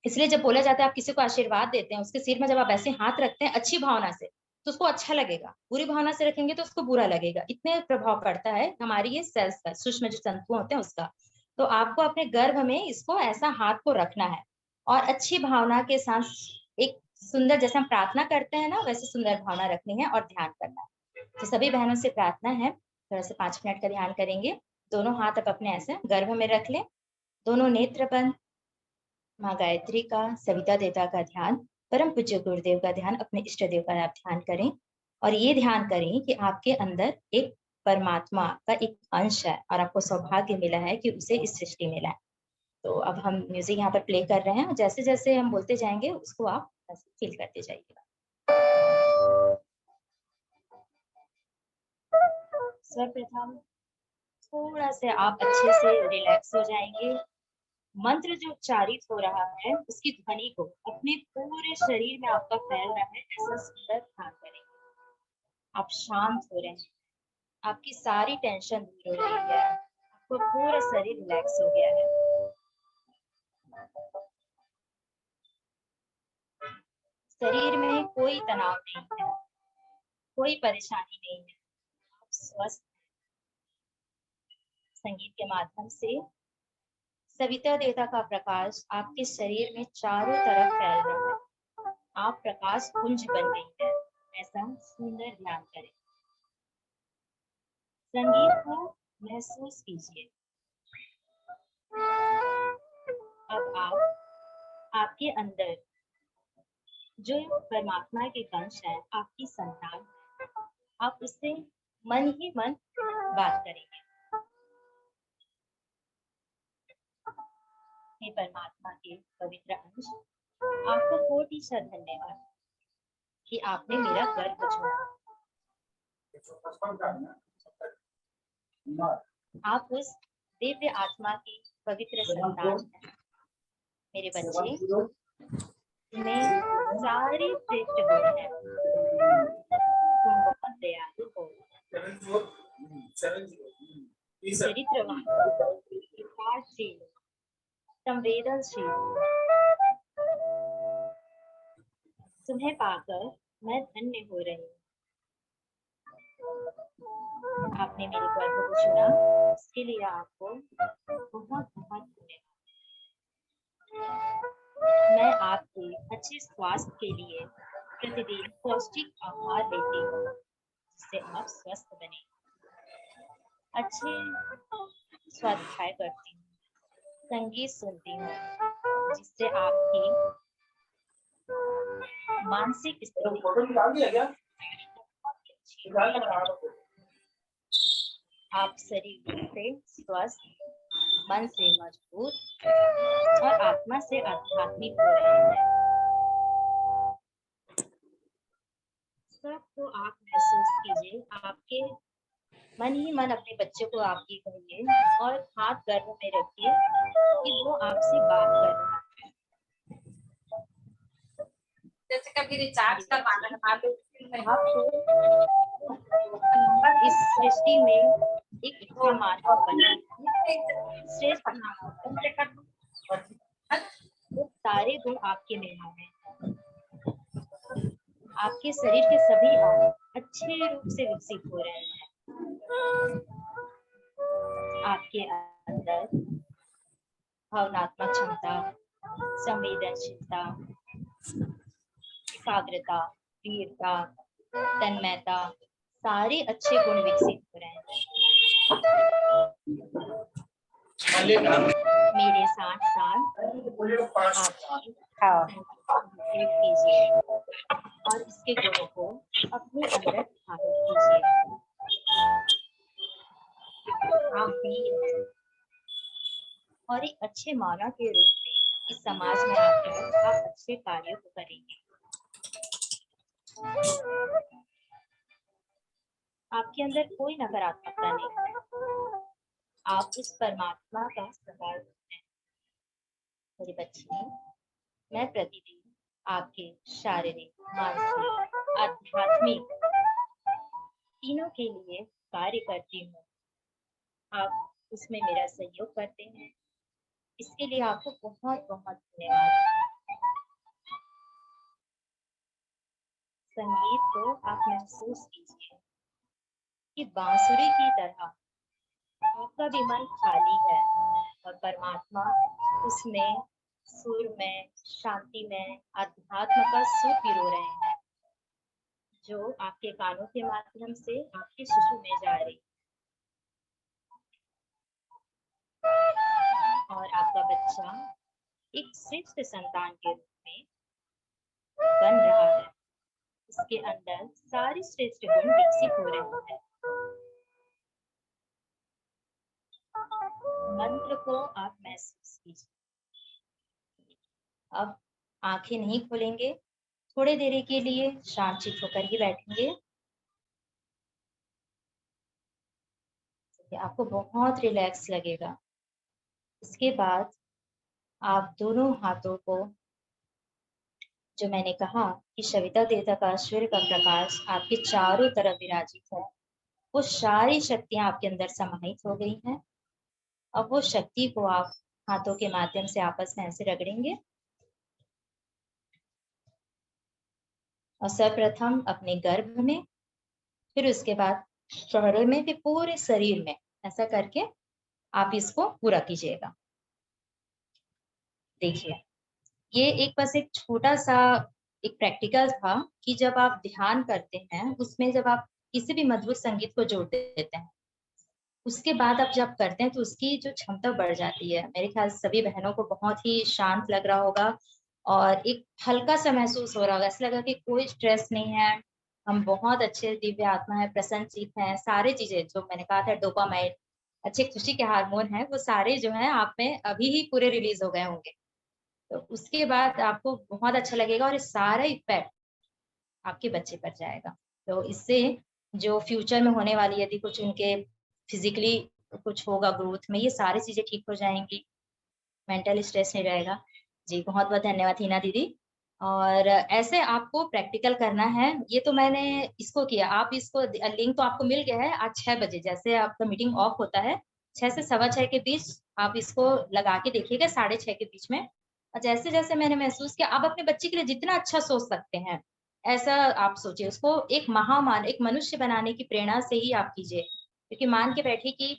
इसलिए जब बोला जाता है आप किसी को आशीर्वाद देते हैं, उसके सिर में जब आप ऐसे हाथ रखते हैं अच्छी भावना से, तो उसको अच्छा लगेगा, बुरी भावना से रखेंगे तो उसको बुरा लगेगा। इतने प्रभाव पड़ता है हमारी ये सेल्स का, सूक्ष्म जो तंतु होते हैं उसका। तो आपको अपने गर्भ में इसको ऐसा हाथ को रखना है और अच्छी भावना के साथ, एक सुंदर, जैसे हम प्रार्थना करते हैं ना, वैसे सुंदर भावना रखनी है और ध्यान करना है। तो सभी बहनों से प्रार्थना है, थोड़ा सा 5 मिनट का ध्यान करेंगे। दोनों हाथ आप अपने ऐसे गर्भ में रख लें, दोनों नेत्र बंद। माँ गायत्री का, सविता देवता का ध्यान, परम पूज्य गुरुदेव का ध्यान, अपने इष्ट देव का आप ध्यान करें। और ये ध्यान करें कि आपके अंदर एक परमात्मा का एक अंश है और आपको सौभाग्य मिला है कि उसे इस सृष्टि मिला है। तो अब हम म्यूजिक यहाँ पर प्ले कर रहे हैं, जैसे जैसे हम बोलते जाएंगे उसको आप फील करते जाइएगा। सर्वप्रथम थोड़ा से आप अच्छे से रिलैक्स हो जाएंगे। मंत्र जो उच्चारित हो रहा है उसकी ध्वनि को अपने पूरे शरीर में आपका फैल रहा है, ऐसा सुंदर ध्यान करेंगे। आप शांत हो रहे हैं, आपकी सारी टेंशन दूर हो रही है, आपका पूरा शरीर रिलैक्स हो गया है। शरीर में कोई तनाव नहीं है, कोई परेशानी नहीं है, आप स्वस्थ। संगीत के माध्यम से सविता देवता का प्रकाश आपके शरीर में चारों तरफ फैल रहा है, आप प्रकाश पुंज बन गई है, ऐसा सुंदर ध्यान करें। संगीत को महसूस कीजिए। अब आप आपके अंदर जो परमात्मा के अंश है, आपकी संतान, आप उससे मन ही मन बात करेंगे। हे परमात्मा के पवित्र अंश, आपको कोटि सा धन्यवाद कि आपने मेरा गर्भ छोड़ा। आप उस दिव्य आत्मा की पवित्र संतान हैं। मेरे बच्चे में सारे श्रेष्ठ गुण हैं, तुम बहुत दयालु हो, चरित्रवान, कृपाशील, संवेदनशील। तुम्हें पाकर मैं धन्य हो रही हूँ। आपने मेरे गर्भ को चुना, इसके लिए आपको बहुत बहुत धन्यवाद। मैं आपके अच्छे स्वास्थ्य के लिए प्रतिदिन पौष्टिक आहार लेती हूँ, जिससे आप स्वस्थ बने। अच्छे स्वाध्याय करती हूँ, संगीत सुनती हूँ, जिससे आपकी मानसिक स्थिति आप शरीर से स्वस्थ मन से मजबूत और आत्मा से आध्यात्मिक हो रहे हैं। सबको आप महसूस कीजिए, आपके मन ही मन अपने बच्चे को आपकी कहिए और हाथ गर्भ में रखिए कि वो आपसे बात कर रहा है। जैसे कभी रिचार्ज करवाना है आपको इस सृष्टि में एक अच्छा मानव बने, श्रेष्ठ वो सारे गुण आपके में हैं। आपके शरीर के सभी अंग अच्छे रूप से विकसित हो रहे हैं। आपके अंदर भावनात्मक क्षमता, संवेदनशीलता, एकाग्रता, वीरता, तन्मयता, सारे अच्छे गुण विकसित हो रहे हैं। मेरे साथ साथ आप कीजिए और इसके गुणों को अपने अंदर धारण कीजिए। आप वीर हैं और एक अच्छे मानव के रूप में इस समाज में आकर आप अच्छे कार्यों को करेंगे। आपके अंदर कोई नकारात्मकता नहीं है, आप उस परमात्मा का प्रकार हैं। मेरे बच्चे, मैं प्रतिदिन आपके शारीरिक, मानसिक, आध्यात्मिक तीनों के लिए कार्य करती हूँ। आप उसमें मेरा सहयोग करते हैं, इसके लिए आपको बहुत बहुत धन्यवाद। संगीत को आप महसूस कीजिए कि बांसुरी की तरह आपका भी मन खाली है और परमात्मा उसमें सुर में, शांति में, अध्यात्म का सुर पिरो रहे हैं, जो आपके कानों के माध्यम से आपके शिशु में जा रही और आपका बच्चा एक श्रेष्ठ संतान के रूप में बन रहा है। उसके अंदर सारे श्रेष्ठ गुण विकसित हो रहे हैं। मंत्र को आप महसूस कीजिए। अब आंखें नहीं खोलेंगे, थोड़े देर के लिए शांत चित्त होकर ही बैठेंगे। आपको बहुत रिलैक्स लगेगा। इसके बाद आप दोनों हाथों को, जो मैंने कहा कि सविता देवता का सूर्य का प्रकाश आपके चारों तरफ विराजित है, वो सारी शक्तियां आपके अंदर समाहित हो गई हैं। अब वो शक्ति को आप हाथों के माध्यम से आपस में ऐसे रगड़ेंगे और सर्वप्रथम अपने गर्भ में, फिर उसके बाद शरीर में, फिर पूरे शरीर में, ऐसा करके आप इसको पूरा कीजिएगा। देखिए, ये एक बस एक छोटा सा एक प्रैक्टिकल था कि जब आप ध्यान करते हैं, उसमें जब आप किसी भी मधुर संगीत को जोड़ देते हैं, उसके बाद आप जब करते हैं तो उसकी जो क्षमता बढ़ जाती है। मेरे ख्याल से सभी बहनों को बहुत ही शांत लग रहा होगा और एक हल्का सा महसूस हो रहा होगा। ऐसा लगा कि कोई स्ट्रेस नहीं है, हम बहुत अच्छे दिव्य आत्मा है, प्रसन्नचित्त हैं। सारी चीजें जो मैंने कहा था, डोपामाइन, अच्छे खुशी के हार्मोन है, वो सारे जो है आप में अभी ही पूरे रिलीज हो गए होंगे। तो उसके बाद आपको बहुत अच्छा लगेगा और ये सारा इफेक्ट आपके बच्चे पर जाएगा। तो इससे जो फ्यूचर में होने वाली, यदि कुछ उनके फिजिकली कुछ होगा ग्रोथ में, ये सारी चीजें ठीक हो जाएंगी, मेंटल स्ट्रेस नहीं रहेगा। जी बहुत बहुत धन्यवाद हिना दीदी। और ऐसे आपको प्रैक्टिकल करना है। ये तो मैंने इसको किया, आप इसको लिंक तो आपको मिल गया है। आज 6 बजे जैसे आपका मीटिंग ऑफ होता है, 6 से 6:15 के बीच आप इसको लगा के देखिएगा, 6:30 के बीच में। और जैसे जैसे मैंने महसूस किया, आप अपने बच्चे के लिए जितना अच्छा सोच सकते हैं ऐसा आप सोचिए। उसको एक महामान, एक मनुष्य बनाने की प्रेरणा से ही आप कीजिए। क्योंकि मान के बैठिए कि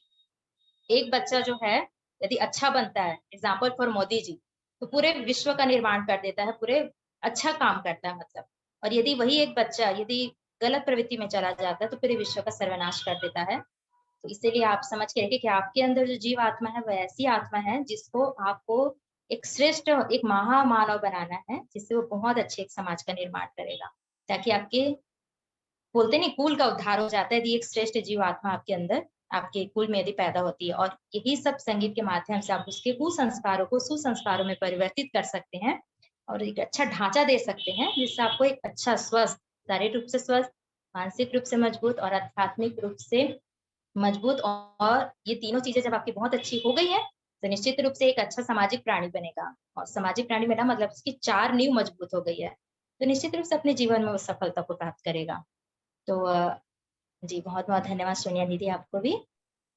एक बच्चा जो है यदि अच्छा बनता है, एग्जाम्पल फॉर मोदी जी, तो पूरे विश्व का निर्माण कर देता है, पूरे अच्छा काम करता है मतलब। और यदि वही एक बच्चा यदि गलत प्रवृत्ति में चला जाता है तो पूरे विश्व का सर्वनाश कर देता है। तो इसीलिए आप समझ के रखिए कि आपके अंदर जो जीव आत्मा है, वह ऐसी आत्मा है जिसको आपको एक श्रेष्ठ, एक महामानव बनाना है, जिससे वो बहुत अच्छे एक समाज का निर्माण करेगा। ताकि आपके बोलते नहीं कुल का उद्धार हो जाता है यदि एक श्रेष्ठ जीव आत्मा आपके अंदर आपके कुल में यदि पैदा होती है, और यही सब संगीत के माध्यम से आप उसके कुसंस्कारों को सुसंस्कारों में परिवर्तित कर सकते हैं और एक अच्छा ढांचा दे सकते हैं, जिससे आपको एक अच्छा स्वस्थ, शारीरिक रूप से स्वस्थ, मानसिक रूप से मजबूत और आध्यात्मिक रूप से मजबूत, और ये तीनों चीजें जब आपकी बहुत अच्छी हो गई है, तो निश्चित रूप से एक अच्छा सामाजिक प्राणी बनेगा। और सामाजिक प्राणी बना मतलब उसकी 4 नींव मजबूत हो गई है, तो निश्चित रूप से अपने जीवन में वो सफलता को प्राप्त करेगा। तो जी, बहुत-बहुत धन्यवाद सोनिया दीदी आपको भी।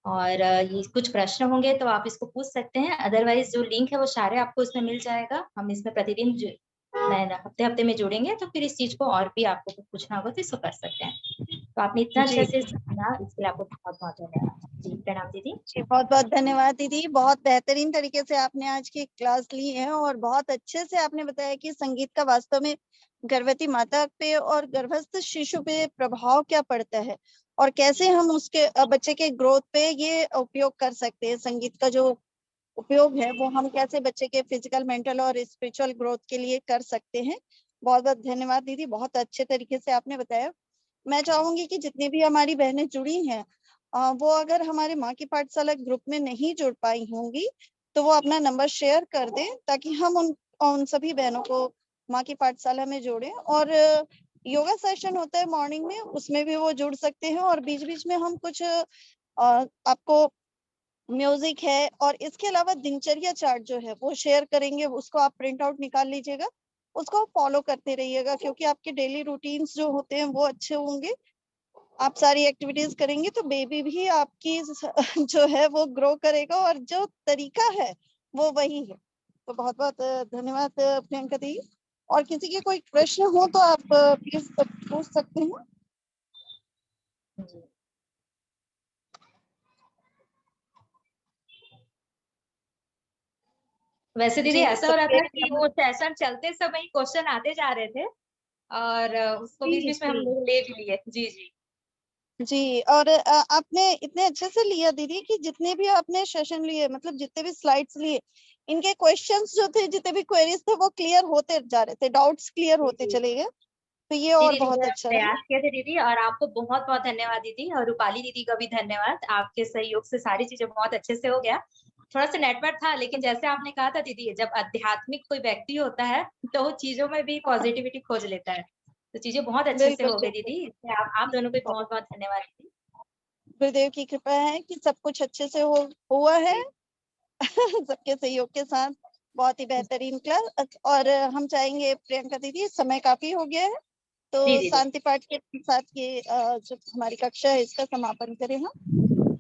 और ये कुछ प्रश्न होंगे तो आप इसको पूछ सकते हैं, अदरवाइज़ जो लिंक है वो सारे आपको इसमें मिल जाएगा। हम इसमें प्रतिदिन नए हफ्ते-हफ्ते में जुड़ेंगे, तो फिर इस चीज़ को और भी आपको कुछ पूछना होगा तो इसको कर सकते हैं। तो आपने इतना जी अच्छे से सुना, इसके लिए आपको बहुत-बहुत धन्यवाद। जी, प्रणाम दीदी। जी, बहुत बहुत धन्यवाद दीदी। बहुत बेहतरीन तरीके से आपने आज की क्लास ली है और बहुत अच्छे से आपने बताया कि संगीत का वास्तव में गर्भवती माता पे और गर्भस्थ शिशु पे प्रभाव क्या पड़ता है और कैसे हम उसके बच्चे के ग्रोथ पे ये उपयोग कर सकते हैं। संगीत का जो उपयोग है वो हम कैसे बच्चे के फिजिकल, मेंटल और स्पिरिचुअल ग्रोथ के लिए कर सकते हैं। बहुत बहुत धन्यवाद दीदी, बहुत अच्छे तरीके से आपने बताया। मैं चाहूंगी कि जितनी भी हमारी बहनें जुड़ी हैं वो अगर हमारे माँ की पाठशाला ग्रुप में नहीं जुड़ पाई होंगी तो वो अपना नंबर शेयर कर दें ताकि हम उन सभी बहनों को माँ की पाठशाला में जोड़ें। और योगा सेशन होता है मॉर्निंग में, उसमें भी वो जुड़ सकते हैं और बीच बीच में हम कुछ आपको म्यूजिक है और इसके अलावा दिनचर्या चार्ट जो है वो शेयर करेंगे, उसको आप प्रिंट आउट निकाल लीजिएगा, उसको फॉलो करते रहिएगा क्योंकि आपके डेली रूटीन्स जो होते हैं वो अच्छे होंगे। आप सारी एक्टिविटीज करेंगे तो बेबी भी आपकी जो है वो ग्रो करेगा और जो तरीका है वो वही है। तो बहुत बहुत धन्यवाद प्रियंका दी। और किसी के कोई प्रश्न हो तो आप प्लीज पूछ सकते हैं। जी। वैसे दीदी जी ऐसा हो रहा सबके था कि वो सेशन चलते समय क्वेश्चन आते जा रहे थे, और उसको जी बीच-बीच में हम जी लोग ले भी लिए। जी, जी। जी। और आपने इतने अच्छे से लिया दीदी कि जितने भी आपने सेशन लिए, मतलब जितने भी स्लाइड्स लिए, इनके क्वेश्चंस जो थे, जितने भी क्वेरीज थे वो क्लियर होते जा रहे थे, डाउट्स क्लियर जी, होते जी। चले गए, तो ये जी, और दीदी बहुत मेरा अच्छा लगा। प्रयास किए थे दीदी, और आपको बहुत-बहुत धन्यवाद दीदी, और रूपाली दीदी का भी धन्यवाद। आपके सहयोग से सारी चीज़ें बहुत अच्छे से हो गया। थोड़ा-सा नेटवर्क था, लेकिन जैसे आपने कहा था दीदी, जब आध्यात्मिक कोई व्यक्ति होता है, तो वो चीज़ों में भी पॉजिटिविटी खोज लेता है। तो चीज़ें बहुत अच्छे से बिल्कुल हो गई बिल्कुल। दीदी, इसलिए आप दोनों को भी बहुत-बहुत धन्यवाद दीदी। गुरुदेव की कृपा है कि सब कुछ अच्छे से हुआ है जी, सबके सहयोग के साथ। बहुत ही बेहतरीन क्लास। और हम चाहेंगे प्रियंका दीदी, समय काफी हो गया है जी तो दीदी। शांति पाठ के साथ ये जो हमारी कक्षा है इसका समापन करें हम।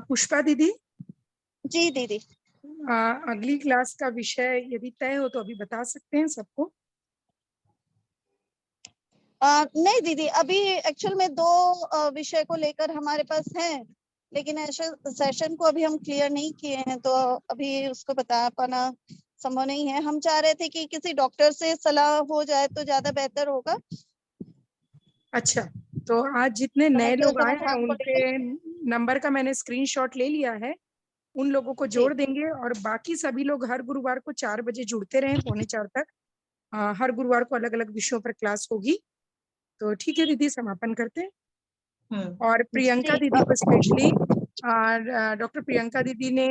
पुष्पा दीदी, जी दीदी। अगली क्लास का विषय यदि तय हो तो अभी बता सकते हैं सबको? नहीं दीदी, अभी एक्चुअल में दो विषय को लेकर हमारे पास हैं, लेकिन ऐसे सेशन को अभी हम क्लियर नहीं किए हैं तो अभी उसको बता पाना संभव नहीं है। हम चाह रहे थे कि किसी डॉक्टर से सलाह हो जाए तो ज्यादा बेहतर होगा। अच्छा, तो आज जितने नए समस्या लोग आए हैं समाधान को उनके लेकर। नंबर का मैंने स्क्रीनशॉट ले लिया है, उन लोगों को जी जोड़ देंगे और बाकी सभी लोग हर गुरुवार को 4 बजे जुड़ते रहें, 3:45 तक। हर गुरुवार को अलग अलग विषयों पर क्लास होगी। तो ठीक है दीदी, समापन करते हैं। और प्रियंका जी दीदी को स्पेशली, डॉक्टर प्रियंका दीदी ने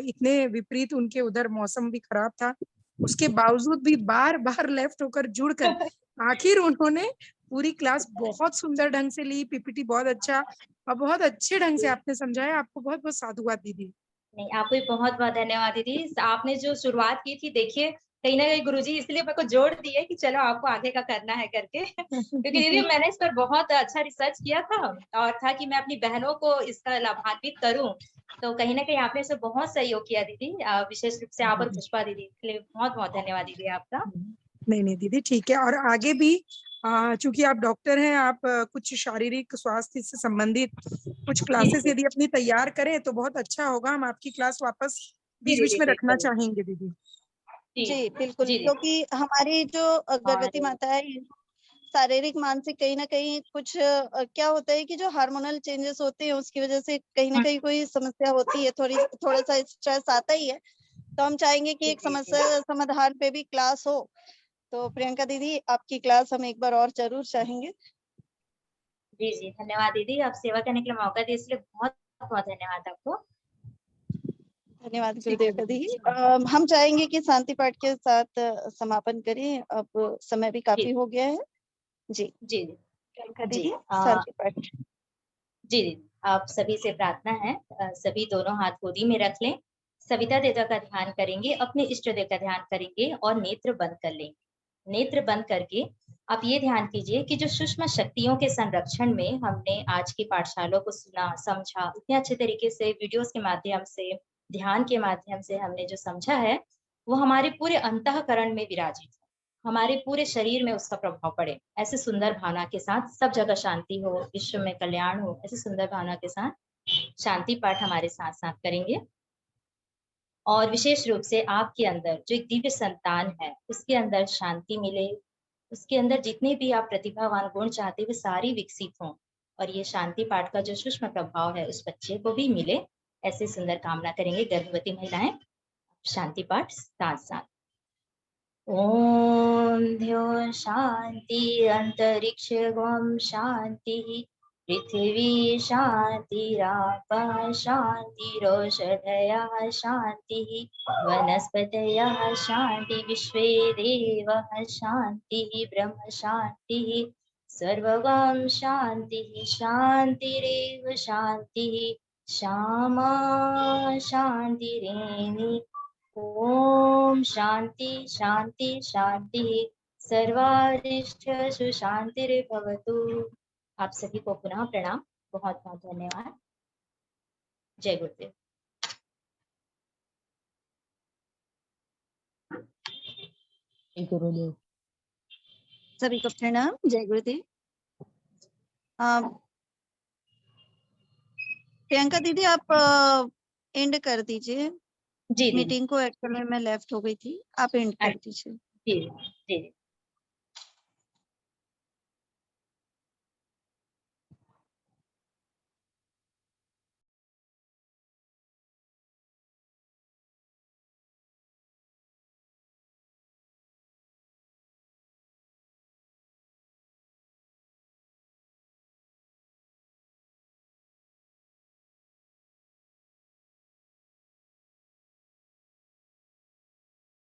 इतने विपरीत, उनके उधर मौसम भी खराब था, उसके बावजूद भी बार बार लेफ्ट होकर जुड़कर आखिर उन्होंने पूरी क्लास बहुत सुंदर ढंग से ली, पीपीटी बहुत अच्छा और बहुत अच्छे ढंग से आपने समझाया। आपको बहुत बहुत साधुवाद दीदी। नहीं, आपको भी बहुत-बहुत धन्यवाद दीदी। आपने जो शुरुआत की थी, देखिए कहीं न कहीं गुरुजी इसलिए मेरे को जोड़ दिए कि चलो आपको आगे का करना है करके। क्योंकि दीदी मैंने इस पर बहुत अच्छा रिसर्च किया था, और था कि मैं अपनी बहनों को इसका लाभान्वित करूँ। तो कहीं न कहीं आपने इसमें बहुत सहयोग किया दीदी, विशेष रूप से आप और पुष्पा दीदी, इसलिए बहुत-बहुत धन्यवाद दीदी आपका। नहीं नहीं दीदी, ठीक है। और आगे भी चूंकि आप डॉक्टर हैं, आप कुछ शारीरिक स्वास्थ्य से संबंधित कुछ जी, क्लासेस जी। यदि अपनी तैयार करें तो बहुत अच्छा होगा। हम आपकी क्लास वापस जी, बीच बीच दीदी, में रखना बिल्कुल। चाहेंगे दीदी। जी, जी बिल्कुल, जी दीदी। क्योंकि हमारी जो और गर्भवती माता है, शारीरिक मानसिक कहीं ना कहीं कुछ क्या होता है कि जो हार्मोनल चेंजेस होते हैं उसकी वजह से कहीं ना कहीं कोई समस्या होती है, थोड़ा सा स्ट्रेस आता ही है। तो हम चाहेंगे कि जी, एक जी, जी। समस्या समाधान पे भी क्लास हो। तो प्रियंका दीदी, आपकी क्लास हम एक बार और जरूर चाहेंगे। जी, जी, धन्यवाद दीदी। आप सेवा करने के लिए मौका दिए इसलिए बहुत बहुत धन्यवाद आपको। धन्यवाद गुरुदेव दीदी। हम चाहेंगे कि शांति पाठ के साथ समापन करें, अब समय भी काफी हो गया है। जी जी प्रियंका जी, दीदी, शांति पाठ। जी, आप सभी से प्रार्थना है, सभी दोनों हाथ गोदी में रख लें, सविता देवता का ध्यान करेंगे, अपने इष्ट देव का ध्यान करेंगे और नेत्र बंद कर लेंगे। नेत्र बंद करके आप ये ध्यान कीजिए कि जो सूक्ष्म शक्तियों के संरक्षण में हमने आज की पाठशाला को सुना, समझा, इतने अच्छे तरीके से वीडियोस के माध्यम से, ध्यान के माध्यम से हमने जो समझा है, वो हमारे पूरे अंतःकरण में विराजित है, हमारे पूरे शरीर में उसका प्रभाव पड़े। ऐसे सुंदर भावना के साथ सब जगह शांति हो, विश्व में कल्याण हो, ऐसे सुंदर भावना के साथ शांति पाठ हमारे साथ साथ करेंगे। और विशेष रूप से आपके अंदर जो एक दिव्य संतान है, उसके अंदर शांति मिले, उसके अंदर जितने भी आप प्रतिभावान गुण चाहते वे सारी विकसित हों, और ये शांति पाठ का जो सूक्ष्म प्रभाव है उस बच्चे को भी मिले, ऐसे सुंदर कामना करेंगे गर्भवती महिलाएं। शांति पाठ साथ साथ। ओम ध्यो शांति अंतरिक्ष गम शांति पृथ्वी शांतिरापः शांतिरोषधयः शांति वनस्पतयः शांति विश्वे देवः शांति ब्रह्म शांति सर्वगम शांति शांतिरेव शांति श्यामा शांतिरेवि। ओम शांति शांति शांति सर्वारिष्ट सुशांतिर्भवतु। आप सभी को पुनः प्रणाम, बहुत बहुत धन्यवाद। जय गुरुदेव। गुरुदेव सभी को प्रणाम, जय गुरुदेव। प्रियंका दीदी आप एंड कर दीजिए। जी मीटिंग को एक्चुअली में लेफ्ट हो गई थी, आप एंड कर दीजिए। जी जी।